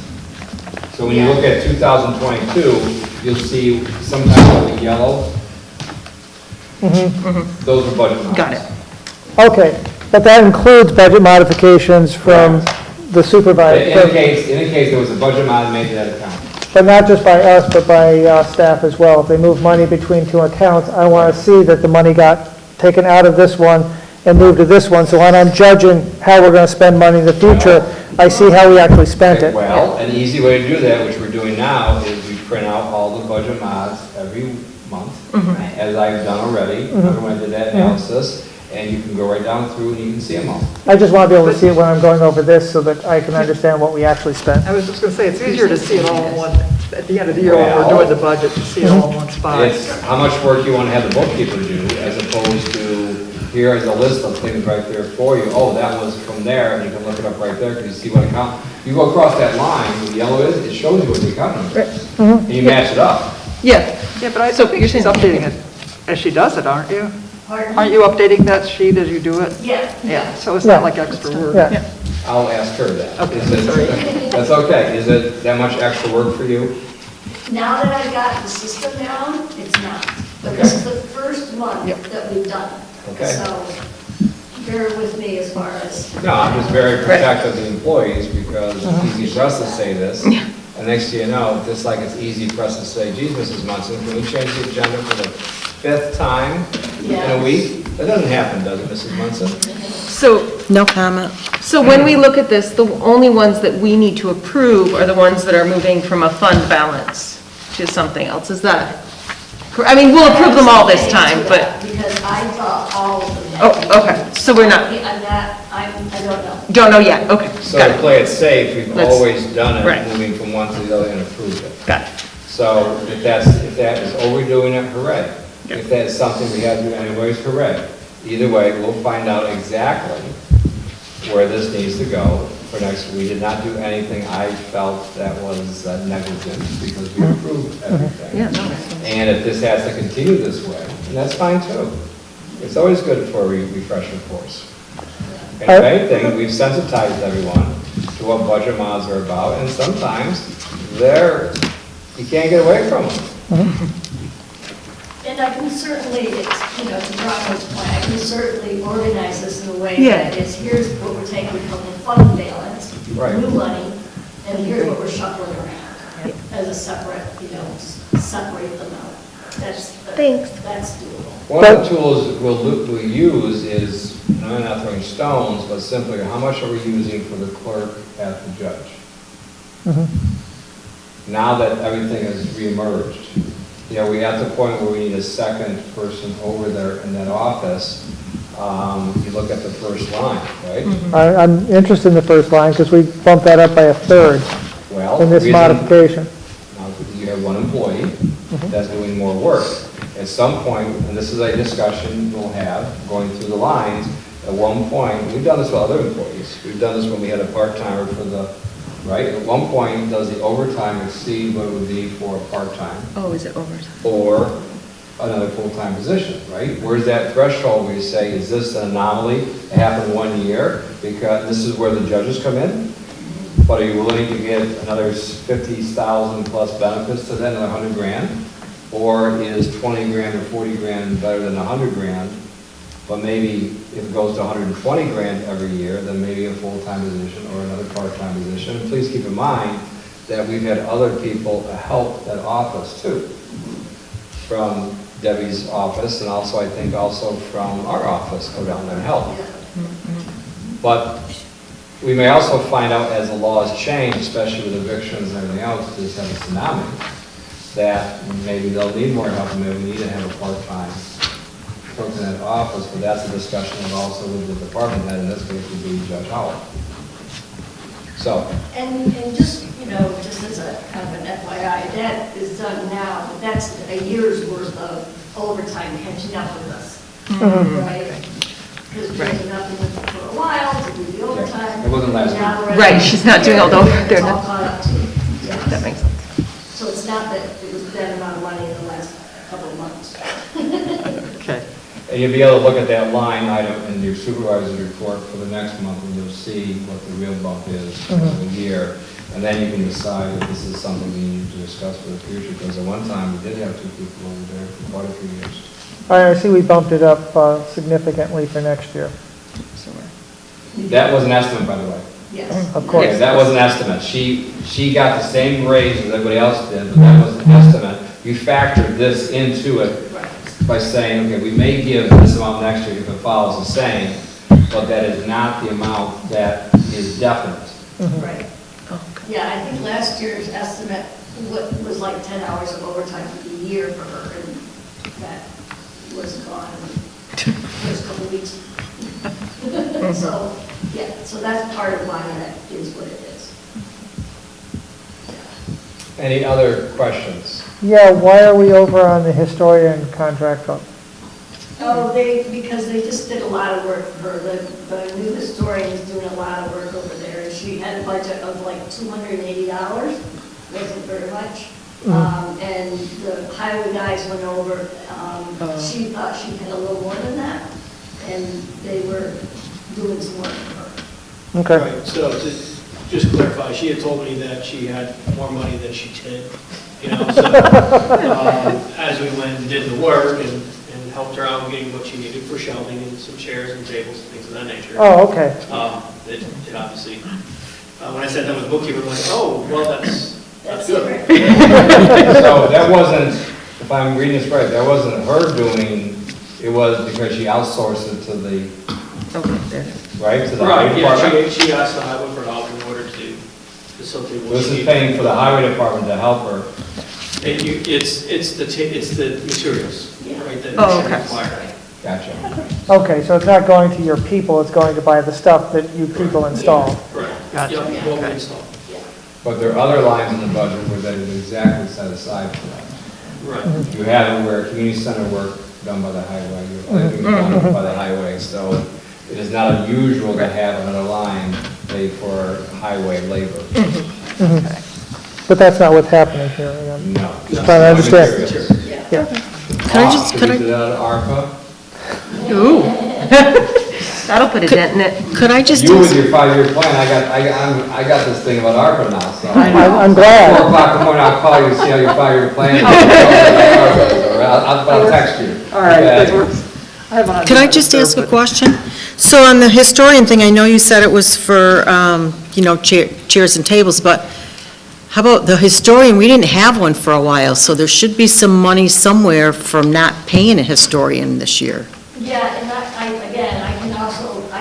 So when you look at 2022, you'll see sometimes with the yellow, those are budget mods. Got it. Okay, but that includes budget modifications from the It supervisor, indicates there was a budget mod made to that account. but not just by us, but by staff as well. If they move money between 2 accounts, I want to see that the money got taken out of this one and moved to this one, so when I'm judging how we're going to spend money in the future, I see how we actually spent it. Well, an easy way to do that, which we're doing now, is we print out all the budget mods every month, as I've done already. Remember when I did that analysis? And you can go right down through and you can see them all. I just want to be able to see it when I'm going over this so that I can understand what we actually spent. I was just going to say, it's easier to see it all in one, at the end of the year when we're doing the budget, to see it all in one spot. It's how much work you want to have the bookkeeper do, as opposed to, here is a list of things right there for you. Oh, that was from there, and you can look it up right there, because you see what account. You go across that line, where the yellow is, it shows you what the account number is. And you match it up. Yeah. Yeah, but I So think you're she's saying- updating it as she does it, aren't you? Pardon? Aren't you updating that sheet as you do it? Yeah. Yeah, so it's not like extra work. Yeah. I'll ask her that. Okay, Is it- sorry. That's okay. Is it that much extra work for you? Now that I've got the system down, it's not. But this is the first month that we've done it. Okay. So bear with me as far as. No, I'm just very protective of the employees, because it's easy for us to say this. And next thing you know, just like it's easy for us to say, geez, Mrs. Munson, can we change the agenda for the 5th time in a week? That doesn't happen, does it, Mrs. Munson? So, no comment. so when we look at this, the only ones that we need to approve are the ones that are moving from a fund balance to something else, is that? I mean, we'll approve them all this time, but, Because I thought all of them. oh, okay, so we're not, I'm not, I don't know. don't know yet, okay, So got to it, play it safe, we've Let's- always done right. it, moving from one to the other and approved it. got it. So if that is overdoing it, hooray. If that is something we have to do anyways, hooray. Either way, we'll find out exactly where this needs to go for next. We did not do anything I felt that was negligent, because we approved everything. Yeah, no. And if this has to continue this way, and that's fine too. It's always good for a refresher course. And if anything, we've sensitized everyone to what budget mods are about, and sometimes you can't get away from them. And I can certainly, to Brian's point, I can certainly organize this in a way Yeah. that is, here's what we're taking from the fund balance, Right. new money, and here's what we're shuffling around as a separate, separate them out. That's doable. One of the tools we'll use is, I'm not throwing stones, but simply how much are we using for the clerk at the judge? Now that everything has reemerged, we're at the point where we need a second person over there in that office. You look at the first line, right? I'm interested in the first line because we bumped that up by a third Well, in this reason- modification. Now, you have one employee that's doing more work. At some point, and this is a discussion we'll have, going through the lines, at one point, we've done this with other employees. We've done this when we had a part-timer for the, right? At one point, does the overtime exceed what it would be for a part-time? Oh, is it overtime? Or another full-time position, right? Where's that threshold where you say, is this an anomaly? It happened 1 year, because this is where the judges come in? But are you willing to give another 50,000 plus benefits to that, another 100 grand? Or is 20 grand or 40 grand better than 100 grand? But maybe if it goes to 120 grand every year, then maybe a full-time position or another part-time position. And please keep in mind that we've had other people help that office too, from Debbie's office, and also, I think, also from our office, go down there and help. But we may also find out as the laws change, especially with evictions and everything else, just have a tsunami, that maybe they'll need more help, and maybe we need to have a part-time clerk in that office, but that's a discussion of also with the department head, in this case would be Judge Howard. So, And just, just as a kind of an FYI, that is done now, but that's a year's worth of overtime catching up with us, right? Because we've been nothing for a while to do the overtime. It wasn't last Now week. we're at Right, she's not doing all the over- they're It's all not- caught up to, yes. That makes sense. So it's not that it was that amount of money in the last couple of months. Okay. and you'll be able to look at that line item in your supervisor's report for the next month, and you'll see what the real bump is for the year. And then you can decide if this is something we need to discuss for the future, because at one time, we did have 2 people over there for quite a few years. All right, I see we bumped it up significantly for next year. That was an estimate, by the way. Yes. Of course. Yeah, that was an estimate. She got the same raise as everybody else did, but that was an estimate. You factored this into it by saying, okay, we may give this amount next year if it follows the same, but that is not the amount that is definite. Right. Yeah, I think last year's estimate was like 10 hours of overtime for the year for her, and that was gone in the first couple of weeks. So, yeah, so that's part of why that is what it is. Any other questions? Yeah, why are we over on the historian contract? Oh, because they just did a lot of work for her. The new historian is doing a lot of work over there, and she had a budget of like $280, wasn't very much. And the highway guys went over, she thought she had a little more than that, and they were doing some work for her. Okay. Right, so to just clarify, she had told me that she had more money than she did, so as we went and did the work and helped her out getting what she needed for shelving and some chairs and tables and things of that nature. Oh, okay. It obviously, when I said that was bookkeeper, I'm like, oh, well, that's good. So that wasn't, if I'm reading this right, that wasn't her doing, it was because she outsourced it to the, right, to the highway Right, yeah, department? she asked the highway for help in order to facilitate what This she is needed. paying for the highway department to help her. It's the materials, right, that Oh, she okay. required. Gotcha. Okay, so it's not going to your people, it's going to buy the stuff that you people install. Correct. Gotcha. Yep, what we installed. But there are other lines in the budget where that is exactly set aside for that. Right. You have it where community center work done by the highway, you have other things done by the highway, so it is not unusual to have another line paid for highway labor. But that's not what's happening here. again. No. Just trying to understand. Materials. Yeah. Could we do that out of ARPA? Ooh. That'll put a dent in it. Could I just You with ask, your 5-year plan, I got this thing about ARPA now, so. I'm glad. 4 o'clock in the morning, I'll call you and see how your 5-year plan is. I'll text you. All right, Okay. that works. I have one could I just ask a question? So on the historian thing, I know you said it was for, chairs and tables, but how about the historian? We didn't have one for a while, so there should be some money somewhere from not paying a historian this year. Yeah, and I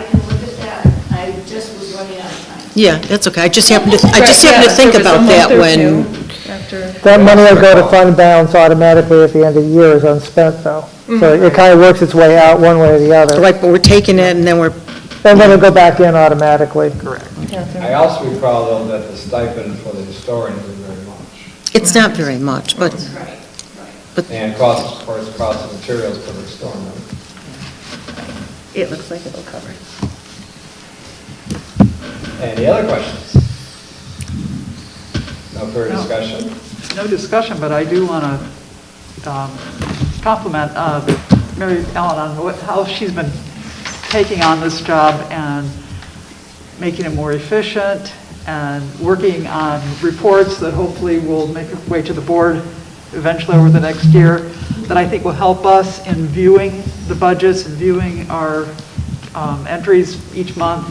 can look at that. I just was running out of time. Yeah, that's okay. I just happened to think about that when, That money will go to fund balance automatically at the end of the year is unspent though. So it kind of works its way out one way or the other. right, but we're taking it and then we're, And then it'll go back in automatically. Correct. I also recall though that the stipend for the historian isn't very much. it's not very much, but, And cost, of course, cost of materials for the historian. It looks like it'll cover it. Any other questions? No further No. discussion? No discussion, but I do want to compliment Mary Ellen on how she's been taking on this job and making it more efficient and working on reports that hopefully will make its way to the board eventually over the next year, that I think will help us in viewing the budgets and viewing our entries each month.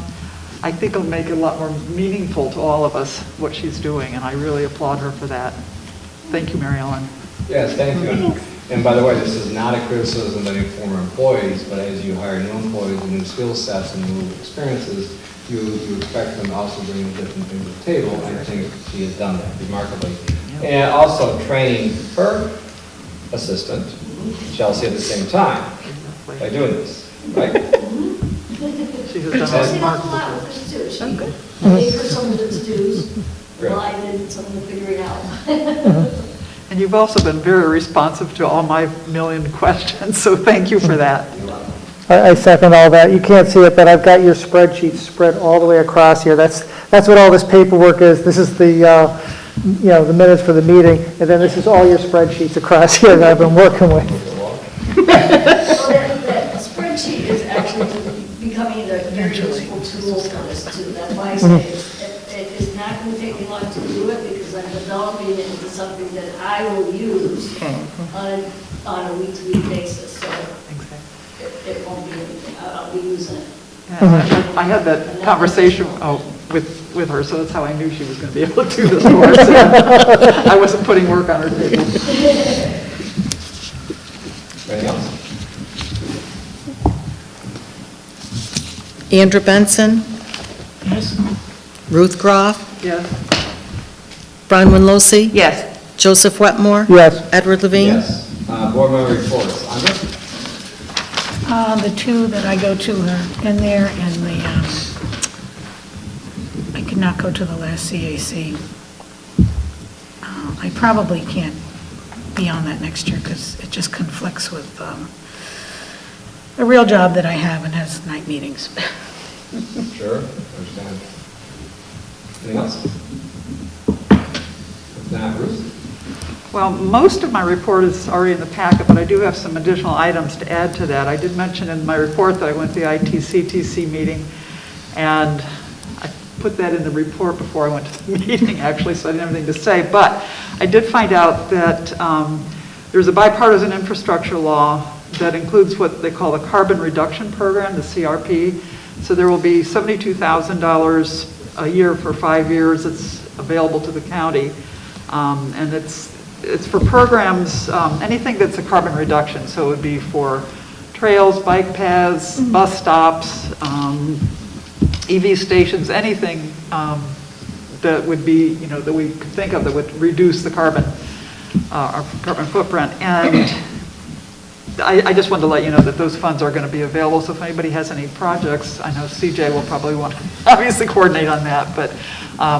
I think it'll make it a lot more meaningful to all of us what she's doing, and I really applaud her for that. Thank you, Mary Ellen. Yes, thank you. And by the way, this is not a criticism of any former employees, but as you hire new employees with new skill sets and new experiences, you expect them to also bring different things to the table. I think she has done that remarkably. And also training her assistant, Chelsea, at the same time by doing this, right? She has done Chelsea a does a remarkable lot job. with this too. She gave her some of the to-dos, while I did some of the figuring out. And you've also been very responsive to all my million questions, so thank you for that. I second all that. You can't see it, but I've got your spreadsheet spread all the way across here. That's what all this paperwork is. This is the, the minutes for the meeting, and then this is all your spreadsheets across here that I've been working with. So that spreadsheet is actually becoming a very useful tool for us too. That's why I say it is not going to take me long to do it because I'm developing it into something that I will use on a week-to-week basis. So it won't be anything. I'll be using it. I had that conversation with her, so that's how I knew she was going to be able to do this for us. I wasn't putting work on her table. Anything else? Andrew Benson, Yes? Ruth Groff, Yes. Bronwyn Losi, Yes. Joseph Wetmore, Yes. Edward Levine. Yes. Board member reports. Andrea? The two that I go to are in there, and I could not go to the last CAC. I probably can't be on that next year because it just conflicts with a real job that I have and has night meetings. Sure, understand. Anything else? If not, Bruce? Well, most of my report is already in the packet, but I do have some additional items to add to that. I did mention in my report that I went to the ITCTC meeting, and I put that in the report before I went to the meeting, actually, so I didn't have anything to say. But I did find out that there's a bipartisan infrastructure law that includes what they call the Carbon Reduction Program, the CRP. So there will be $72,000 a year for 5 years. It's available to the county, and it's for programs, anything that's a carbon reduction. So it would be for trails, bike paths, bus stops, EV stations, anything that would be, that we could think of that would reduce the carbon, our carbon footprint. And I just wanted to let you know that those funds are going to be available. So if anybody has any projects, I know CJ will probably want to obviously coordinate on that, but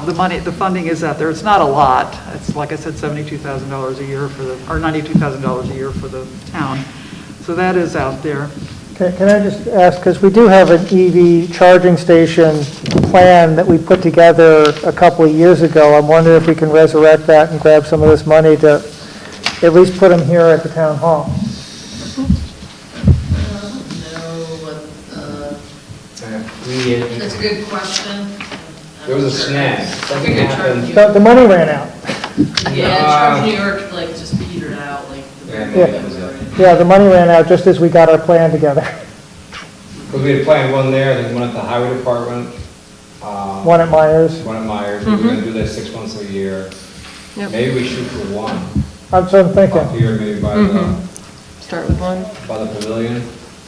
the funding is out there. It's not a lot. It's, like I said, $72,000 a year or $92,000 a year for the town. So that is out there. Can I just ask, because we do have an EV charging station plan that we put together a couple of years ago. I'm wondering if we can resurrect that and grab some of this money to at least put them here at the town hall. That's a good question. There was a snag. Something happened. The money ran out. Yeah, New York, like, just petered out, like. Yeah, the money ran out just as we got our plan together. Because we had planned one there, then one at the highway department. One at Myers. One at Myers. We were going to do that 6 months a year. Maybe we shoot for one. That's what I'm thinking. Up here, maybe by the Start with one. by the pavilion.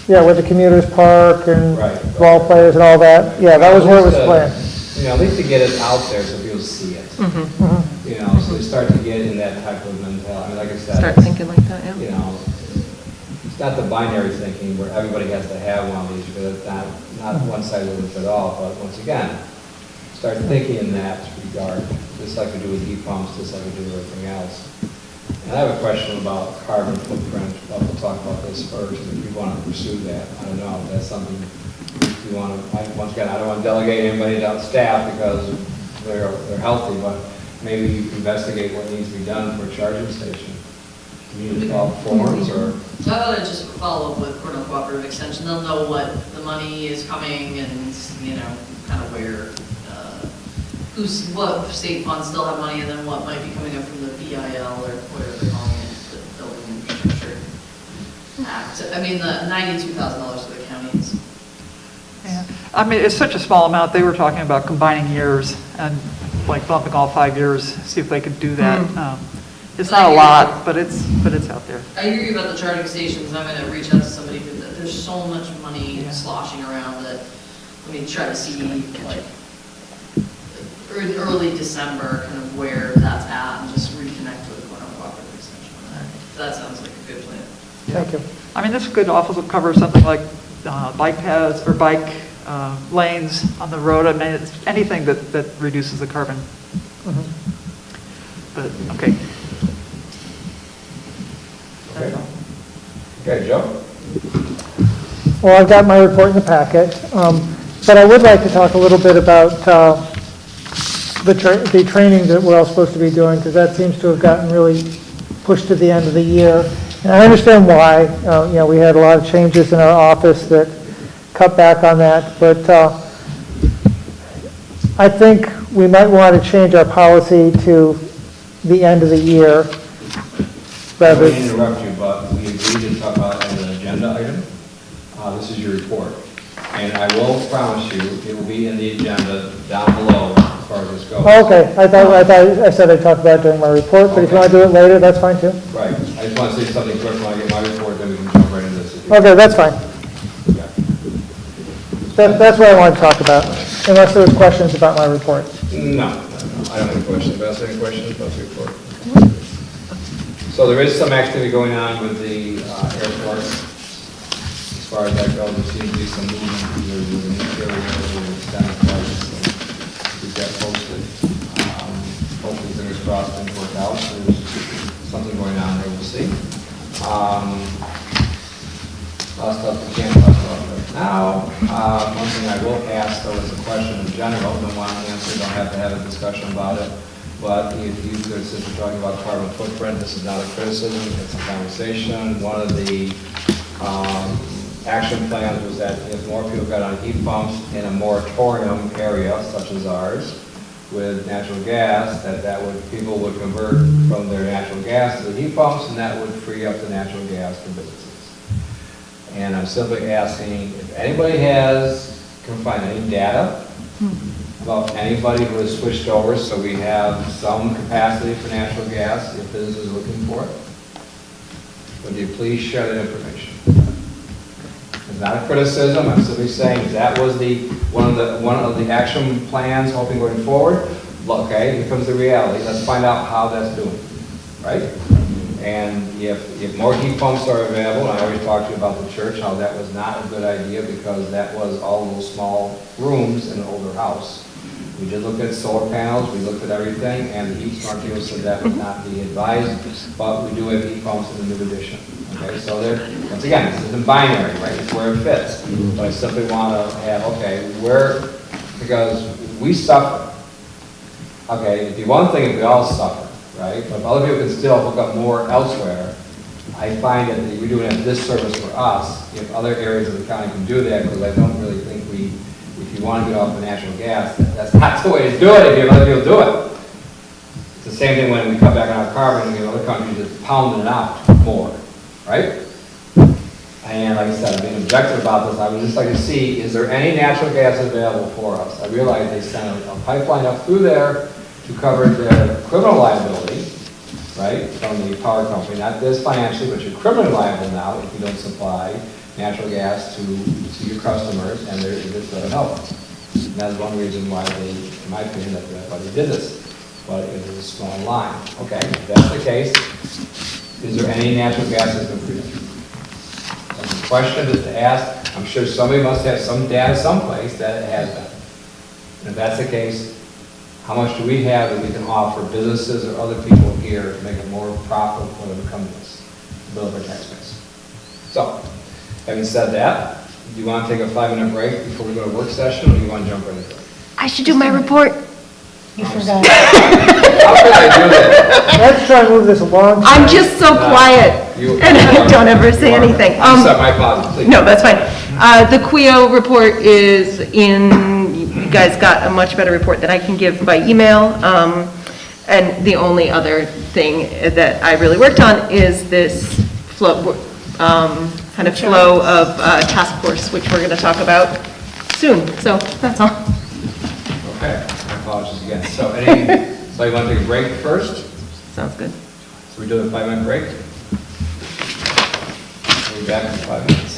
Yeah, with the commuters park and Right. ball players and all that. Yeah, that was where it was planned. At least to get it out there so people see it. So they start to get in that type of mentality. I mean, like I said. Start thinking like that, yeah. It's not the binary thinking where everybody has to have one of these, because it's not one size will fit all, but once again, start thinking in that regard, just like we do with heat pumps, just like we do with everything else. And I have a question about carbon footprint. We'll talk about this first, and if you want to pursue that, I don't know, if that's something you want to, once again, I don't want to delegate anybody to staff because they're healthy, but maybe you investigate what needs to be done for a charging station. You need to follow forms or? I would just follow up with Cornell Cooperative Extension. They'll know what the money is coming and, kind of where, what state funds still have money and then what might be coming up from the BIL or whatever they're calling it, the Building Infrastructure Act. I mean, the $92,000 for the counties. Yeah. I mean, it's such a small amount. They were talking about combining years and like bumping all 5 years, see if they could do that. It's not a lot, but it's out there. I hear you about the charging stations, and I'm gonna reach out to somebody, because there's so much money sloshing around that, I mean, try to see, like, in early December, kind of where that's at, and just reconnect with one of our extension on that. That sounds like a good plan. Thank you. I mean, this could also cover something like bike paths or bike lanes on the road. I mean, it's anything that reduces the carbon. But, okay. Okay. Okay, Joe? Well, I've got my report in the packet, but I would like to talk a little bit about the training that we're all supposed to be doing, because that seems to have gotten really pushed to the end of the year. And I understand why. We had a lot of changes in our office that cut back on that, but I think we might want to change our policy to the end of the year. Rather than interrupt you, but we agreed to talk about it as an agenda item. This is your report. And I will promise you, it will be in the agenda down below as far as this goes. Okay, I said I'd talk about it during my report, but if you want to do it later, that's fine too. Right. I just want to say something quick when I get my report, then we can jump right into this. Okay, that's fine. Yeah. That's what I wanted to talk about, unless there was questions about my report. No, I don't have any questions. Beth, any questions about the report? So there is some activity going on with the airport. As far as that goes, there seems to be some movement either with an interior or with static flights. So keep that posted. Hopefully, fingers crossed, things work out. There's something going on there. We'll see. A lot of stuff we can't talk about right now. One thing I will ask, though, is a question in general. Don't want to answer, don't have to have a discussion about it. But if you could, since we're talking about carbon footprint, this is not a criticism, it's a conversation. One of the action plans was that if more people got on heat pumps in a moratorium area, such as ours, with natural gas, people would convert from their natural gas to the heat pumps, and that would free up the natural gas for businesses. And I'm simply asking if anybody can find any data about anybody who has switched over, so we have some capacity for natural gas if business is looking for it. Would you please share that information? It's not a criticism, I'm simply saying that was one of the action plans, hoping going forward. Okay, here comes the reality. Let's find out how that's doing, right? And if more heat pumps are available, and I always talk to you about the church, how that was not a good idea because that was all those small rooms in an older house. We did look at solar panels, we looked at everything, and the heat smart people said that would not be advised, but we do have heat pumps in the new edition. Okay, so once again, this isn't binary, right? It's where it fits. But I simply want to have, because we suffer. Okay, it'd be one thing if we all suffer, right? But if other people can still hook up more elsewhere, I find that we're doing a disservice for us if other areas of the county can do that, because I don't really think if you want to get off the natural gas, that's not the way to do it if you have other people do it. It's the same thing when we cut back on our carbon, we have other countries just pounding it out more, right? And like I said, I'm being objective about this. I would just like to see, is there any natural gas available for us? I realize they sent a pipeline up through there to cover their criminal liability, right, from the power company. Not this financially, but you're criminally liable now if you don't supply natural gas to your customers, and it just doesn't help. And that's one reason why in my opinion, why they did this. But it was a small line. Okay, if that's the case, is there any natural gas that's been freed up? That's a question just to ask. I'm sure somebody must have some data someplace that it has been. And if that's the case, how much do we have that we can offer businesses or other people here to make it more profitable for them to come to us, to build our tax base? So, having said that, do you want to take a 5-minute break before we go to work session, or do you want to jump right into it? I should do my report. You forgot. How could I do that? Let's try and move this along. I'm just so quiet, and I don't ever say anything. I'm sorry, my apologies, please. No, that's fine. The QIO report is in, you guys got a much better report that I can give by email. And the only other thing that I really worked on is this flow of task force, which we're going to talk about soon. So that's all. Okay, my apologies again. So you want to take a break first? Sounds good. We're doing a 5-minute break? We'll be back in 5 minutes.